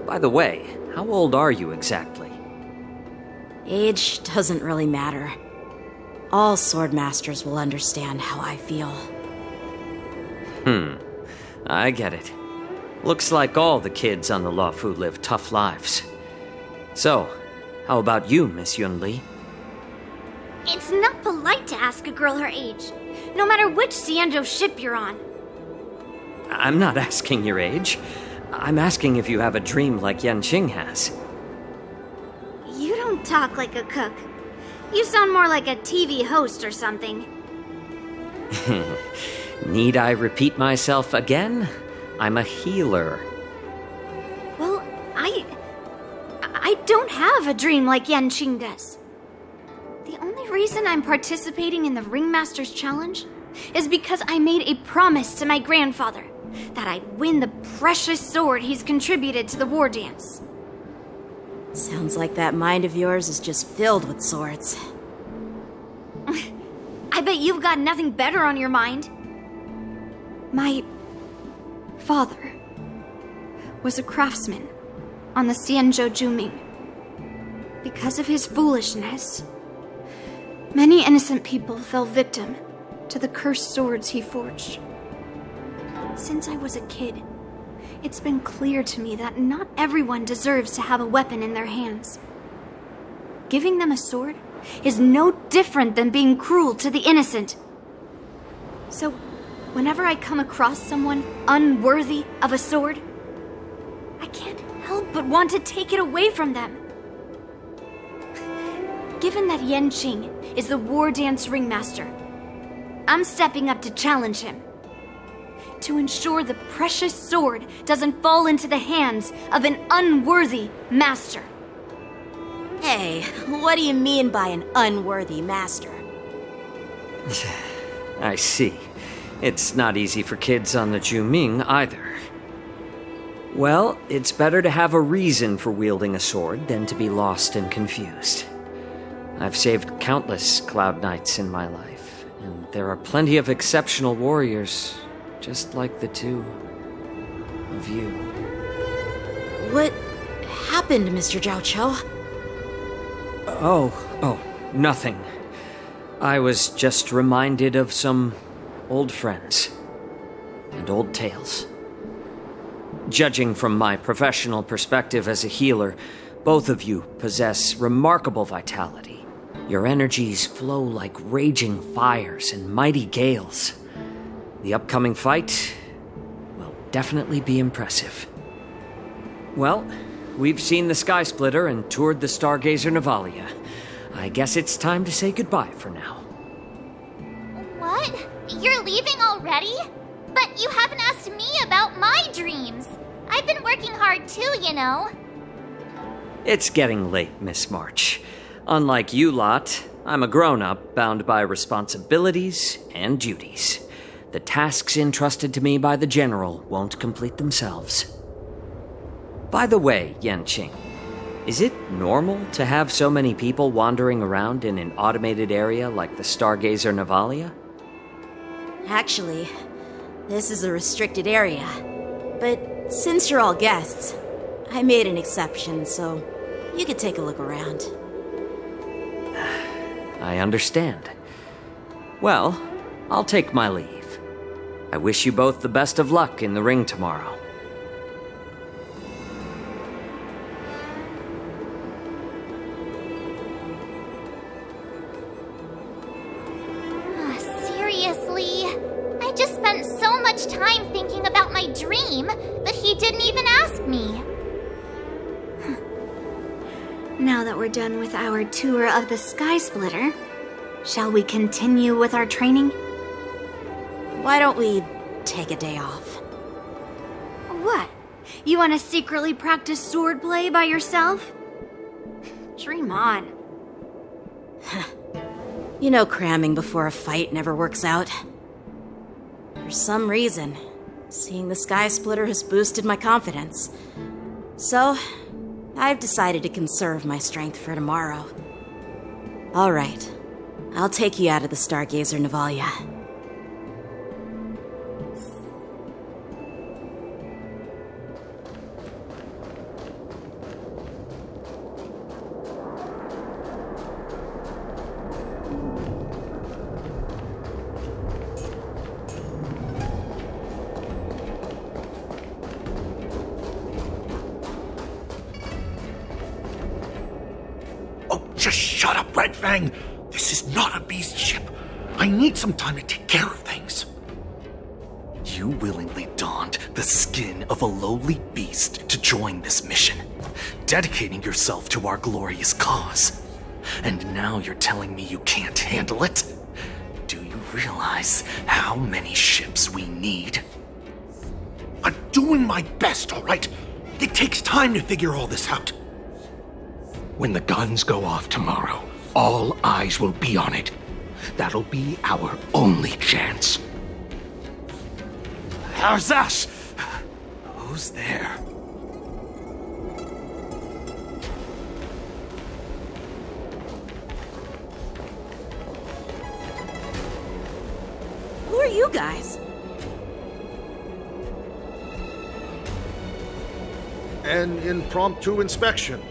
By the way, how old are you exactly? Age doesn't really matter. All swordmasters will understand how I feel. I get it. Looks like all the kids on the Luofu live tough lives. So, how about you, Miss Yunli? It's not polite to ask a girl her age, no matter which Xianzhou ship you're on. I'm not asking your age. I'm asking if you have a dream like Yanqing has. You don't talk like a cook. You sound more like a TV host or something. Need I repeat myself again? I'm a healer. Well, I don't have a dream like Yanqing does. The only reason I'm participating in the Ringmaster's Challenge is because I made a promise to my grandfather that I'd win the precious sword he's contributed to the Wardance. Sounds like that mind of yours is just filled with swords. I bet you've got nothing better on your mind. My father was a craftsman on the Xianzhou Juming. Because of his foolishness, many innocent people fell victim to the cursed swords he forged. Since I was a kid, it's been clear to me that not everyone deserves to have a weapon in their hands. Giving them a sword is no different than being cruel to the innocent. So, whenever I come across someone unworthy of a sword, I can't help but want to take it away from them. Given that Yanqing is the Wardance Ringmaster, I'm stepping up to challenge him. To ensure the precious sword doesn't fall into the hands of an unworthy master. Hey, what do you mean by an unworthy master? I see. It's not easy for kids on the Juming either. Well, it's better to have a reason for wielding a sword than to be lost and confused. I've saved countless Cloud Knights in my life, and there are plenty of exceptional warriors, just like the two of you. What happened, Mr. Jiaoqiu? Oh, nothing. I was just reminded of some old friends and old tales. Judging from my professional perspective as a healer, both of you possess remarkable vitality. Your energies flow like raging fires and mighty gales. The upcoming fight will definitely be impressive. Well, we've seen the Skysplitter and toured the Stargazer Navalia. I guess it's time to say goodbye for now. What? You're leaving already? But you haven't asked me about my dreams. I've been working hard too, you know. It's getting late, Miss March. Unlike you lot, I'm a grown-up bound by responsibilities and duties. The tasks entrusted to me by the General won't complete themselves. By the way, Yanqing, is it normal to have so many people wandering around in an automated area like the Stargazer Navalia? Actually, this is a restricted area. But since you're all guests, I made an exception, so you could take a look around. I understand. Well, I'll take my leave. I wish you both the best of luck in the ring tomorrow. Seriously? I just spent so much time thinking about my dream that he didn't even ask me. Now that we're done with our tour of the Skysplitter, shall we continue with our training? Why don't we take a day off? What? You want to secretly practice swordplay by yourself? Dream on. You know cramming before a fight never works out. For some reason, seeing the Skysplitter has boosted my confidence. So, I've decided to conserve my strength for tomorrow. All right, I'll take you out of the Stargazer Navalia. Just shut up, Red Fang! This is not a beast ship. I need some time to take care of things. You willingly donned the skin of a lowly beast to join this mission, dedicating yourself to our glorious cause. And now you're telling me you can't handle it? Do you realize how many ships we need? I'm doing my best, all right? It takes time to figure all this out. When the guns go off tomorrow, all eyes will be on it. That'll be our only chance. How's that? Who's there? Who are you guys? An impromptu inspection.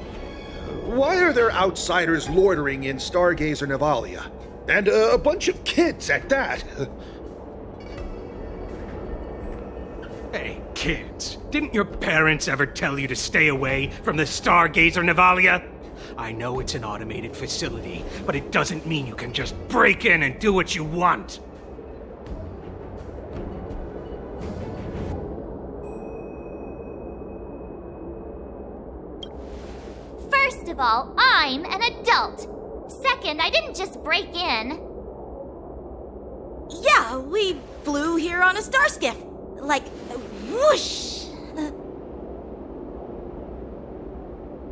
Why are there outsiders loitering in Stargazer Navalia? And a bunch of kids at that. Hey, kids, didn't your parents ever tell you to stay away from the Stargazer Navalia? I know it's an automated facility, but it doesn't mean you can just break in and do what you want. First of all, I'm an adult. Second, I didn't just break in. Yeah, we flew here on a star skiff. Like, whoosh!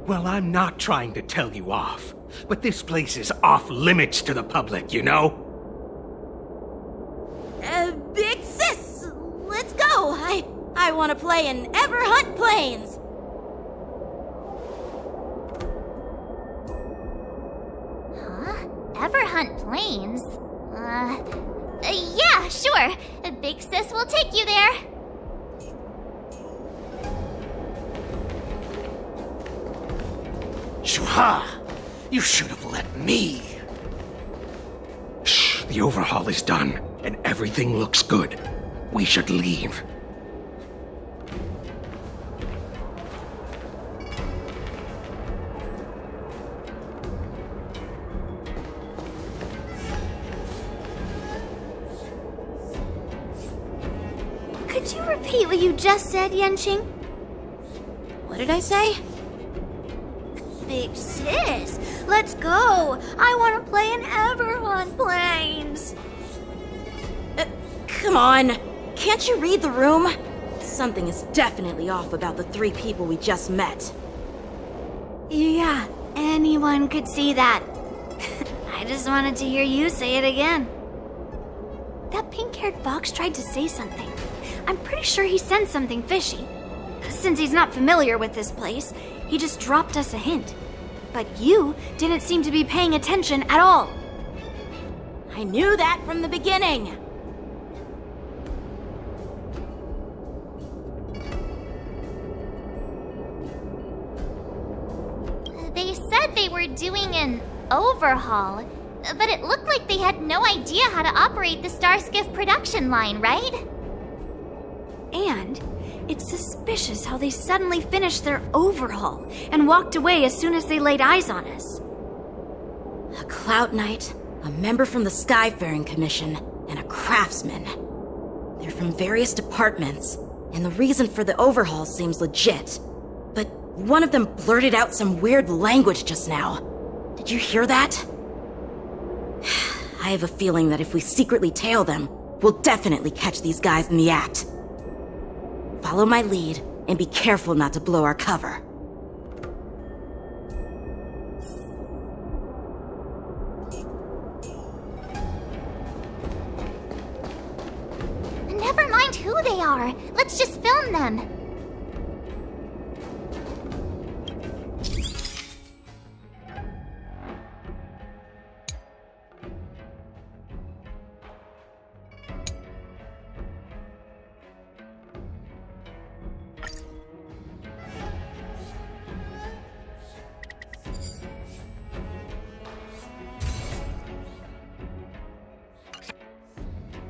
Well, I'm not trying to tell you off, but this place is off limits to the public, you know? Big sis, let's go. I want to play in Ever Hunt Planes. Ever hunt planes? Yeah, sure. Big Sis will take you there. Shuha! You should have let me. Shh, the overhaul is done, and everything looks good. We should leave. Could you repeat what you just said, Yanqing? What did I say? Big sis, let's go. I want to play in Everhorn Plains. Come on. Can't you read the room? Something is definitely off about the 3 people we just met. Yeah, anyone could see that. I just wanted to hear you say it again. That pink-haired fox tried to say something. I'm pretty sure he sensed something fishy. Since he's not familiar with this place, he just dropped us a hint. But you didn't seem to be paying attention at all. I knew that from the beginning. They said they were doing an overhaul, but it looked like they had no idea how to operate the Starskiff production line, right? And it's suspicious how they suddenly finished their overhaul and walked away as soon as they laid eyes on us. A Cloud Knight, a member from the Skyfaring Commission, and a craftsman. They're from various departments, and the reason for the overhaul seems legit. But one of them blurted out some weird language just now. Did you hear that? I have a feeling that if we secretly tail them, we'll definitely catch these guys in the act. Follow my lead, and be careful not to blow our cover. Never mind who they are. Let's just film them.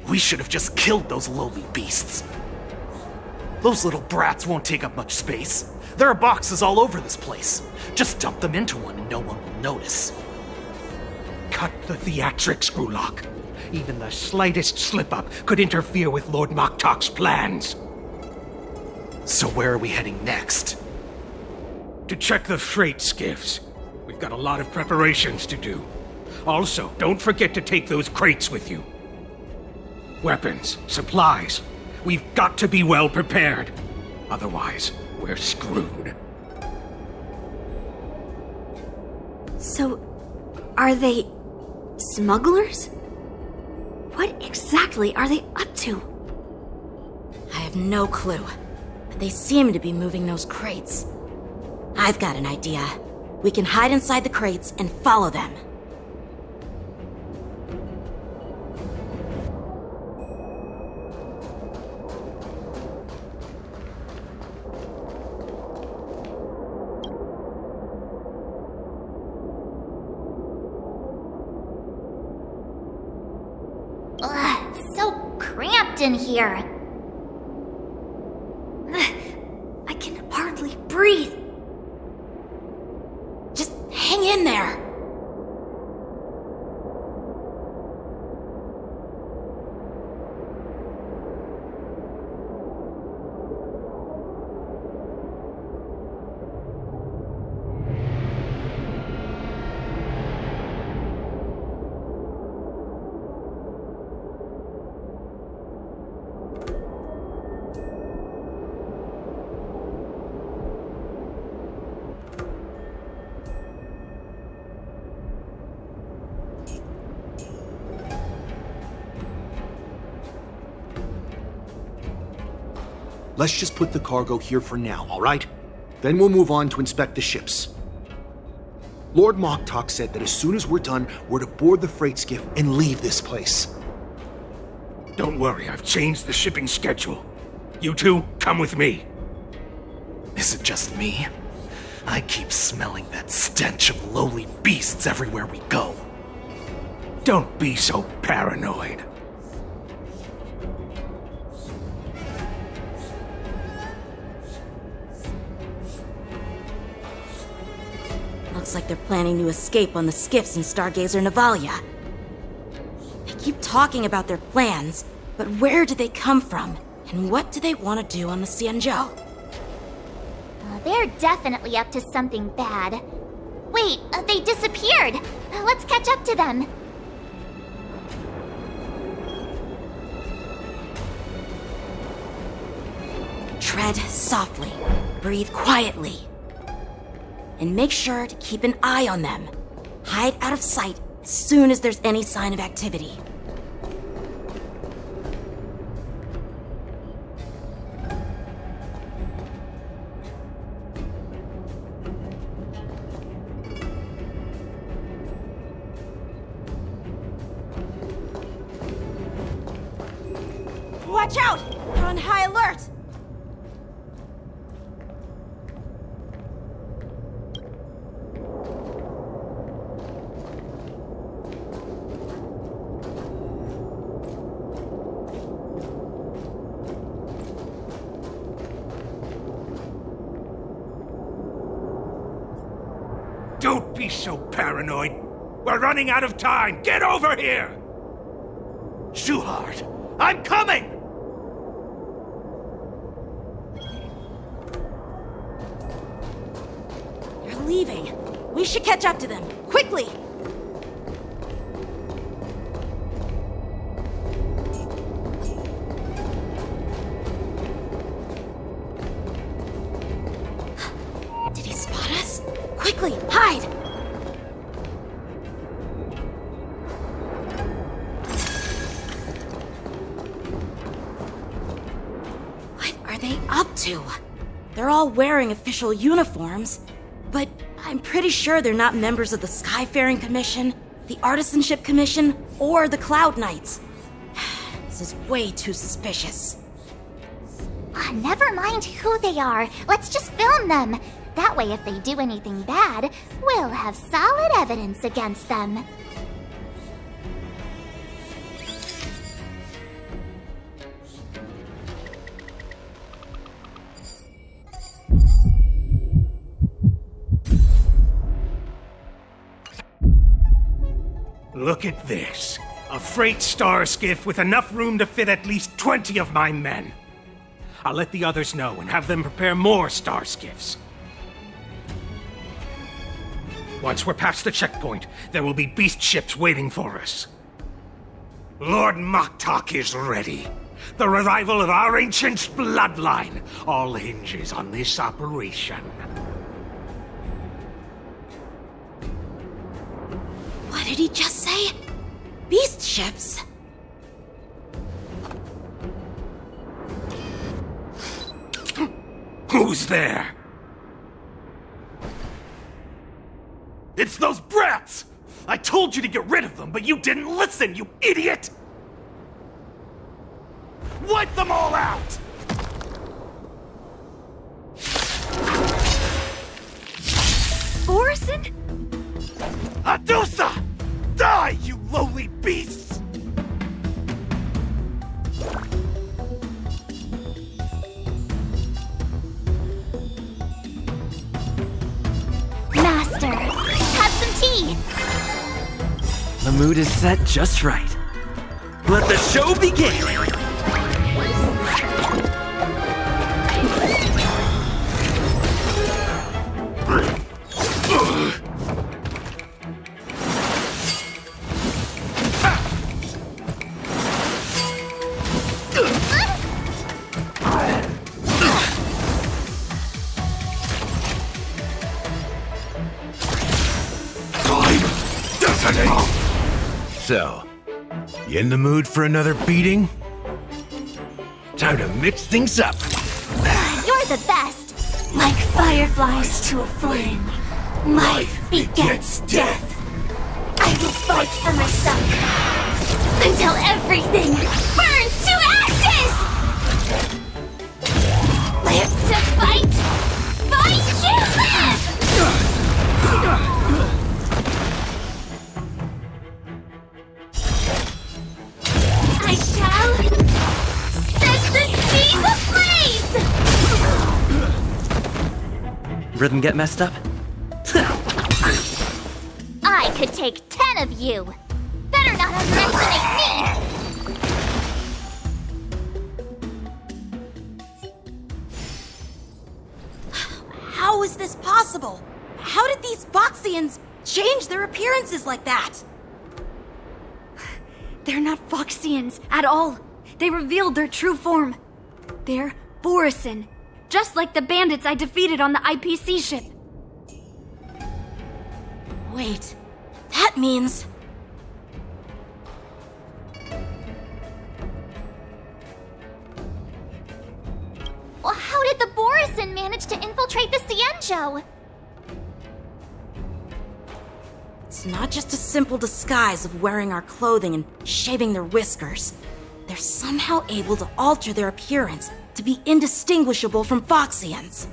We should have just killed those lowly beasts. Those little brats won't take up much space. There are boxes all over this place. Just dump them into one and no one will notice. Cut the theatrics, Gulak. Even the slightest slip-up could interfere with Lord Moktok's plans. So where are we heading next? To check the freight skiffs. We've got a lot of preparations to do. Also, don't forget to take those crates with you. Weapons, supplies. We've got to be well prepared. Otherwise, we're screwed. So, are they smugglers? What exactly are they up to? I have no clue, but they seem to be moving those crates. I've got an idea. We can hide inside the crates and follow them. Ugh, it's so cramped in here. I can hardly breathe. Just hang in there. Let's just put the cargo here for now, all right? Then we'll move on to inspect the ships. Lord Moktok said that as soon as we're done, we're to board the freight skiff and leave this place. Don't worry, I've changed the shipping schedule. You two, come with me. Is it just me? I keep smelling that stench of lowly beasts everywhere we go. Don't be so paranoid. Looks like they're planning to escape on the skiffs in Stargazer Navalia. They keep talking about their plans, but where do they come from? And what do they want to do on the Xianzhou? They're definitely up to something bad. Wait, they disappeared! Let's catch up to them. Tread softly, breathe quietly, and make sure to keep an eye on them. Hide out of sight as soon as there's any sign of activity. Watch out! They're on high alert! Don't be so paranoid. We're running out of time. Get over here! Shuhart, I'm coming! They're leaving. We should catch up to them. Quickly! Did he spot us? Quickly, hide! What are they up to? They're all wearing official uniforms, but I'm pretty sure they're not members of the Skyfaring Commission, the Artisanship Commission, or the Cloud Knights. This is way too suspicious. Never mind who they are. Let's just film them. That way, if they do anything bad, we'll have solid evidence against them. Look at this. A freight star skiff with enough room to fit at least 20 of my men. I'll let the others know and have them prepare more star skiffs. Once we're past the checkpoint, there will be beast ships waiting for us. Lord Moktok is ready. The revival of our ancient bloodline all hinges on this operation. What did he just say? Beast ships? Who's there? It's those brats! I told you to get rid of them, but you didn't listen, you idiot! Wipe them all out! Borisin? Adusa! Die, you lowly beasts! Master, have some tea! The mood is set just right. Let the show begin! So, you in the mood for another beating? Time to mix things up. You're the best! Like fireflies to a flame, life begets death. I will fight for myself until everything burns to ashes! Live to fight! Fight to live! I shall set the seas ablaze! Rhythm get messed up? I could take 10 of you! Better not underestimate me! is this possible? How did these Foxians change their appearances like that? They're not Foxians at all. They revealed their true form. They're Borisin, just like the bandits I defeated on the IPC ship. Wait, that means... Well, how did the Borisin manage to infiltrate the Xianzhou? It's not just a simple disguise of wearing our clothing and shaving their whiskers. They're somehow able to alter their appearance to be indistinguishable from Foxians.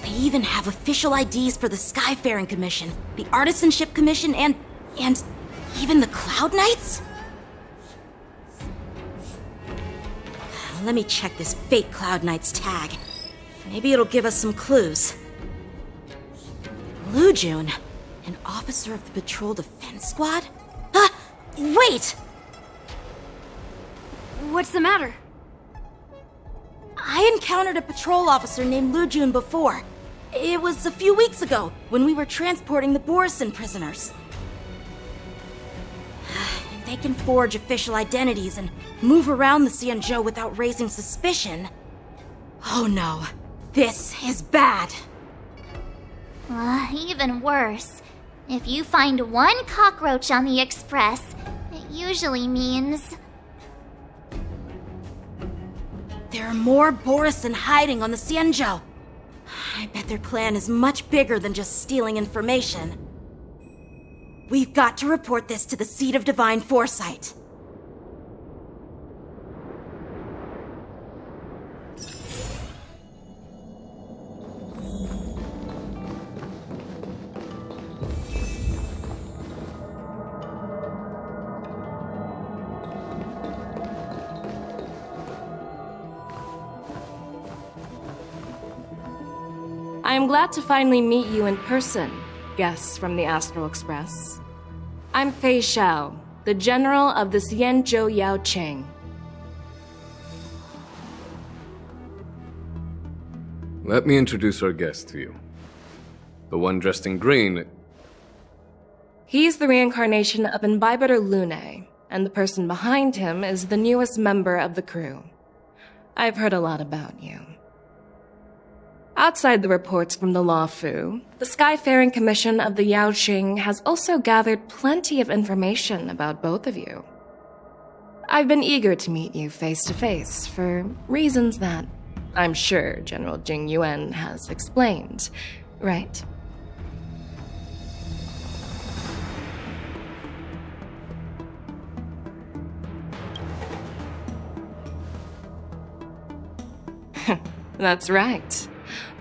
They even have official IDs for the Skyfaring Commission, the Artisanship Commission, and even the Cloud Knights? Let me check this fake Cloud Knight's tag. Maybe it'll give us some clues. Lujun, an officer of the Patrol Defense Squad? Wait! What's the matter? I encountered a patrol officer named Lujun before. It was a few weeks ago, when we were transporting the Borisin prisoners. If they can forge official identities and move around the Xianzhou without raising suspicion... Oh no, this is bad. Even worse. If you find one cockroach on the Express, it usually means... There are more Borisin hiding on the Xianzhou. I bet their plan is much bigger than just stealing information. We've got to report this to the Seat of Divine Foresight. I am glad to finally meet you in person, guests from the Astral Express. I'm Feixiao, the General of the Xianzhou Yaoqing. Let me introduce our guest to you. The one dressed in green. He's the reincarnation of Imbibiter Lune, and the person behind him is the newest member of the crew. I've heard a lot about you. Outside the reports from the Luofu, the Skyfaring Commission of the Yaoqing has also gathered plenty of information about both of you. I've been eager to meet you face to face for reasons that I'm sure General Jing Yuan has explained, right? That's right.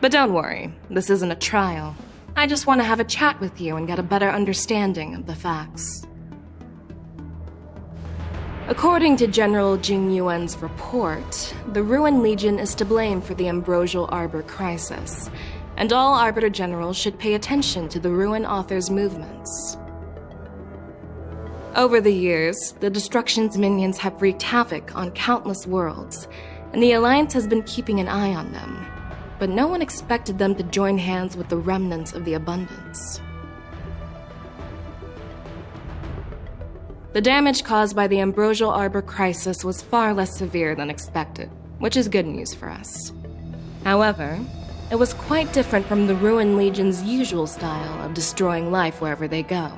But don't worry, this isn't a trial. I just want to have a chat with you and get a better understanding of the facts. According to General Jing Yuan's report, the Ruin Legion is to blame for the Ambrosial Arbor crisis, and all Arbiter Generals should pay attention to the Ruin Author's movements. Over the years, the Destruction's minions have wreaked havoc on countless worlds, and the Alliance has been keeping an eye on them. But no one expected them to join hands with the remnants of the Abundance. The damage caused by the Ambrosial Arbor crisis was far less severe than expected, which is good news for us. However, it was quite different from the Ruin Legion's usual style of destroying life wherever they go.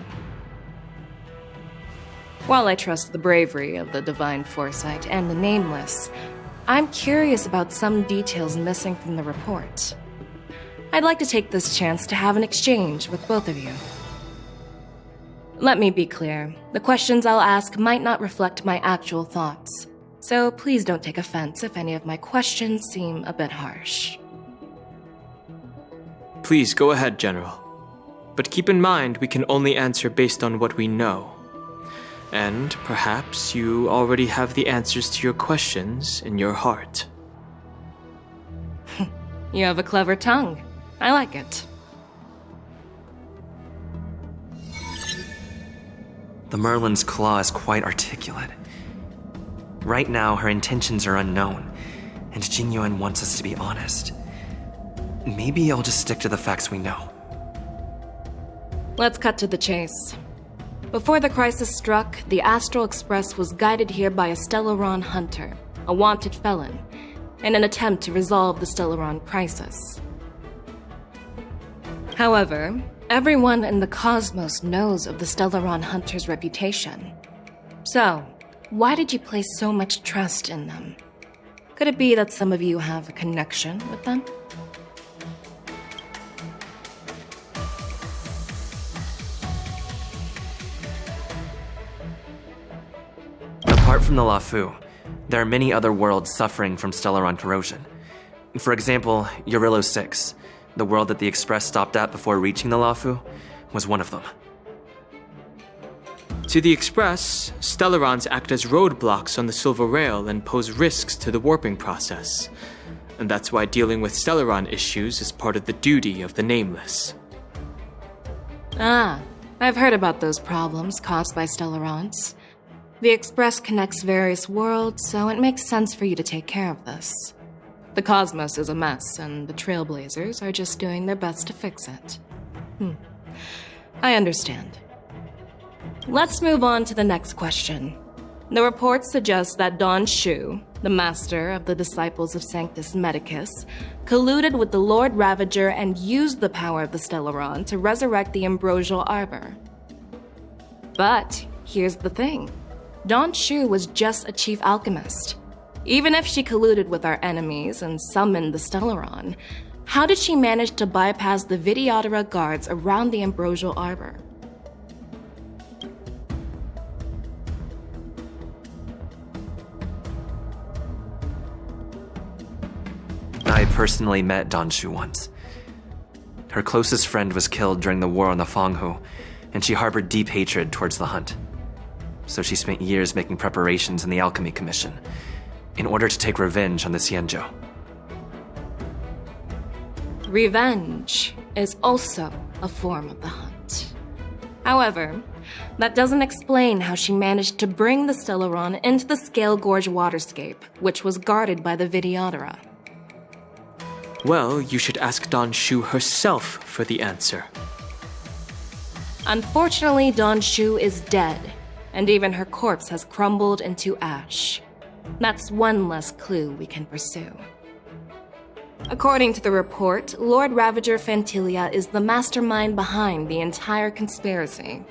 While I trust the bravery of the Divine Foresight and the Nameless, I'm curious about some details missing from the report. I'd like to take this chance to have an exchange with both of you. Let me be clear, the questions I'll ask might not reflect my actual thoughts, so please don't take offense if any of my questions seem a bit harsh. Please go ahead, General. But keep in mind we can only answer based on what we know. And perhaps you already have the answers to your questions in your heart. You have a clever tongue. I like it. The Merlin's claw is quite articulate. Right now, her intentions are unknown, and Jing Yuan wants us to be honest. maybe I'll just stick to the facts we know. Let's cut to the chase. Before the crisis struck, the Astral Express was guided here by a Stellaron hunter, a wanted felon, in an attempt to resolve the Stellaron crisis. However, everyone in the cosmos knows of the Stellaron hunter's reputation. So, why did you place so much trust in them? Could it be that some of you have a connection with them? Apart from the Luofu, there are many other worlds suffering from Stellaron corrosion. For example, Eurillo 6, the world that the Express stopped at before reaching the Luofu, was one of them. To the Express, Stellarons act as roadblocks on the Silver Rail and pose risks to the warping process. And that's why dealing with Stellaron issues is part of the duty of the Nameless. Ah, I've heard about those problems caused by Stellarons. The Express connects various worlds, so it makes sense for you to take care of this. The cosmos is a mess, and the Trailblazers are just doing their best to fix it. I understand. Let's move on to the next question. The reports suggest that Don Shu, the master of the disciples of Sanctus Medicus, colluded with the Lord Ravager and used the power of the Stellaron to resurrect the Ambrosial Arbor. But here's the thing. Don Shu was just a chief alchemist. Even if she colluded with our enemies and summoned the Stellaron, how did she manage to bypass the Videodora guards around the Ambrosial Arbor? I personally met Don Shu once. Her closest friend was killed during the war on the Fanghu, and she harbored deep hatred towards the Hunt. So she spent years making preparations in the Alchemy Commission, in order to take revenge on the Xianzhou. Revenge is also a form of the Hunt. However, that doesn't explain how she managed to bring the Stellaron into the Scale Gorge waterscape, which was guarded by the Videodora. Well, you should ask Don Shu herself for the answer. Unfortunately, Don Shu is dead, and even her corpse has crumbled into ash. That's one less clue we can pursue. According to the report, Lord Ravager Fantilia is the mastermind behind the entire conspiracy.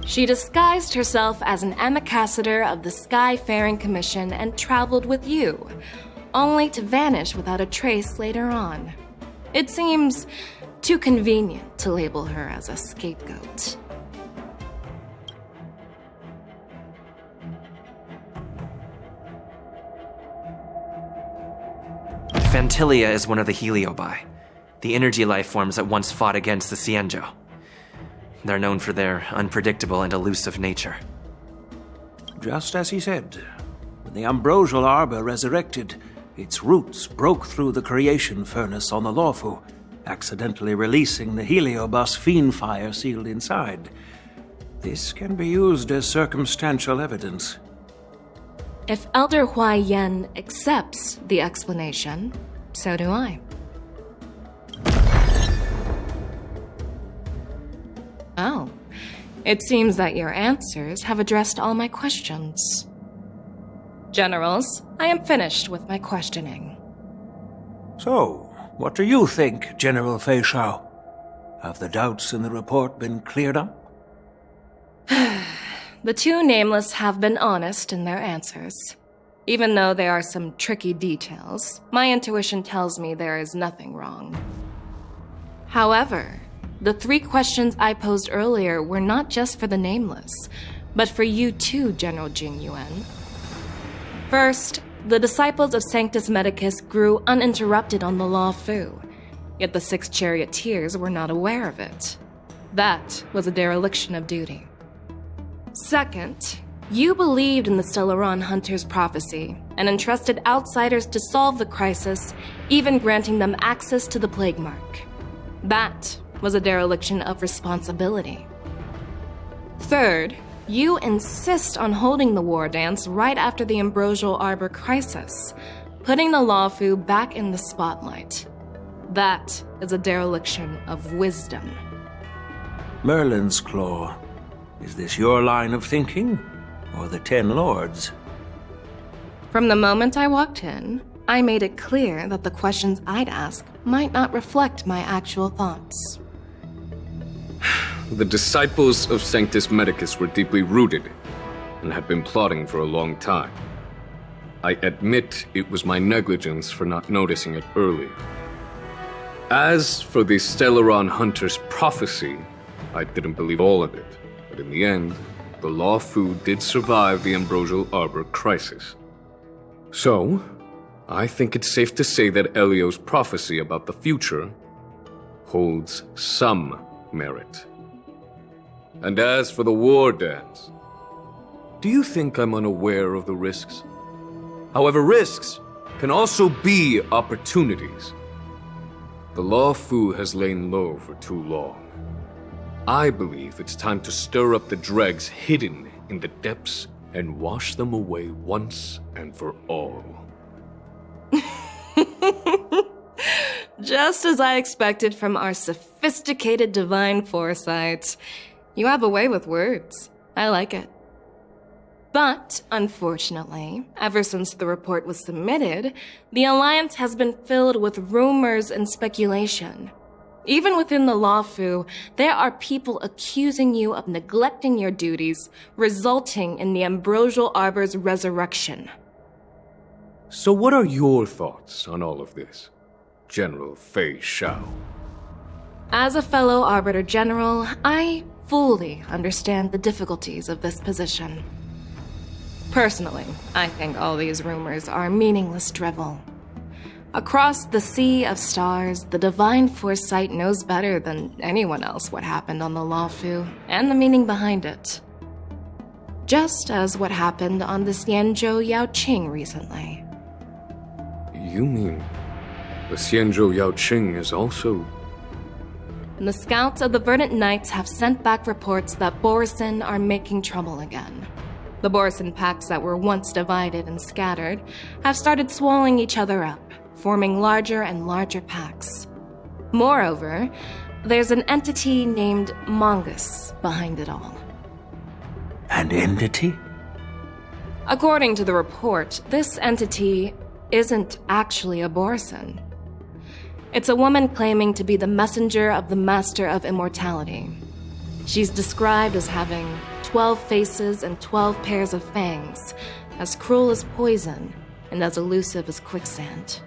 She disguised herself as an ambassador of the Skyfaring Commission and traveled with you, only to vanish without a trace later on. It seems too convenient to label her as a scapegoat. Fantilia is one of the Heliobi, the energy life forms that once fought against the Xianzhou. They're known for their unpredictable and elusive nature. Just as he said, when the Ambrosial Arbor resurrected, its roots broke through the creation furnace on the Luofu, accidentally releasing the Heliobus fiend fire sealed inside. This can be used as circumstantial evidence. If Elder Huaiyan accepts the explanation, so do I. Oh, it seems that your answers have addressed all my questions. Generals, I am finished with my questioning. So, what do you think, General Feixiao? Have the doubts in the report been cleared up? The two Nameless have been honest in their answers. Even though there are some tricky details, my intuition tells me there is nothing wrong. However, the 3 questions I posed earlier were not just for the Nameless, but for you too, General Jing Yuan. First, the disciples of Sanctus Medicus grew uninterrupted on the Luofu, yet the 6 charioteers were not aware of it. That was a dereliction of duty. Second, you believed in the Stellaron Hunter's prophecy and entrusted outsiders to solve the crisis, even granting them access to the Plague Mark. That was a dereliction of responsibility. Third, you insist on holding the Wardance right after the Ambrosial Arbor crisis, putting the Luofu back in the spotlight. That is a dereliction of wisdom. Merlin's Claw. Is this your line of thinking, or the Ten Lords? From the moment I walked in, I made it clear that the questions I'd ask might not reflect my actual thoughts. The disciples of Sanctus Medicus were deeply rooted and had been plotting for a long time. I admit it was my negligence for not noticing it earlier. As for the Stellaron Hunter's prophecy, I didn't believe all of it, but in the end, the Luofu did survive the Ambrosial Arbor crisis. So, I think it's safe to say that Elio's prophecy about the future holds some merit. And as for the Wardance, do you think I'm unaware of the risks? However, risks can also be opportunities. The Luofu has lain low for too long. I believe it's time to stir up the dregs hidden in the depths and wash them away once and for all. Just as I expected from our sophisticated divine foresight. You have a way with words. I like it. But, unfortunately, ever since the report was submitted, the Alliance has been filled with rumors and speculation. Even within the Luofu, there are people accusing you of neglecting your duties, resulting in the Ambrosial Arbor's resurrection. So what are your thoughts on all of this, General Feixiao? As a fellow Arbiter General, I fully understand the difficulties of this position. Personally, I think all these rumors are meaningless drivel. Across the sea of stars, the divine foresight knows better than anyone else what happened on the Luofu and the meaning behind it. Just as what happened on the Xianzhou Yaoqing recently. You mean the Xianzhou Yaoqing is also... The scouts of the Verdant Knights have sent back reports that Borisin are making trouble again. The Borisin packs that were once divided and scattered have started swallowing each other up, forming larger and larger packs. Moreover, there's an entity named Mongoose behind it all. An entity? According to the report, this entity isn't actually a Borisin. It's a woman claiming to be the messenger of the Master of Immortality. She's described as having 12 faces and 12 pairs of fangs, as cruel as poison and as elusive as quicksand.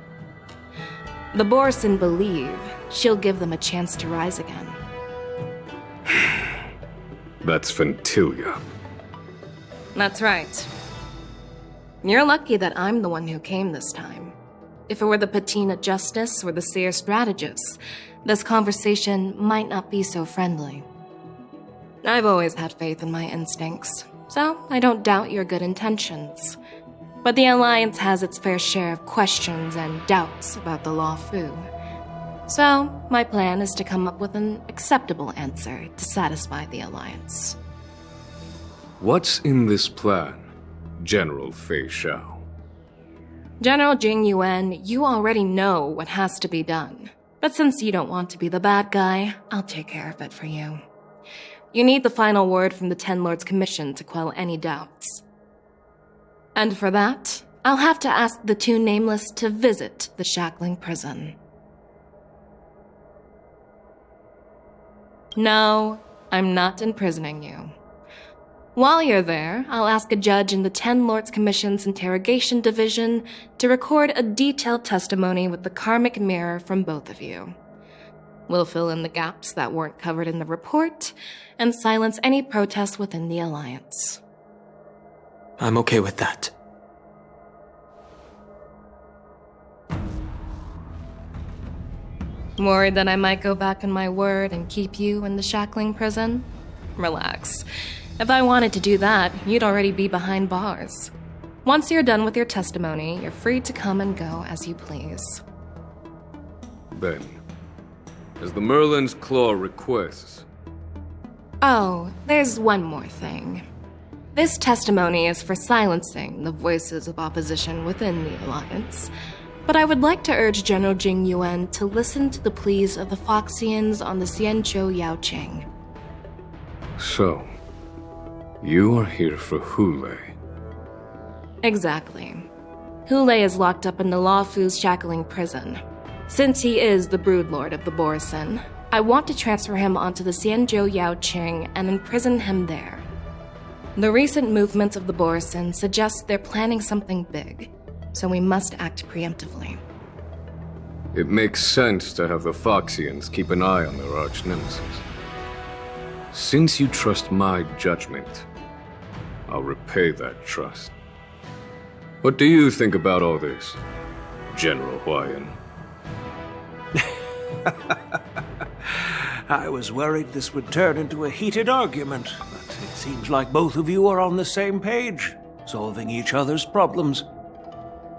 The Borisin believe she'll give them a chance to rise again. That's Ventilia. That's right. You're lucky that I'm the one who came this time. If it were the Patina Justice or the Seer Strategist, this conversation might not be so friendly. I've always had faith in my instincts, so I don't doubt your good intentions. But the Alliance has its fair share of questions and doubts about the Luofu. So, my plan is to come up with an acceptable answer to satisfy the Alliance. What's in this plan, General Feixiao? General Jing Yuan, you already know what has to be done. But since you don't want to be the bad guy, I'll take care of it for you. You need the final word from the Ten Lords Commission to quell any doubts. And for that, I'll have to ask the two Nameless to visit the Shackling Prison. No, I'm not imprisoning you. While you're there, I'll ask a judge in the Ten Lords Commission's Interrogation Division to record a detailed testimony with the karmic mirror from both of you. We'll fill in the gaps that weren't covered in the report and silence any protests within the Alliance. I'm okay with that. Worried that I might go back on my word and keep you in the Shackling Prison? Relax. If I wanted to do that, you'd already be behind bars. Once you're done with your testimony, you're free to come and go as you please. Then, as the Merlin's Claw requests... Oh, there's one more thing. This testimony is for silencing the voices of opposition within the Alliance, But I would like to urge General Jing Yuan to listen to the pleas of the Foxians on the Xianzhou Yaoqing. So, you are here for Hoolay. Exactly. Hoolay is locked up in the Luofu's Shackling Prison. Since he is the broodlord of the Borisin, I want to transfer him onto the Xianzhou Yaoqing and imprison him there. The recent movements of the Borisin suggest they're planning something big, so we must act preemptively. It makes sense to have the Foxians keep an eye on their arch-nemesis. Since you trust my judgment, I'll repay that trust. What do you think about all this, General Huaiyan? I was worried this would turn into a heated argument, but it seems like both of you are on the same page, solving each other's problems.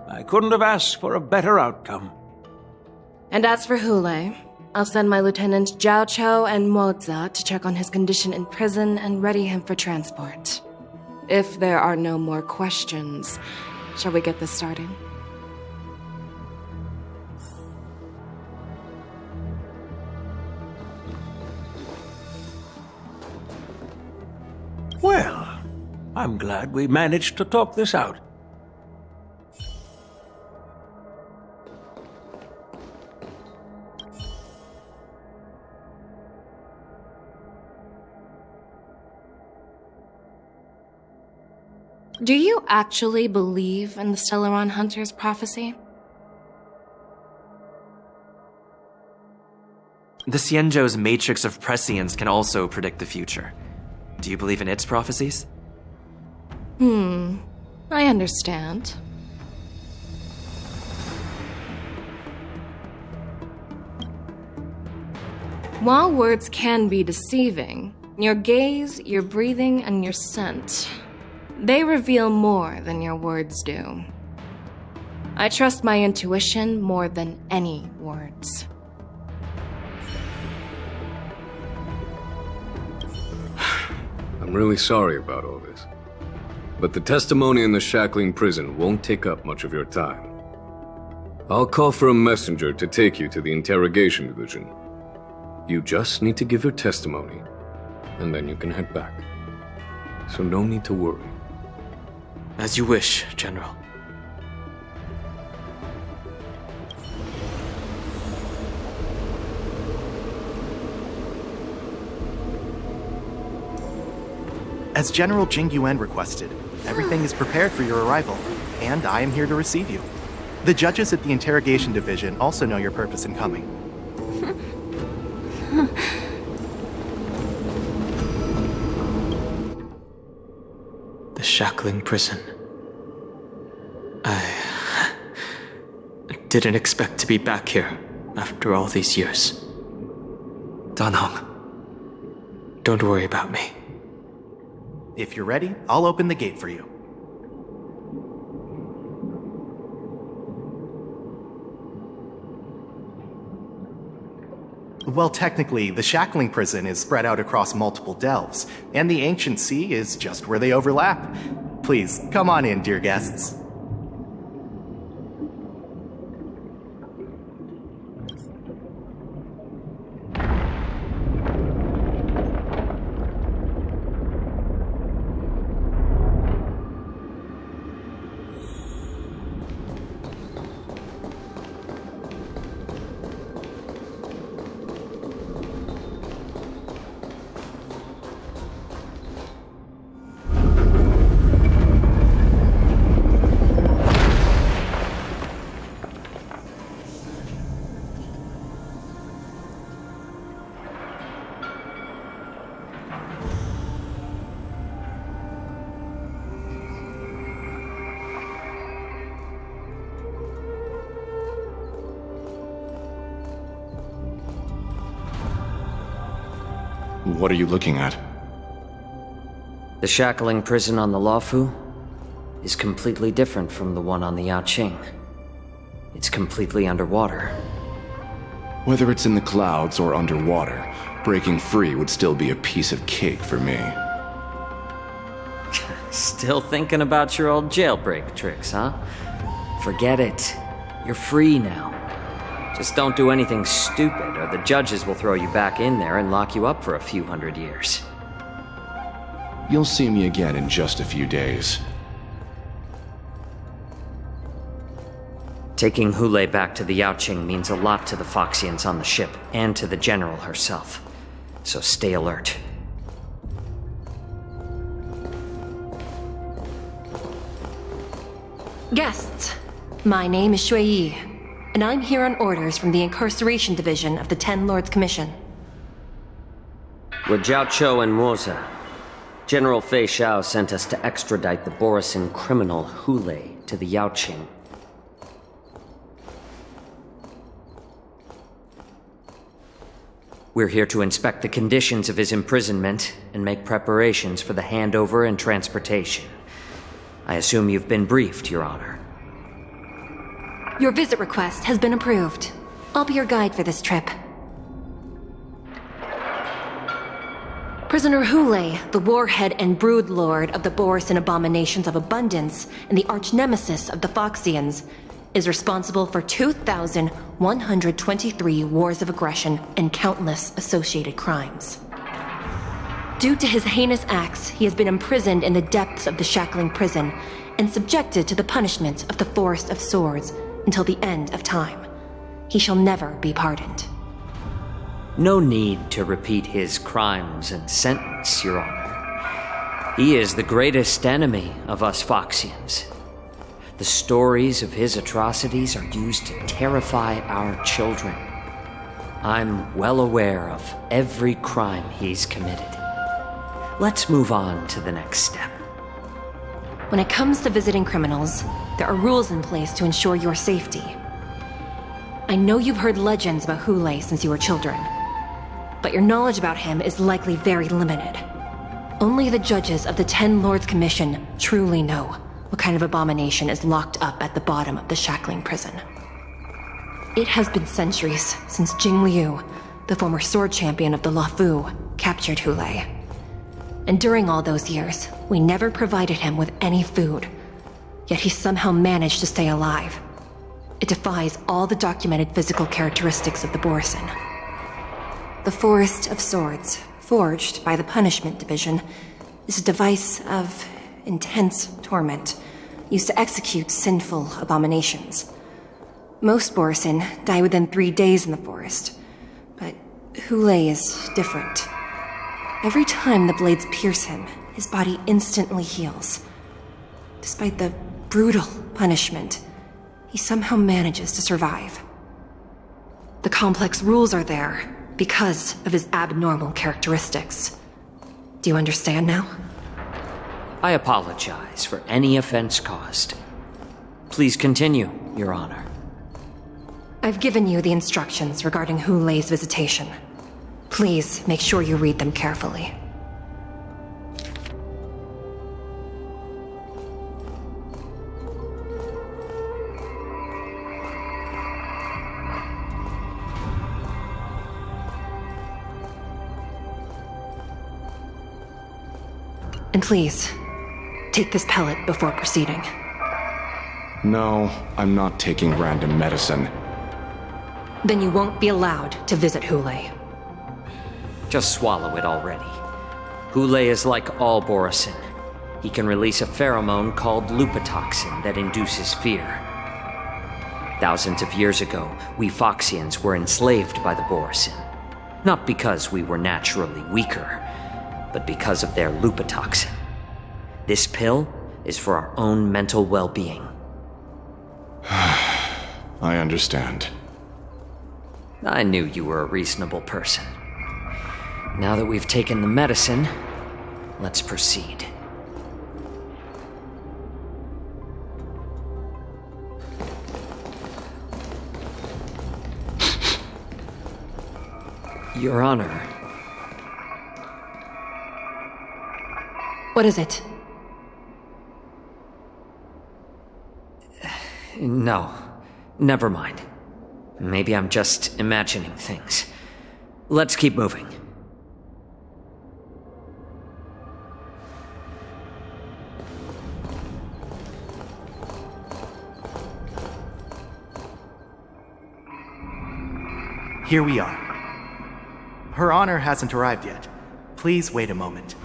I couldn't have asked for a better outcome. And as for Hoolay, I'll send my Lieutenant Jiaoqiu and Moze to check on his condition in prison and ready him for transport. If there are no more questions, shall we get this started? Well, I'm glad we managed to talk this out. Do you actually believe in the Stellaron Hunter's prophecy? The Xianzhou's matrix of prescience can also predict the future. Do you believe in its prophecies? I understand. While words can be deceiving, your gaze, your breathing, and your scent, they reveal more than your words do. I trust my intuition more than any words. I'm really sorry about all this. But the testimony in the Shackling Prison won't take up much of your time. I'll call for a messenger to take you to the interrogation division. You just need to give your testimony, and then you can head back. So no need to worry. As you wish, General. As General Jing Yuan requested, everything is prepared for your arrival, and I am here to receive you. The judges at the interrogation division also know your purpose in coming. The Shackling Prison. I didn't expect to be back here after all these years. Danhong. Don't worry about me. If you're ready, I'll open the gate for you. Well, technically, the Shackling Prison is spread out across multiple delves, and the Ancient Sea is just where they overlap. Please, come on in, dear guests. What are you looking at? The Shackling Prison on the Luofu is completely different from the one on the Yaoqing. It's completely underwater. Whether it's in the clouds or underwater, breaking free would still be a piece of cake for me. Still thinking about your old jailbreak tricks, huh? Forget it. You're free now. Just don't do anything stupid, or the judges will throw you back in there and lock you up for a few 100 years. You'll see me again in just a few days. Taking Hoolay back to the Yaoqing means a lot to the Foxians on the ship, and to the General herself. So stay alert. Guests, my name is Shui, and I'm here on orders from the Incarceration Division of the Ten Lords Commission. We're Jiaoqiu and Moze. General Feixiao sent us to extradite the Borisin criminal Hoolay to the Yaoqing. We're here to inspect the conditions of his imprisonment and make preparations for the handover and transportation. I assume you've been briefed, Your Honor. Your visit request has been approved. I'll be your guide for this trip. Prisoner Hoolay, the warhead and brood lord of the Borisin abominations of abundance and the arch-nemesis of the Foxians, is responsible for 2,123 wars of aggression and countless associated crimes. Due to his heinous acts, he has been imprisoned in the depths of the Shackling Prison and subjected to the punishment of the Forest of Swords until the end of time. He shall never be pardoned. No need to repeat his crimes and sentence, Your Honor. He is the greatest enemy of us Foxians. The stories of his atrocities are used to terrify our children. I'm well aware of every crime he's committed. Let's move on to the next step. When it comes to visiting criminals, there are rules in place to ensure your safety. I know you've heard legends about Hoolay since you were children, but your knowledge about him is likely very limited. Only the judges of the Ten Lords Commission truly know what kind of abomination is locked up at the bottom of the Shackling Prison. It has been centuries since Jing Liu, the former sword champion of the Luofu, captured Hoolay. And during all those years, we never provided him with any food. Yet he somehow managed to stay alive. It defies all the documented physical characteristics of the Borisin. The Forest of Swords, forged by the Punishment Division, is a device of intense torment, used to execute sinful abominations. Most Borisin die within 3 days in the forest, but Hoolay is different. Every time the blades pierce him, his body instantly heals. Despite the brutal punishment, he somehow manages to survive. The complex rules are there because of his abnormal characteristics. Do you understand now? I apologize for any offense caused. Please continue, Your Honor. I've given you the instructions regarding Hoolay's visitation. Please make sure you read them carefully. And please, take this pellet before proceeding. No, I'm not taking random medicine. Then you won't be allowed to visit Hoolay. Just swallow it already. Hoolay is like all Borisin. He can release a pheromone called lupatoxin that induces fear. Thousands of years ago, we Foxians were enslaved by the Borisin. Not because we were naturally weaker, but because of their lupatoxin. This pill is for our own mental well-being. I understand. I knew you were a reasonable person. Now that we've taken the medicine, let's proceed. Your Honor. What is it? No, never mind. Maybe I'm just imagining things. Let's keep moving. here we are. Her Honor hasn't arrived yet. Please wait a moment.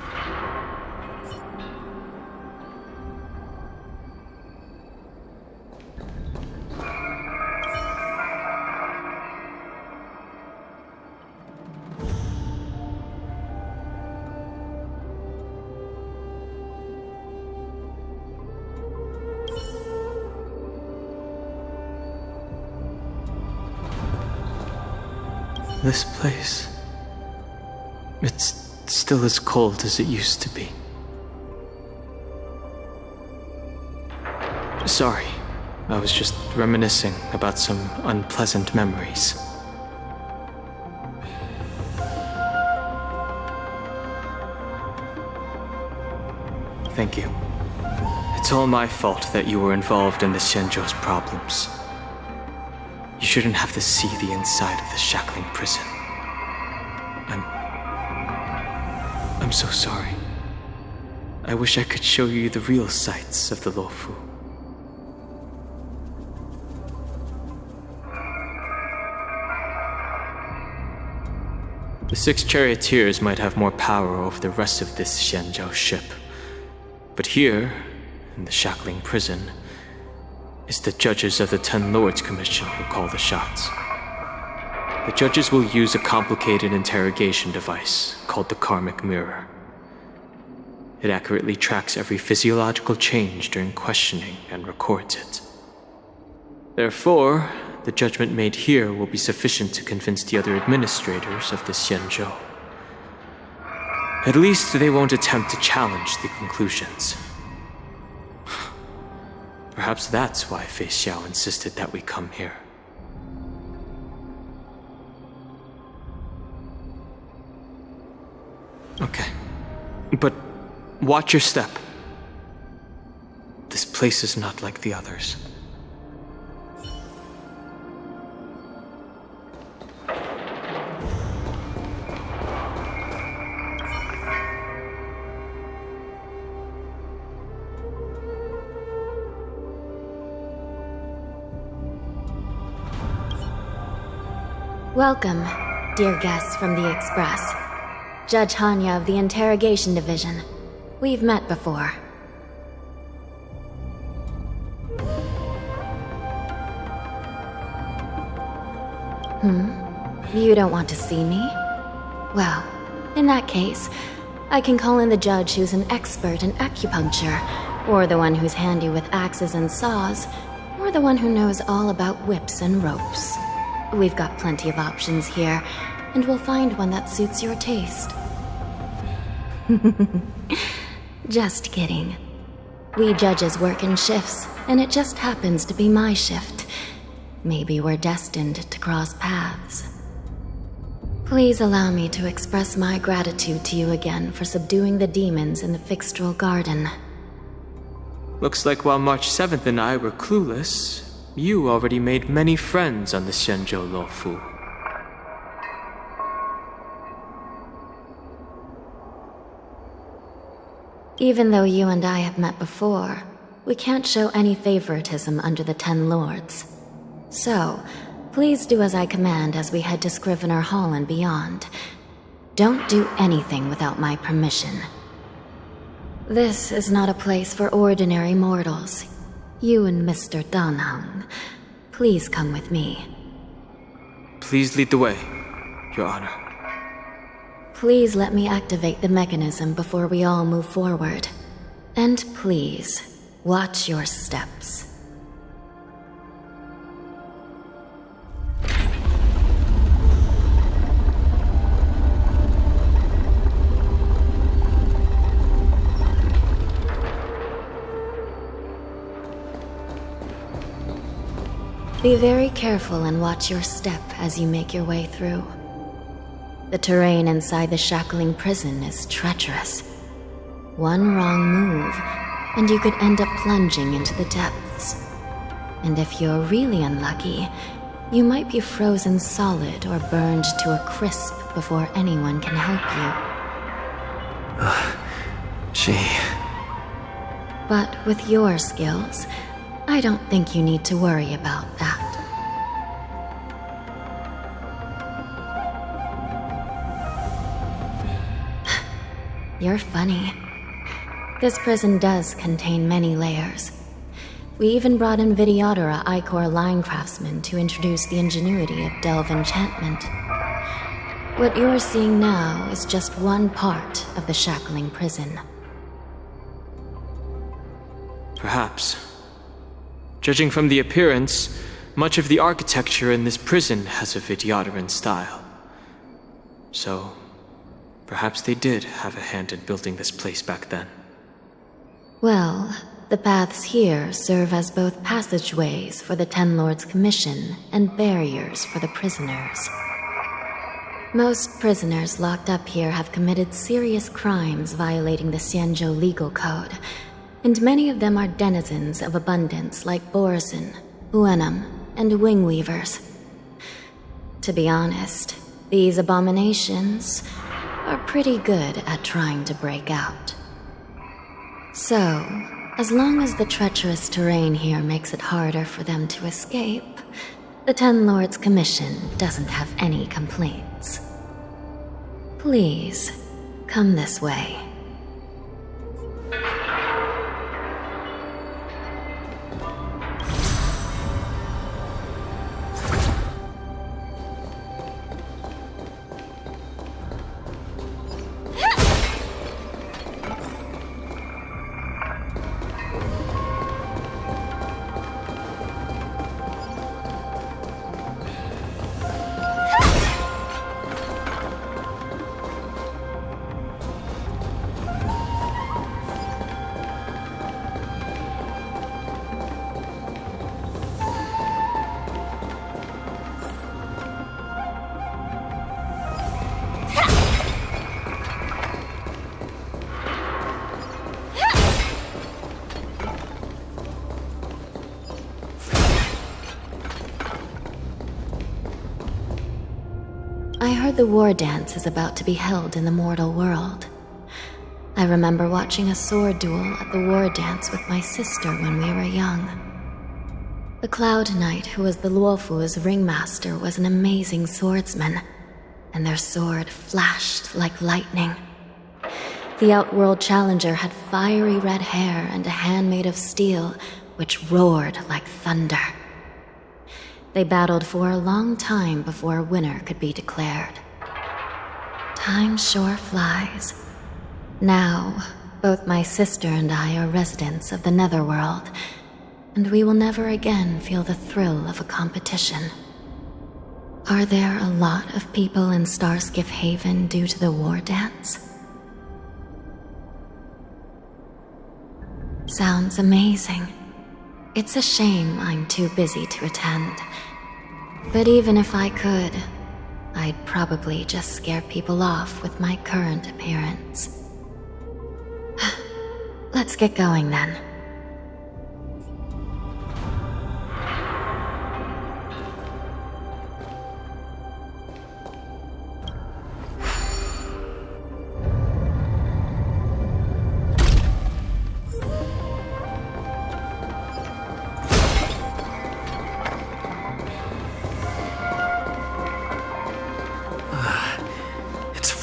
This place... it's still as cold as it used to be. Sorry, I was just reminiscing about some unpleasant memories. Thank you. It's all my fault that you were involved in the Xianzhou's problems. You shouldn't have to see the inside of the Shackling Prison. I'm so sorry. I wish I could show you the real sights of the Luofu. The 6 charioteers might have more power over the rest of this Xianzhou ship. But here, in the Shackling Prison, it's the judges of the 10 Lords Commission who call the shots. The judges will use a complicated interrogation device called the Karmic Mirror. It accurately tracks every physiological change during questioning and records it. Therefore, the judgment made here will be sufficient to convince the other administrators of the Xianzhou. At least they won't attempt to challenge the conclusions. Perhaps that's why Feixiao insisted that we come here. Okay. But watch your step. This place is not like the others. Welcome, dear guests from the Express. Judge Hanya of the Interrogation Division. We've met before. You don't want to see me? Well, in that case, I can call in the judge who's an expert in acupuncture, or the one who's handy with axes and saws, or the one who knows all about whips and ropes. We've got plenty of options here, and we'll find one that suits your taste. Just kidding. We judges work in shifts, and it just happens to be my shift. Maybe we're destined to cross paths. Please allow me to express my gratitude to you again for subduing the demons in the Fixtral Garden. Looks like while March 7th and I were clueless, you already made many friends on the Xianzhou Luofu. Even though you and I have met before, we can't show any favoritism under the 10 Lords. So, please do as I command as we head to Scrivener Hall and beyond. Don't do anything without my permission. This is not a place for ordinary mortals. You and Mr. Danheng, please come with me. Please lead the way, Your Honor. Please let me activate the mechanism before we all move forward. And please, watch your steps. Be very careful and watch your step as you make your way through. The terrain inside the Shackling Prison is treacherous. One wrong move, and you could end up plunging into the depths. And if you're really unlucky, you might be frozen solid or burned to a crisp before anyone can help you. Gee. But with your skills, I don't think you need to worry about that. You're funny. This prison does contain many layers. We even brought in Videodora Ichor line craftsmen to introduce the ingenuity of delve enchantment. What you're seeing now is just one part of the Shackling Prison. Perhaps. Judging from the appearance, much of the architecture in this prison has a Vidyadoran style. So, perhaps they did have a hand in building this place back then. Well, the paths here serve as both passageways for the Ten Lords' Commission and barriers for the prisoners. Most prisoners locked up here have committed serious crimes violating the Xianzhou legal code, and many of them are denizens of abundance like Borisin, Huaiyan, and Wingweavers. To be honest, these abominations are pretty good at trying to break out. So, as long as the treacherous terrain here makes it harder for them to escape, the Ten Lords' Commission doesn't have any complaints. Please, come this way. I heard the Wardance is about to be held in the mortal world. I remember watching a sword duel at the Wardance with my sister when we were young. The Cloud Knight, who was the Luofu's ringmaster, was an amazing swordsman, and their sword flashed like lightning. The Outworld Challenger had fiery red hair and a hand made of steel, which roared like thunder. They battled for a long time before a winner could be declared. Time sure flies. Now, both my sister and I are residents of the Netherworld, and we will never again feel the thrill of a competition. Are there a lot of people in Starskiff Haven due to the Wardance? Sounds amazing. It's a shame I'm too busy to attend. But even if I could, I'd probably just scare people off with my current appearance. Let's get going then.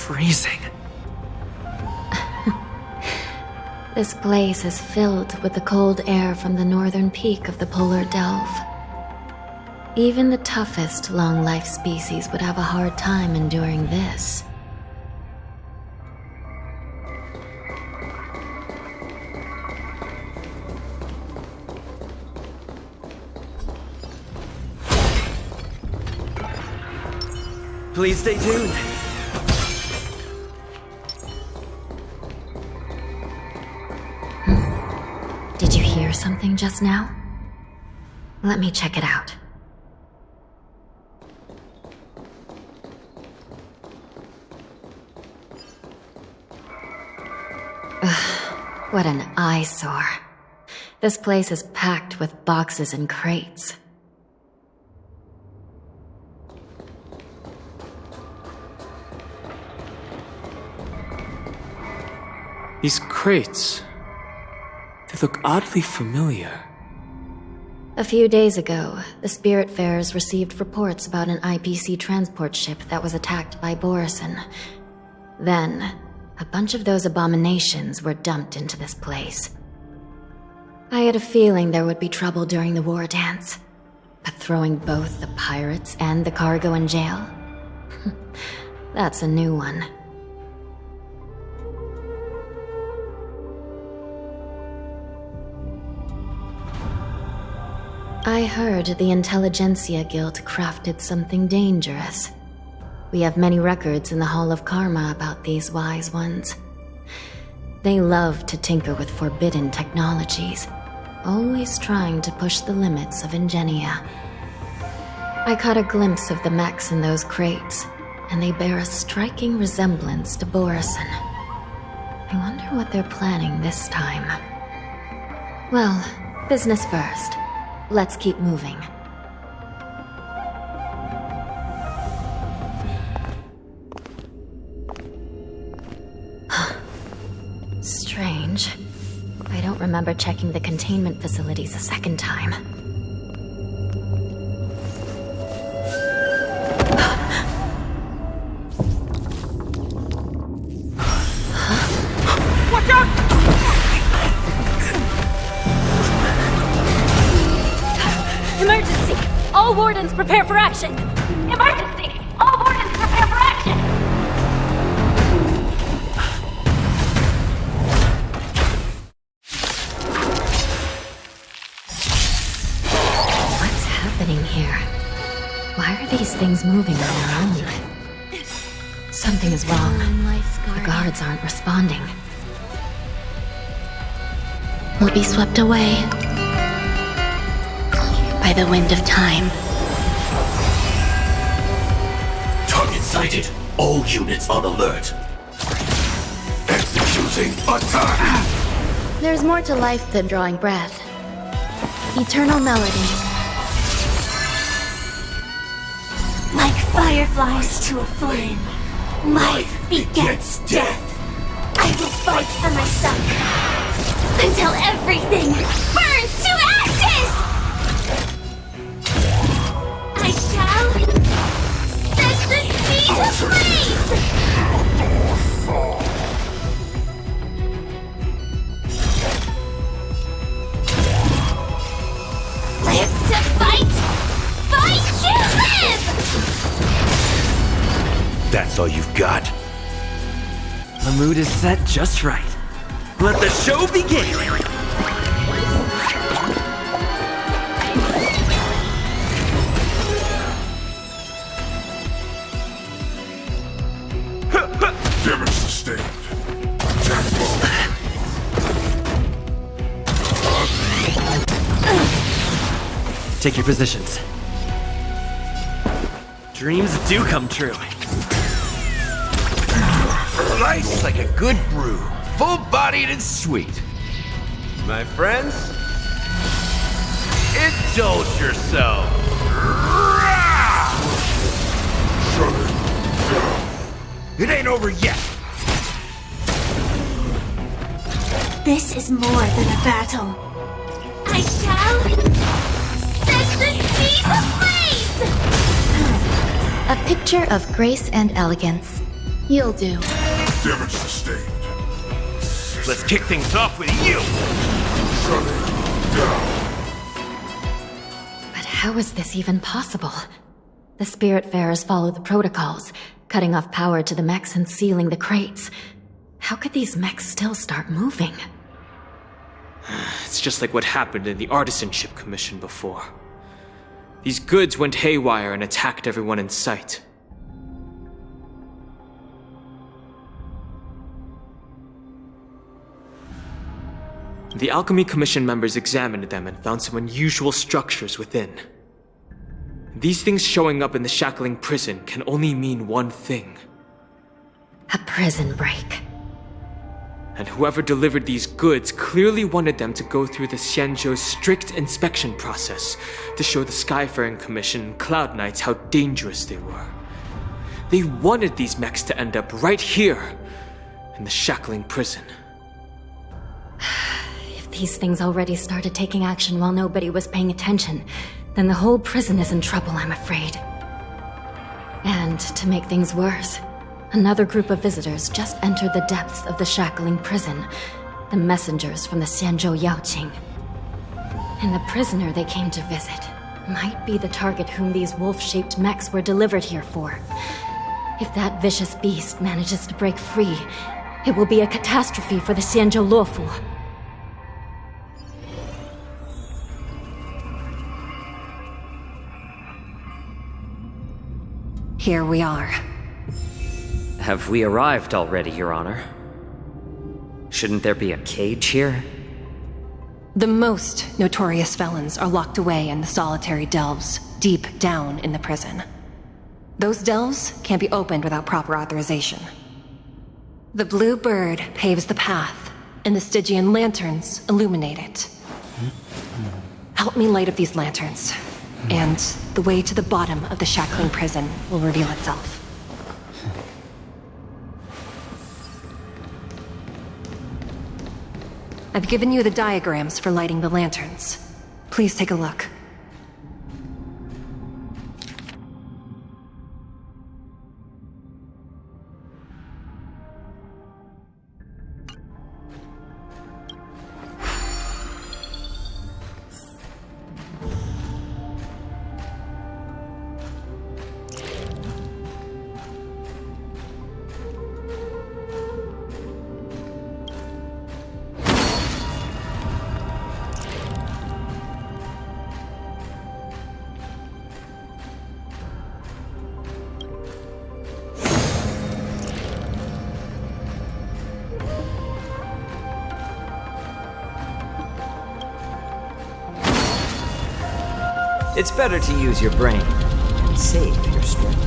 Freezing. This place is filled with the cold air from the northern peak of the polar delve. Even the toughest long-life species would have a hard time enduring this. Please stay tuned. Did you hear something just now? Let me check it out. Ugh, what an eyesore. This place is packed with boxes and crates. These crates, they look oddly familiar. A few days ago, the Spiritfarers received reports about an IPC transport ship that was attacked by Borisin. Then, A bunch of those abominations were dumped into this place. I had a feeling there would be trouble during the war dance, but throwing both the pirates and the cargo in jail? That's a new one. I heard the Intelligentsia Guild crafted something dangerous. We have many records in the Hall of Karma about these wise ones. They love to tinker with forbidden technologies, always trying to push the limits of Ingenia. I caught a glimpse of the mechs in those crates, and they bear a striking resemblance to Borisin. I wonder what they're planning this time. Well, business first. Let's keep moving. Strange. I don't remember checking the containment facilities a second time. Watch out! Emergency! All wardens prepare for action! Emergency! All wardens prepare for action! What's happening here? Why are these things moving on their own? Something is wrong. The guards aren't responding. Will be swept away by the wind of time. Target sighted. All units on alert. Executing attack! There's more to life than drawing breath. Eternal melody. Like fireflies to a flame, life begets death. I will fight for myself until everything burns to ashes! I shall set the sea ablaze! Live to fight! Fight to live! That's all you've got? The mood is set just right. Let the show begin! Damage sustained. Take your positions. Dreams do come true. Nice like a good brew, full-bodied and sweet. My friends, indulge yourself. It ain't over yet. This is more than a battle. I shall set the seas ablaze! A picture of grace and elegance. You'll do. Damage sustained. Let's kick things off with you. But how is this even possible? The Spiritfarers follow the protocols, cutting off power to the mechs and sealing the crates. How could these mechs still start moving? It's just like what happened in the Artisanship Commission before. These goods went haywire and attacked everyone in sight. The Alchemy Commission members examined them and found some unusual structures within. These things showing up in the Shackling Prison can only mean one thing. A prison break. And whoever delivered these goods clearly wanted them to go through the Xianzhou's strict inspection process to show the Skyfaring Commission and Cloud Knights how dangerous they were. They wanted these mechs to end up right here, in the Shackling Prison. If these things already started taking action while nobody was paying attention, then the whole prison is in trouble, I'm afraid. And to make things worse, Another group of visitors just entered the depths of the Shackling Prison. The messengers from the Xianzhou Yaoqing. And the prisoner they came to visit might be the target whom these wolf-shaped mechs were delivered here for. If that vicious beast manages to break free, it will be a catastrophe for the On The Luofu. Here we are. Have we arrived already, Your Honor? Shouldn't there be a cage here? The most notorious felons are locked away in the solitary delves, deep down in the prison. Those delves can't be opened without proper authorization. The blue bird paves the path, and the Stygian lanterns illuminate it. Help me light up these lanterns, and the way to the bottom of the Shackling Prison will reveal itself. I've given you the diagrams for lighting the lanterns. Please take a look. It's better to use your brain and save your strength.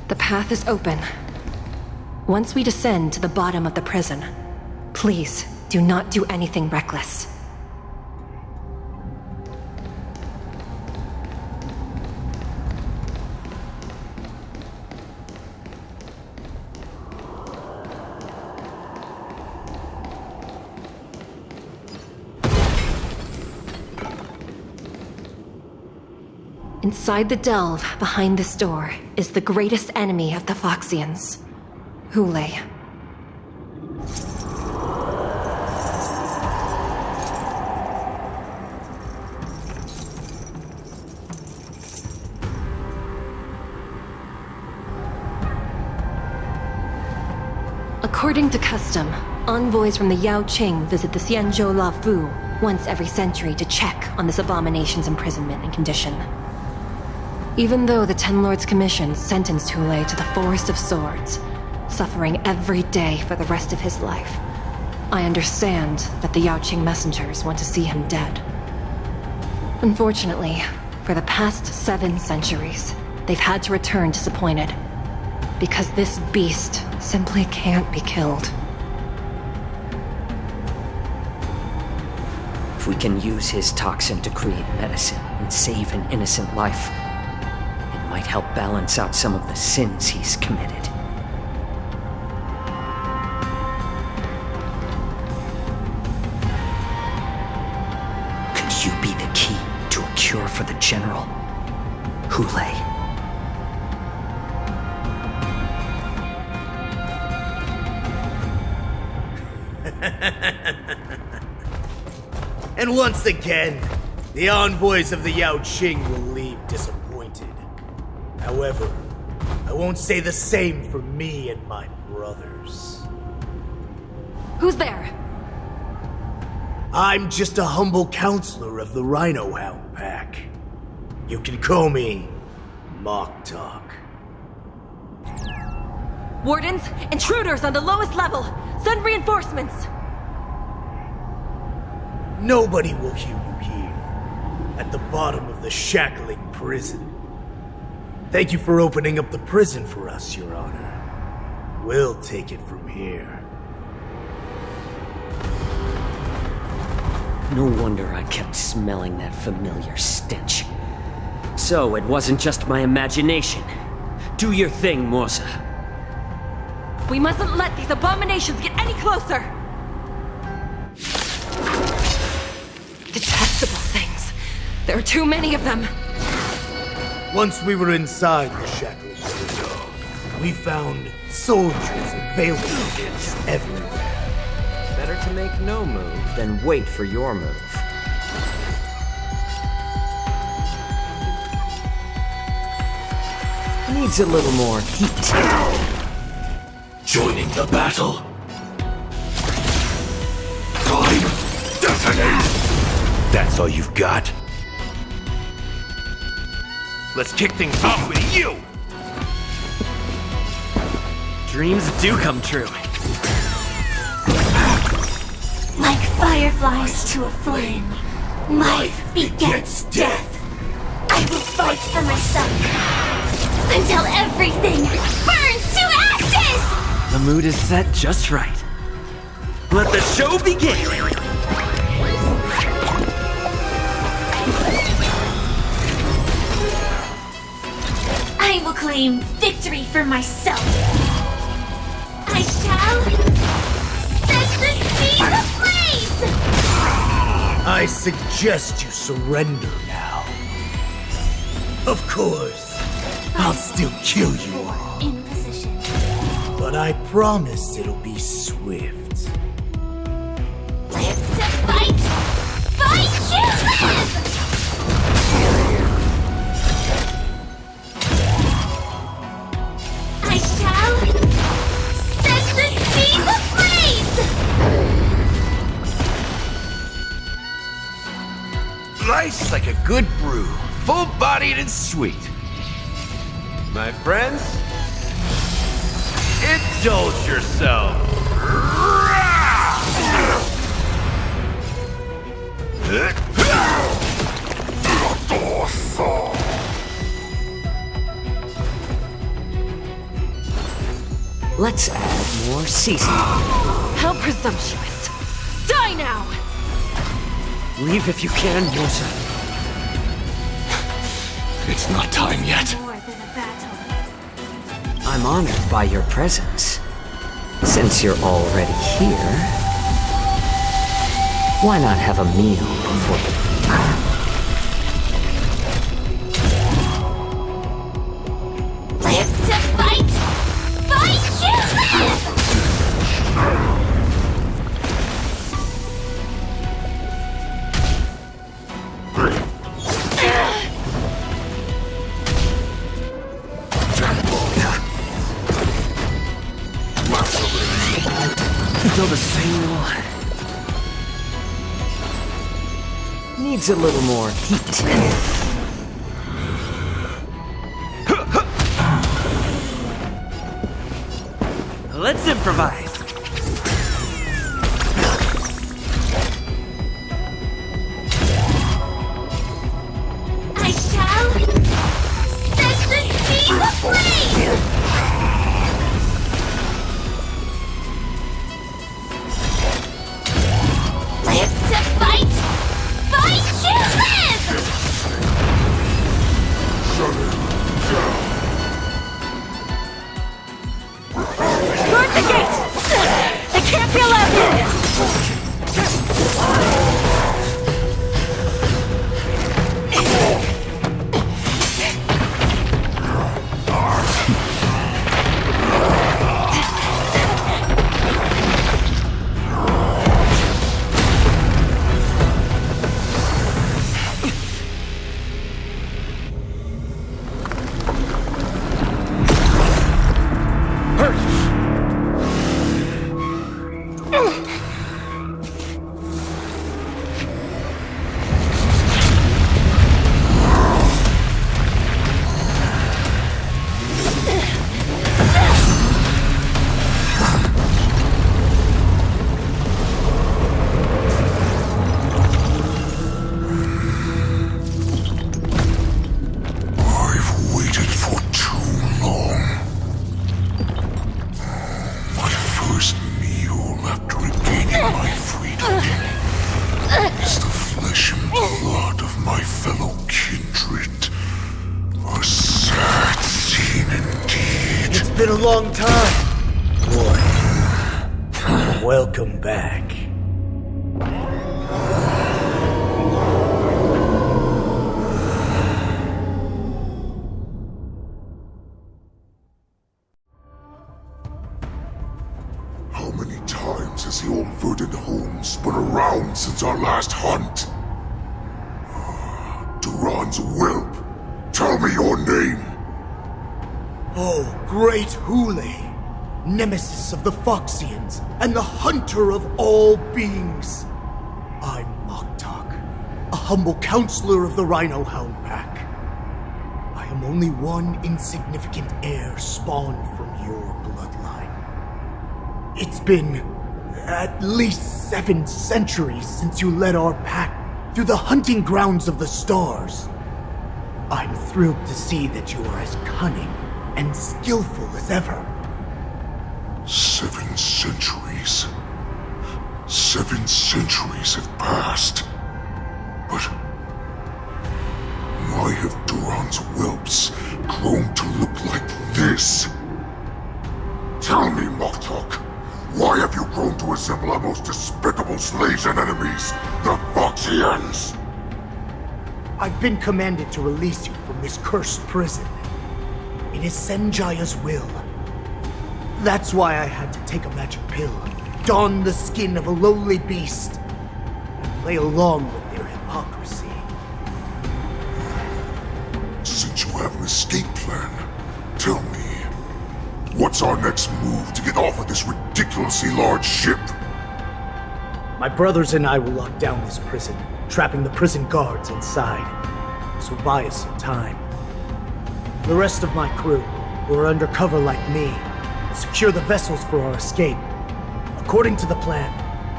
The path is open. Once we descend to the bottom of the prison, please do not do anything reckless. Inside the delve behind this door is the greatest enemy of the Foxians. Hoolay. According to custom, envoys from the Yaoqing visit the Xianzhou Luofu once every century to check on this abomination's imprisonment and condition. Even though the Ten Lords Commission sentenced Hoolay to the Forest of Swords, suffering every day for the rest of his life, I understand that the Yaoqing messengers want to see him dead. Unfortunately, for the past 7 centuries, they've had to return disappointed, because this beast simply can't be killed. If we can use his toxin to create medicine and save an innocent life, it might help balance out some of the sins he's committed. Could you be the key to a cure for the General, Hoolay? And once again, the envoys of the Yaoqing will leave disappointed. However, I won't say the same for me and my brothers. Who's there? I'm just a humble counselor of the Rhino Hound Pack. You can call me Mock Talk. Wardens, intruders on the lowest level! Send reinforcements! Nobody will hear you here, at the bottom of the Shackling Prison. Thank you for opening up the prison for us, Your Honor. We'll take it from here. No wonder I kept smelling that familiar stench. So, it wasn't just my imagination. Do your thing, Moze. We mustn't let these abominations get any closer! Detestable things. There are too many of them. Once we were inside the Shackling Prison, we found soldiers and veiled figures everywhere. Better to make no move than wait for your move. Needs a little more heat. Joining the battle. Time detonate. That's all you've got? Let's kick things off with you! Dreams do come true. Like fireflies to a flame, life begets death. I will fight for myself until everything burns to ashes! The mood is set just right. Let the show begin! I will claim victory for myself. I shall set the seas ablaze! I suggest you surrender now. Of course, I'll still kill you. In position. But I promise it'll be swift. Live to fight! Fight to live! I shall set the seas ablaze! Life's like a good brew, full-bodied and sweet. My friends, indulge yourself. Let's add more seasoning. How presumptuous! Die now! Leave if you can, Moze. It's not time yet. More than a battle. I'm honored by your presence. Since you're already here, why not have a meal before the Live to fight! Fight to live! Still the same one. Needs a little more heat. Let's improvise. I shall set the seas ablaze! Live to fight! Fight to live! Guard the gate! They can't be allowed in! long time. Boy, welcome back. How many times has the old verdant home spun around since our last hunt? Duran's whelp, tell me your name! Oh, great Hoolay, nemesis of the Foxians, and the hunter of all beings. I'm Moktok, a humble counselor of the Rhino Hound Pack. I am only one insignificant heir spawned from your bloodline. It's been at least 7 centuries since you led our pack through the hunting grounds of the stars. I'm thrilled to see that you are as cunning and skillful as ever. 7 centuries. 7 centuries have passed. But why have Duran's whelps grown to look like this? Tell me, Moktok, why have you grown to resemble our most despicable slaves and enemies, the Foxians? I've been commanded to release you from this cursed prison. It is Senjaya's will. That's why I had to take a magic pill, don the skin of a lowly beast, and play along with their hypocrisy. Since you have an escape plan, tell me, what's our next move to get off of this ridiculously large ship? My brothers and I will lock down this prison, trapping the prison guards inside. This will buy us some time. The rest of my crew, who are undercover like me, will secure the vessels for our escape. According to the plan,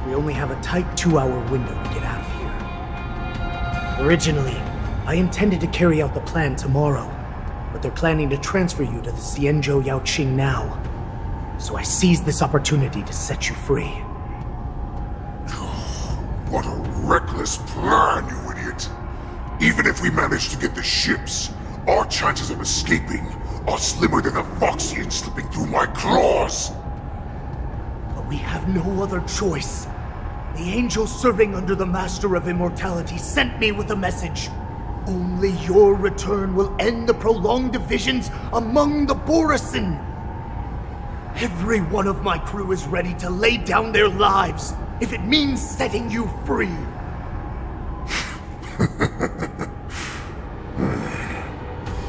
we only have a tight 2-hour window to get out of here. Originally, I intended to carry out the plan tomorrow, but they're planning to transfer you to the Xianzhou Yaoqing now. So I seized this opportunity to set you free. What a reckless plan, you idiot! Even if we manage to get the ships, our chances of escaping are slimmer than a Foxian slipping through my claws! But we have no other choice. The angel serving under the Master of Immortality sent me with a message. Only your return will end the prolonged divisions among the Borisin. Every one of my crew is ready to lay down their lives if it means setting you free.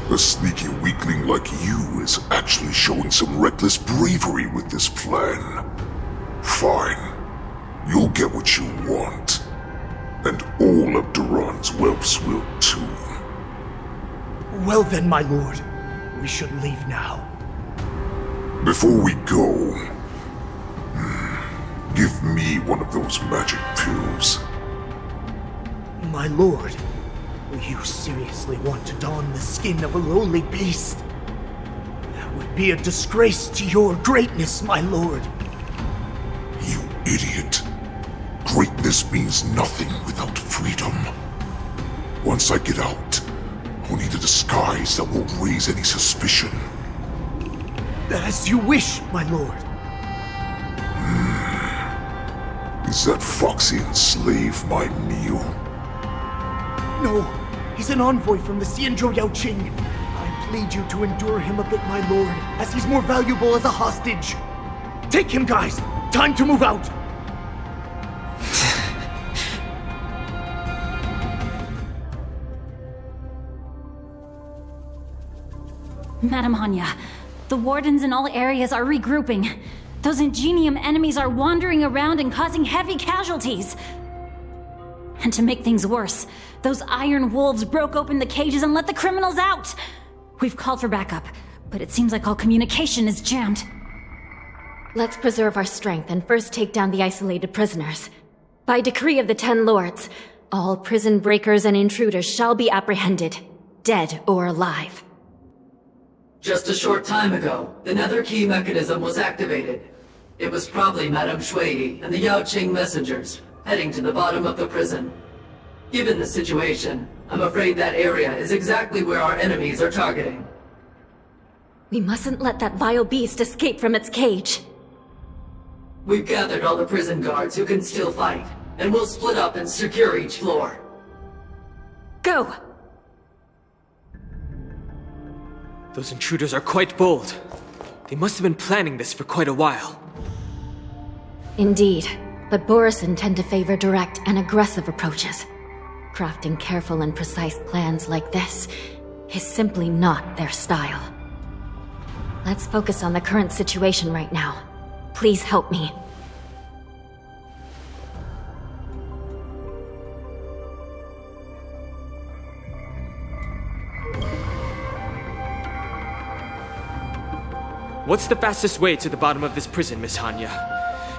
A sneaky weakling like you is actually showing some reckless bravery with this plan. Fine. You'll get what you want. And all of Duran's whelps will too. Well then, my lord. We should leave now. Before we go, give me one of those magic pills. My lord, will you seriously want to don the skin of a lowly beast? That would be a disgrace to your greatness, my lord. You idiot. Greatness means nothing without freedom. Once I get out, I'll need a disguise that won't raise any suspicion. As you wish, my lord. Is that Foxian slave my meal? No, he's an envoy from the Xianzhou Yaoqing. I plead you to endure him a bit, my lord, as he's more valuable as a hostage. Take him, guys! Time to move out! Madam Hanya, the wardens in all areas are regrouping. Those Ingenium enemies are wandering around and causing heavy casualties. And to make things worse, those iron wolves broke open the cages and let the criminals out. We've called for backup, but it seems like all communication is jammed. Let's preserve our strength and first take down the isolated prisoners. By decree of the 10 lords, all prison breakers and intruders shall be apprehended, dead or alive. Just a short time ago, the nether key mechanism was activated. It was probably Madame Shui and the Yaoqing messengers, heading to the bottom of the prison. Given the situation, I'm afraid that area is exactly where our enemies are targeting. We mustn't let that vile beast escape from its cage. We've gathered all the prison guards who can still fight, and we'll split up and secure each floor. Go! Those intruders are quite bold. They must have been planning this for quite a while. Indeed, but Borisin tend to favor direct and aggressive approaches. Crafting careful and precise plans like this is simply not their style. Let's focus on the current situation right now. Please help me. What's the fastest way to the bottom of this prison, Miss Hanya?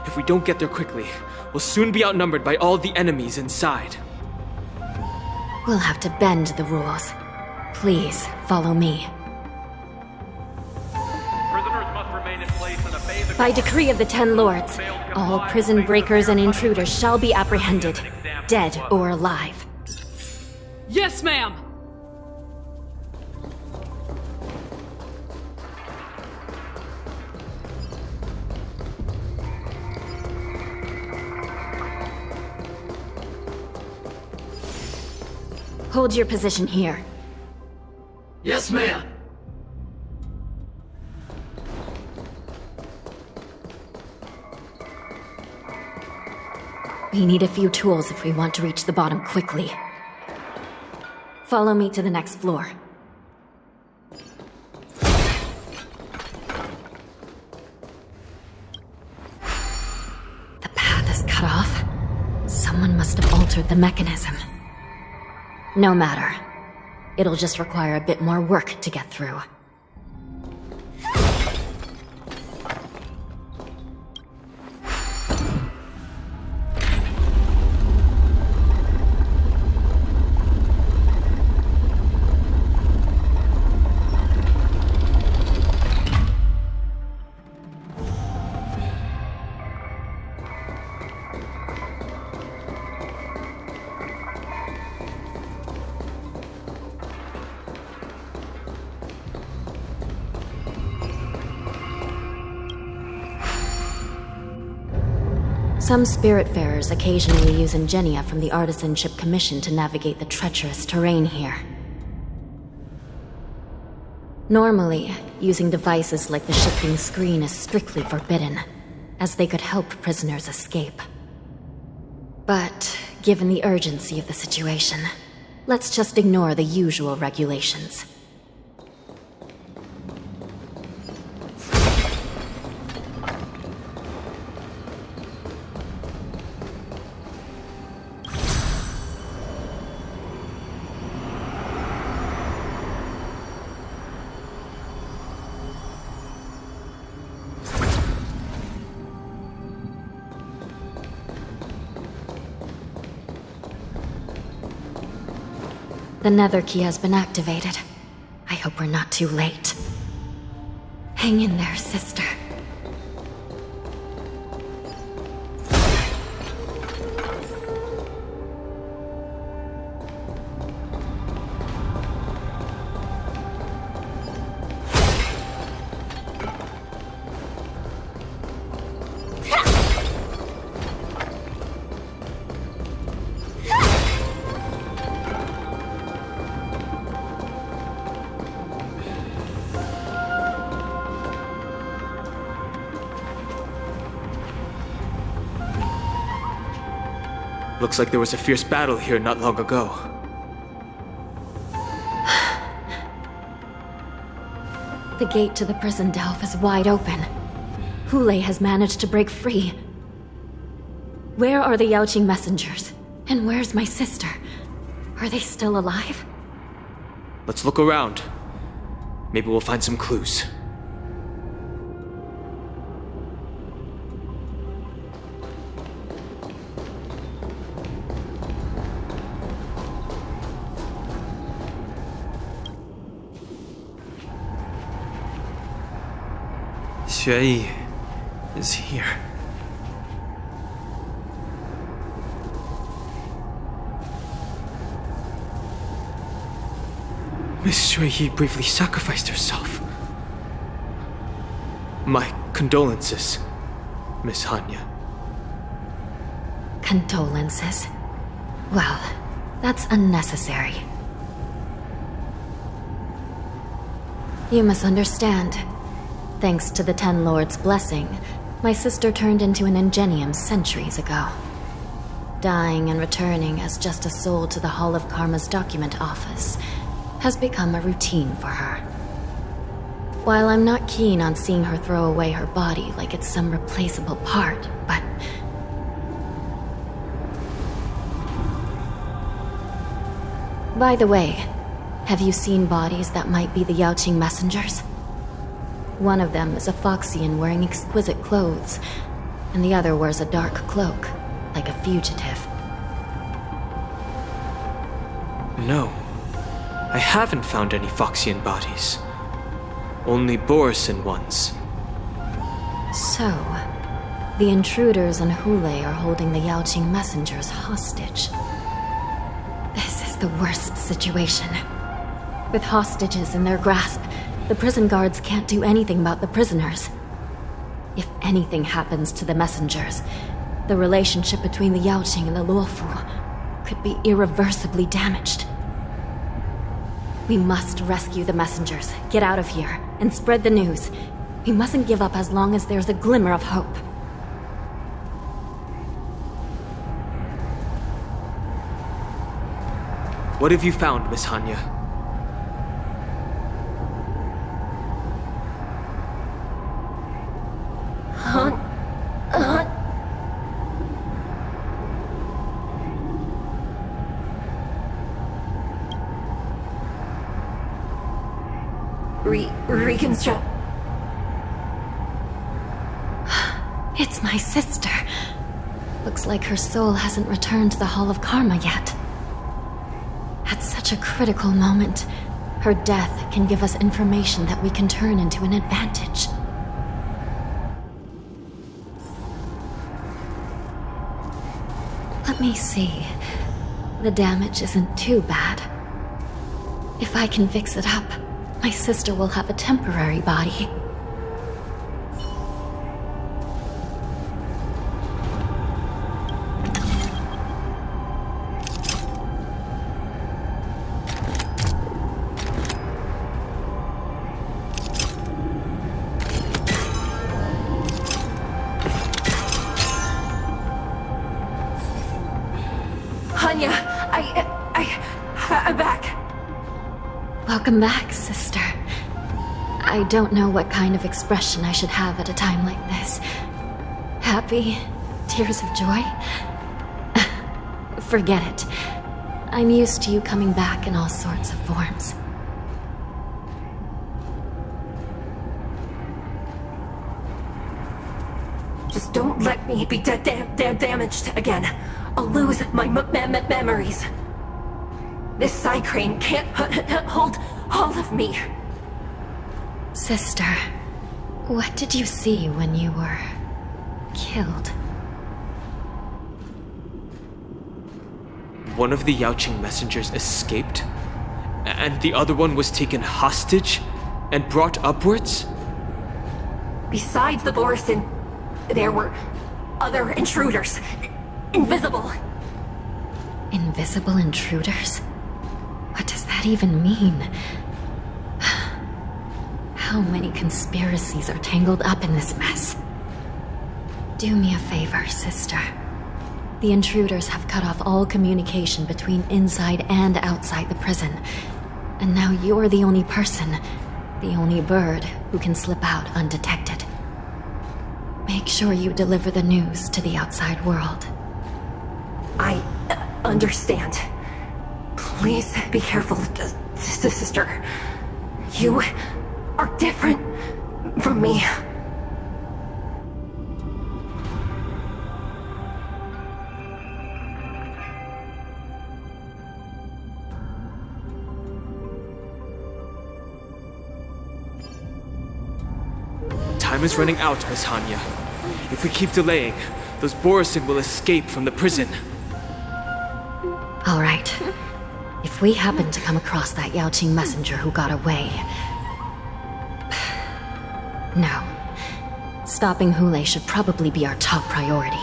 If we don't get there quickly, we'll soon be outnumbered by all the enemies inside. We'll have to bend the rules. Please, follow me. Prisoners must remain in place and obey the By decree of the Ten Lords, all prison breakers and intruders shall be apprehended, dead or alive. Yes, ma'am! Hold your position here. Yes, ma'am. We need a few tools if we want to reach the bottom quickly. Follow me to the next floor. The path is cut off. Someone must have altered the mechanism. No matter. It'll just require a bit more work to get through. Some Spiritfarers occasionally use ingenia from the Artisanship Commission to navigate the treacherous terrain here. Normally, using devices like the shifting screen is strictly forbidden, as they could help prisoners escape. But, given the urgency of the situation, let's just ignore the usual regulations. The nether key has been activated. I hope we're not too late. Hang in there, sister. Looks like there was a fierce battle here not long ago. The gate to the prison delve is wide open. Hoolay has managed to break free. Where are the Yaoqing messengers? And where's my sister? Are they still alive? Let's look around. Maybe we'll find some clues. Xueyi is here. Miss Xueyi bravely sacrificed herself. My condolences, Miss Hanya. Condolences? Well, that's unnecessary. You must understand. Thanks to the Ten Lords' blessing, my sister turned into an Ingenium centuries ago. Dying and returning as just a soul to the Hall of Karma's document office has become a routine for her. While I'm not keen on seeing her throw away her body like it's some replaceable part, but... By the way, have you seen bodies that might be the Yaoqing messengers? One of them is a Foxian wearing exquisite clothes, and the other wears a dark cloak, like a fugitive. No. I haven't found any Foxian bodies. Only Borisin ones. So, the intruders and Hoolay are holding the Yaoqing messengers hostage. This is the worst situation. With hostages in their grasp, the prison guards can't do anything about the prisoners. If anything happens to the messengers, the relationship between the Yaoqing and the Luofu could be irreversibly damaged. We must rescue the messengers, get out of here, and spread the news. We mustn't give up as long as there's a glimmer of hope. What have you found, Miss Hanya? Reconstruct. It's my sister. Looks like her soul hasn't returned to the Hall of Karma yet. At such a critical moment, her death can give us information that we can turn into an advantage. Let me see. The damage isn't too bad. If I can fix it up, my sister will have a temporary body. Hanya, I'm back. Welcome back, sister. I don't know what kind of expression I should have at a time like this. Happy? Tears of joy? Forget it. I'm used to you coming back in all sorts of forms. Just don't let me be damaged again. I'll lose my memories. This side crane can't hold all of me. Sister, what did you see when you were killed? One of the Yaoqing messengers escaped, and the other one was taken hostage and brought upwards? Besides the Borisin, there were other intruders. Invisible. Invisible intruders? What does that even mean? How many conspiracies are tangled up in this mess? Do me a favor, sister. The intruders have cut off all communication between inside and outside the prison. And now you're the only person, the only bird, who can slip out undetected. Make sure you deliver the news to the outside world. I understand. Please be careful, sister. You are different from me. Time is running out, Miss Hanya. If we keep delaying, those Borisin will escape from the prison. All right. If we happen to come across that Yaoqing messenger who got away... No. Stopping Hoolay should probably be our top priority.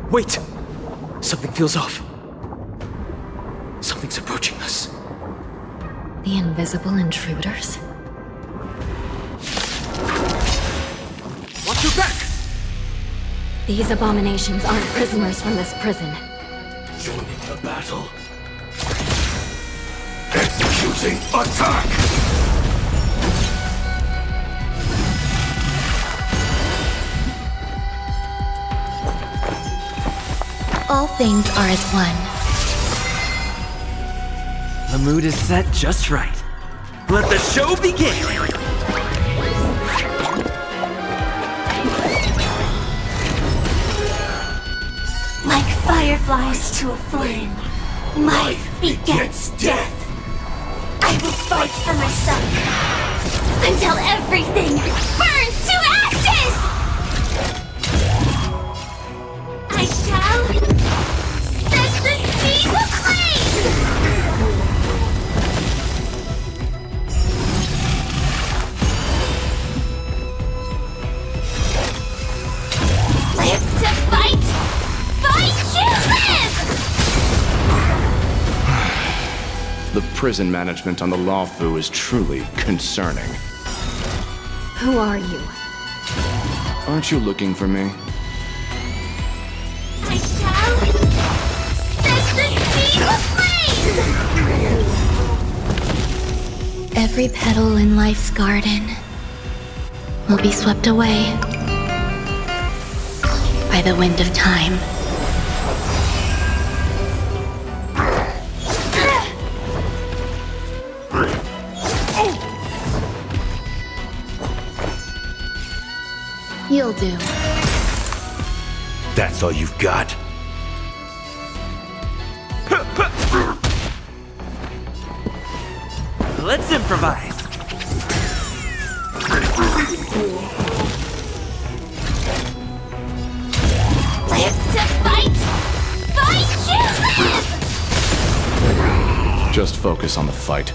Wait! Something feels off. Something's approaching us. The invisible intruders? Watch your back! These abominations aren't prisoners from this prison. Joining the battle. Executing attack! All things are as one. The mood is set just right. Let the show begin! Like fireflies to a flame, life begets death. I will fight for myself until everything burns to ashes! I shall set the seas aflame! Live to fight! Fight to live! The prison management on the Luofu is truly concerning. Who are you? Aren't you looking for me? I shall set the seas aflame! Every petal in life's garden will be swept away by the wind of time. You'll do. That's all you've got? Let's improvise. Live to fight! Fight to live! Just focus on the fight.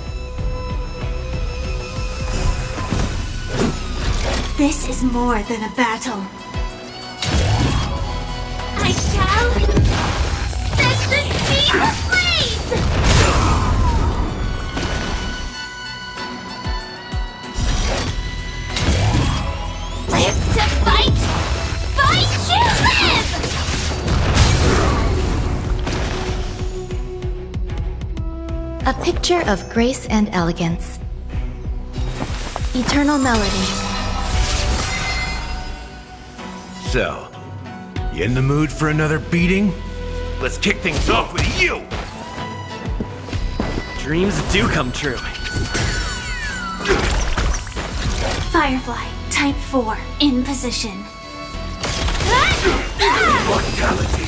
This is more than a battle. I shall set the seas ablaze! Live to fight! Fight to live! A picture of grace and elegance. Eternal melody. So, you in the mood for another beating? Let's kick things off with you! Dreams do come true. Firefly, type 4, in position. Immortality.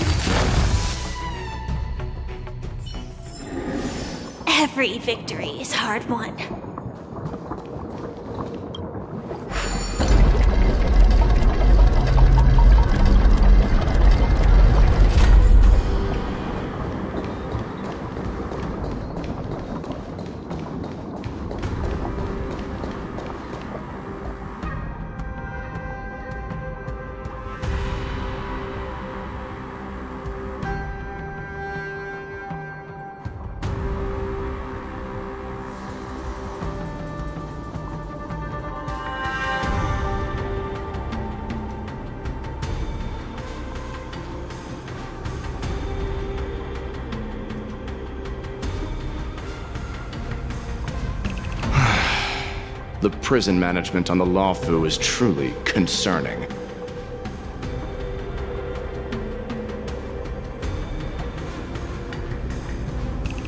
Every victory is hard won. The prison management on the Luofu is truly concerning.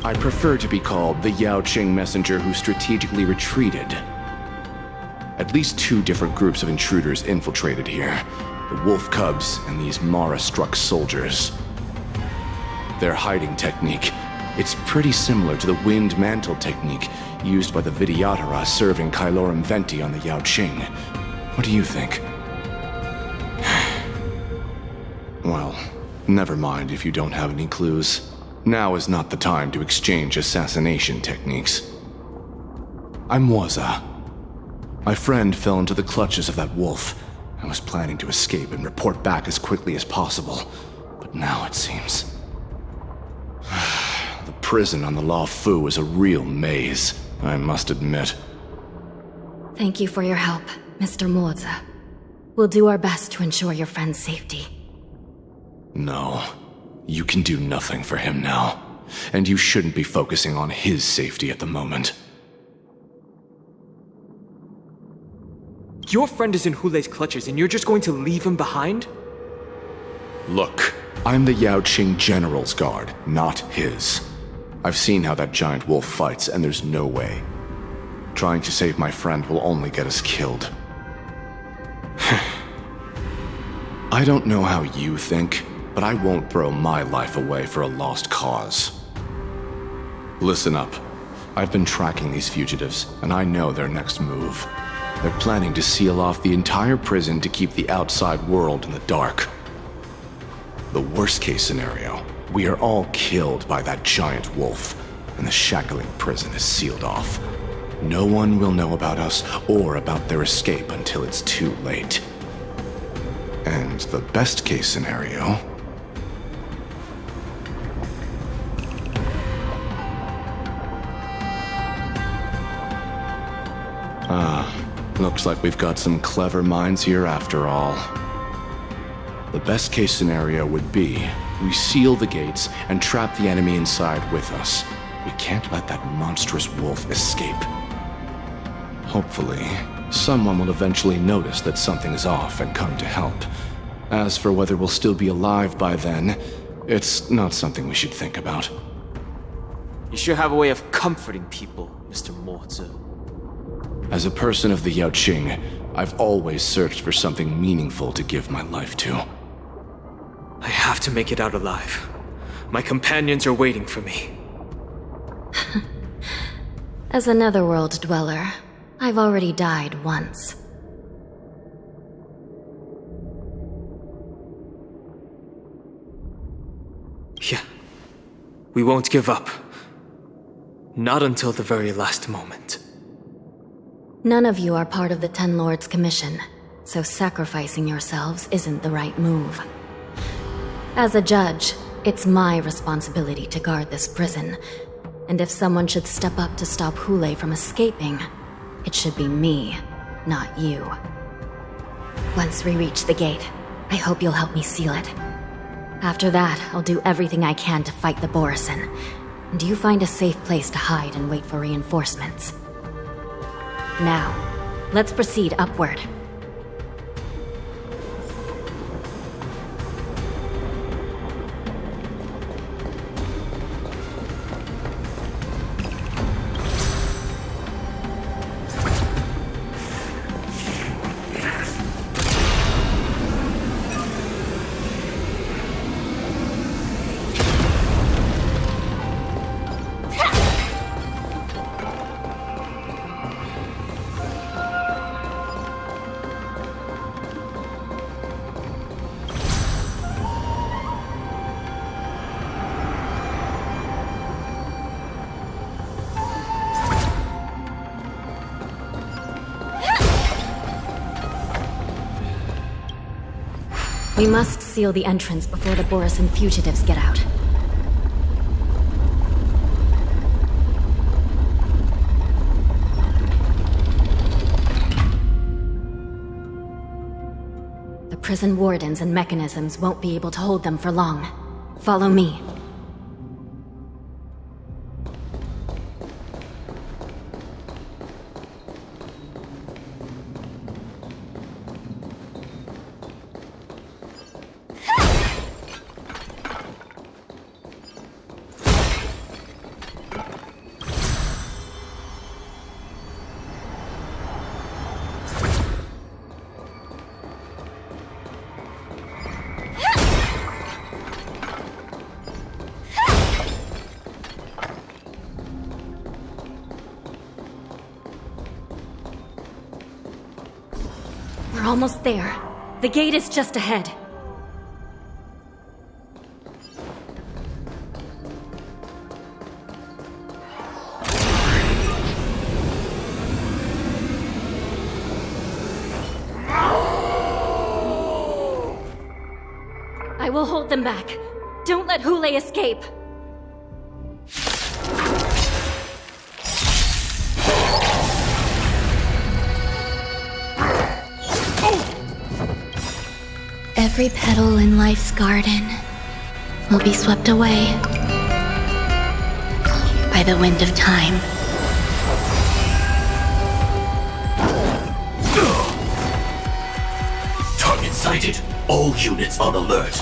I prefer to be called the Yaoqing messenger who strategically retreated. At least 2 different groups of intruders infiltrated here. The wolf cubs and these Mara-struck soldiers. Their hiding technique, it's pretty similar to the wind mantle technique used by the Vidyadhara serving Kailorum Venti on the Yaoqing. What do you think? Well, never mind if you don't have any clues. Now is not the time to exchange assassination techniques. I'm Moze. My friend fell into the clutches of that wolf. I was planning to escape and report back as quickly as possible, but now it seems... The prison on the Luofu is a real maze, I must admit. Thank you for your help, Mr. Moze. We'll do our best to ensure your friend's safety. No. You can do nothing for him now, and you shouldn't be focusing on his safety at the moment. Your friend is in Hulay's clutches and you're just going to leave him behind? Look, I'm the Yaoqing General's guard, not his. I've seen how that giant wolf fights, and there's no way. Trying to save my friend will only get us killed. I don't know how you think, but I won't throw my life away for a lost cause. Listen up. I've been tracking these fugitives, and I know their next move. They're planning to seal off the entire prison to keep the outside world in the dark. The worst-case scenario, we are all killed by that giant wolf, and the Shackling Prison is sealed off. No one will know about us or about their escape until it's too late. And the best-case scenario... Looks like we've got some clever minds here after all. The best case scenario would be we seal the gates and trap the enemy inside with us. We can't let that monstrous wolf escape. Hopefully, someone will eventually notice that something is off and come to help. As for whether we'll still be alive by then, it's not something we should think about. You sure have a way of comforting people, Mr. Moze. As a person of the Yaoqing, I've always searched for something meaningful to give my life to. I have to make it out alive. My companions are waiting for me. As a netherworld dweller, I've already died once. Yeah. We won't give up. Not until the very last moment. None of you are part of the Ten Lords' commission, so sacrificing yourselves isn't the right move. As a judge, it's my responsibility to guard this prison, and if someone should step up to stop Hoolay from escaping, it should be me, not you. Once we reach the gate, I hope you'll help me seal it. After that, I'll do everything I can to fight the Borisin, and you find a safe place to hide and wait for reinforcements. Now, let's proceed upward. We must seal the entrance before the Borisin fugitives get out. The prison wardens and mechanisms won't be able to hold them for long. Follow me. almost there. The gate is just ahead. I will hold them back. Don't let Hoolay escape. Every petal in life's garden will be swept away by the wind of time. Target sighted. All units on alert.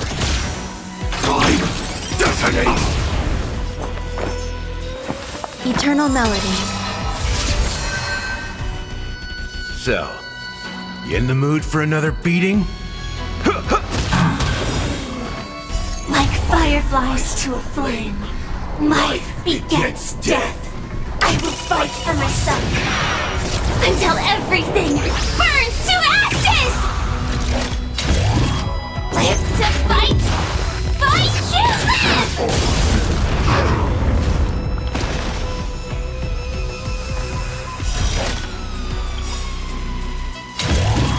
Prime, detonate! Eternal melody. So, you in the mood for another beating? Like fireflies to a flame, life begets death. I will fight for my son until everything burns to ashes! Live to fight! Fight to live!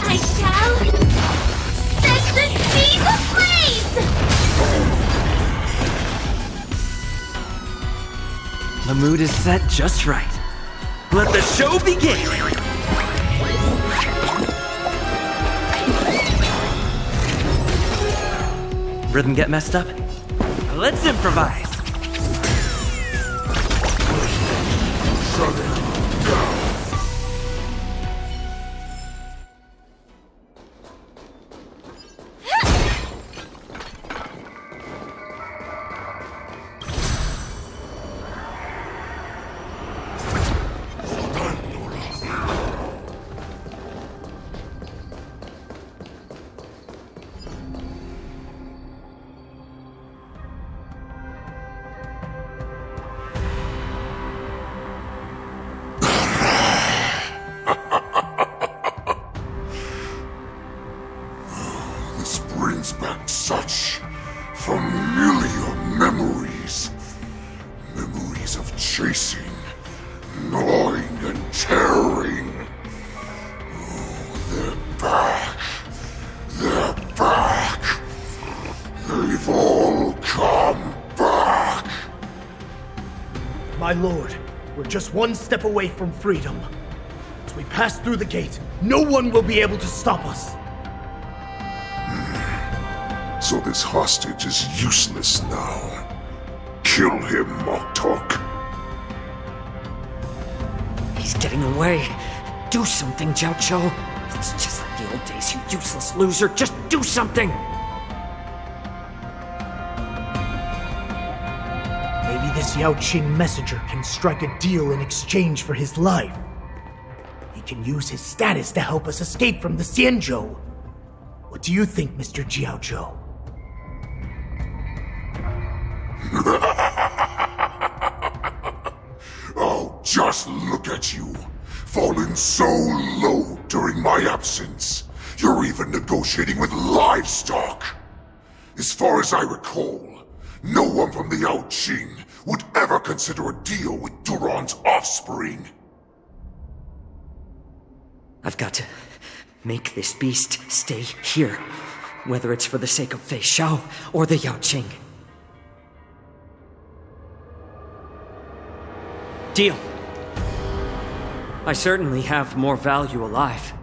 I shall set the seas ablaze! The mood is set just right. Let the show begin! Rhythm get messed up? Let's improvise! My lord, we're just one step away from freedom. As we pass through the gate, no one will be able to stop us. So this hostage is useless now. Kill him, Moktok. He's getting away. Do something, Jiaoqiu. It's just like the old days, you useless loser. Just do something! Maybe this Yanqing messenger can strike a deal in exchange for his life. He can use his status to help us escape from the Xianzhou. What do you think, Mr. Jiaoqiu? Oh, just look at you. Fallen so low during my absence. You're even negotiating with livestock. As far as I recall, no one from the Yanqing would ever consider a deal with Duran's offspring. I've got to make this beast stay here, whether it's for the sake of Feixiao or the Yanqing. Deal. I certainly have more value alive.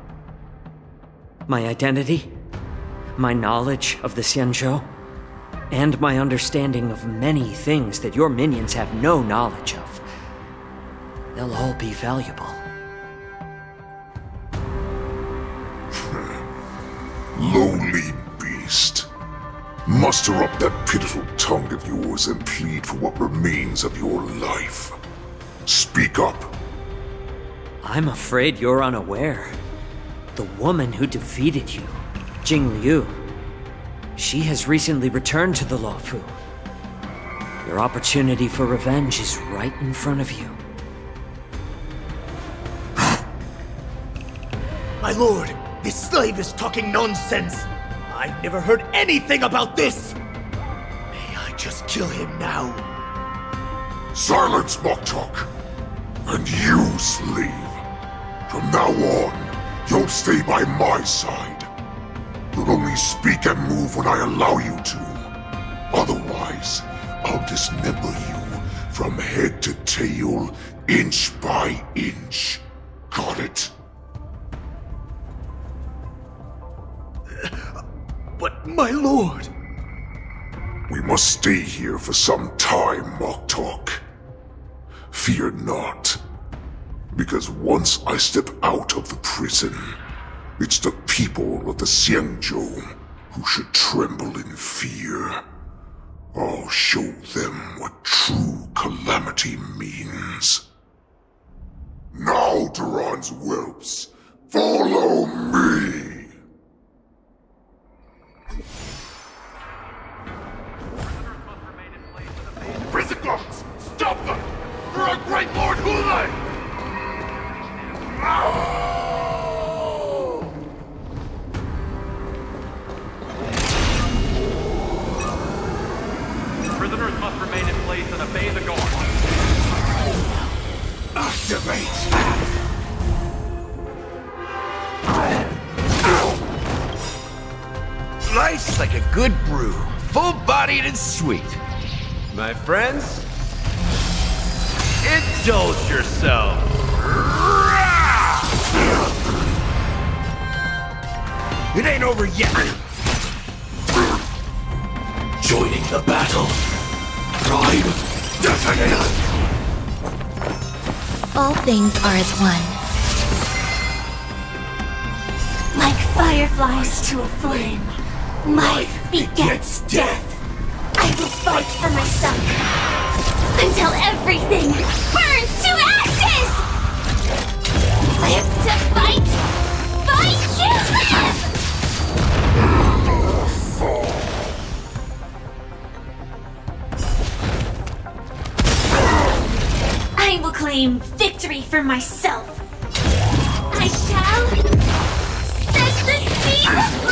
My identity, my knowledge of the Xianzhou, and my understanding of many things that your minions have no knowledge of. They'll all be valuable. Lowly beast. Muster up that pitiful tongue of yours and plead for what remains of your life. Speak up. I'm afraid you're unaware. The woman who defeated you, Jing Liu, she has recently returned to the Luofu. Your opportunity for revenge is right in front of you. My lord, This slave is talking nonsense! I've never heard anything about this! May I just kill him now? Silence, Moktok! And you, slave. From now on, you'll stay by my side. You'll only speak and move when I allow you to. Otherwise, I'll dismember you from head to tail, inch by inch. Got it? But my lord... We must stay here for some time, Moktok. Fear not. Because once I step out of the prison, it's the people of the Xianzhou who should tremble in fear. I'll show them what true calamity means. Now, Duran's whelps, follow me! Prison guards! Stop them! For our great Lord Hoolay! Prisoners must remain in place and obey the guard. Activate! Life's like a good brew, full-bodied and sweet. My friends, indulge yourself. It ain't over yet. Joining the battle. Prime definite. All things are as one. Like fireflies to a flame, life begets death. I will fight for myself until everything burns to ashes! Live to fight! Fight to live! I will claim victory for myself. I shall set the sea ablaze!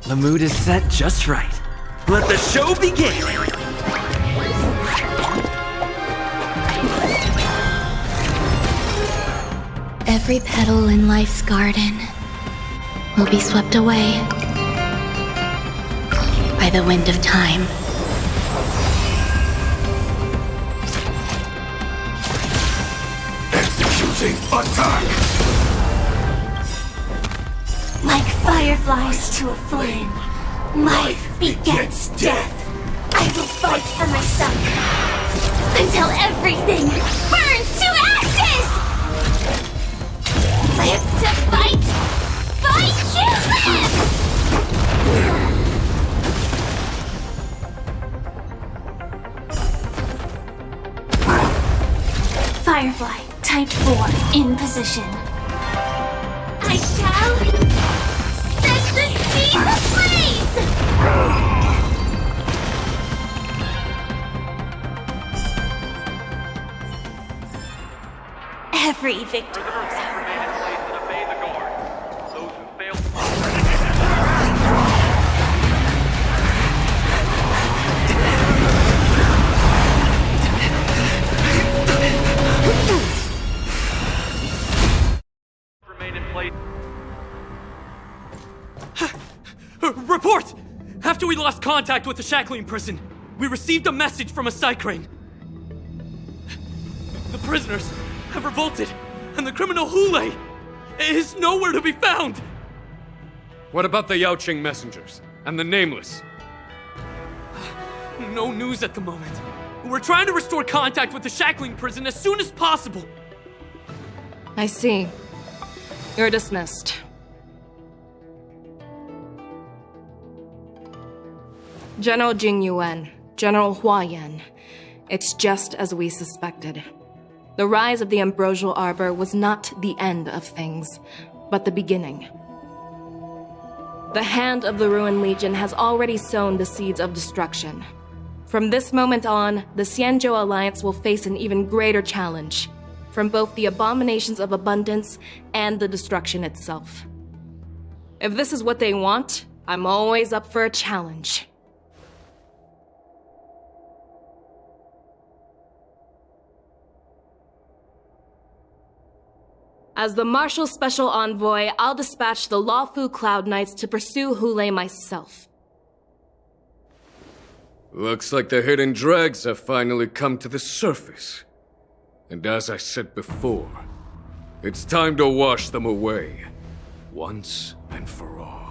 The mood is set just right. Let the show begin! Every petal in life's garden will be swept away by the wind of time. Executing attack! Like fireflies to a flame, life begets death. I will fight for myself until everything burns to ashes! Live to fight! Fight to live! Firefly, type 4, in position. I shall set the sea ablaze! Every victory. Report! After we lost contact with the Shackling Prison, we received a message from a Psycrane. The prisoners have revolted, and the criminal Hoolay is nowhere to be found! What about the Yaoqing messengers and the Nameless? No news at the moment. We're trying to restore contact with the Shackling Prison as soon as possible. I see. You're dismissed. General Jingyuan, General Huaiyan. It's just as we suspected. The rise of the Ambrosial Arbor was not the end of things, but the beginning. The hand of the Ruined Legion has already sown the seeds of destruction. From this moment on, the Xianzhou Alliance will face an even greater challenge, from both the abominations of abundance and the destruction itself. If this is what they want, I'm always up for a challenge. As the Marshal Special Envoy, I'll dispatch the Luofu Cloud Knights to pursue Hoolay myself. Looks like the hidden dregs have finally come to the surface. And as I said before, it's time to wash them away, once and for all.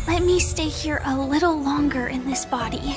Let me stay here a little longer in this body.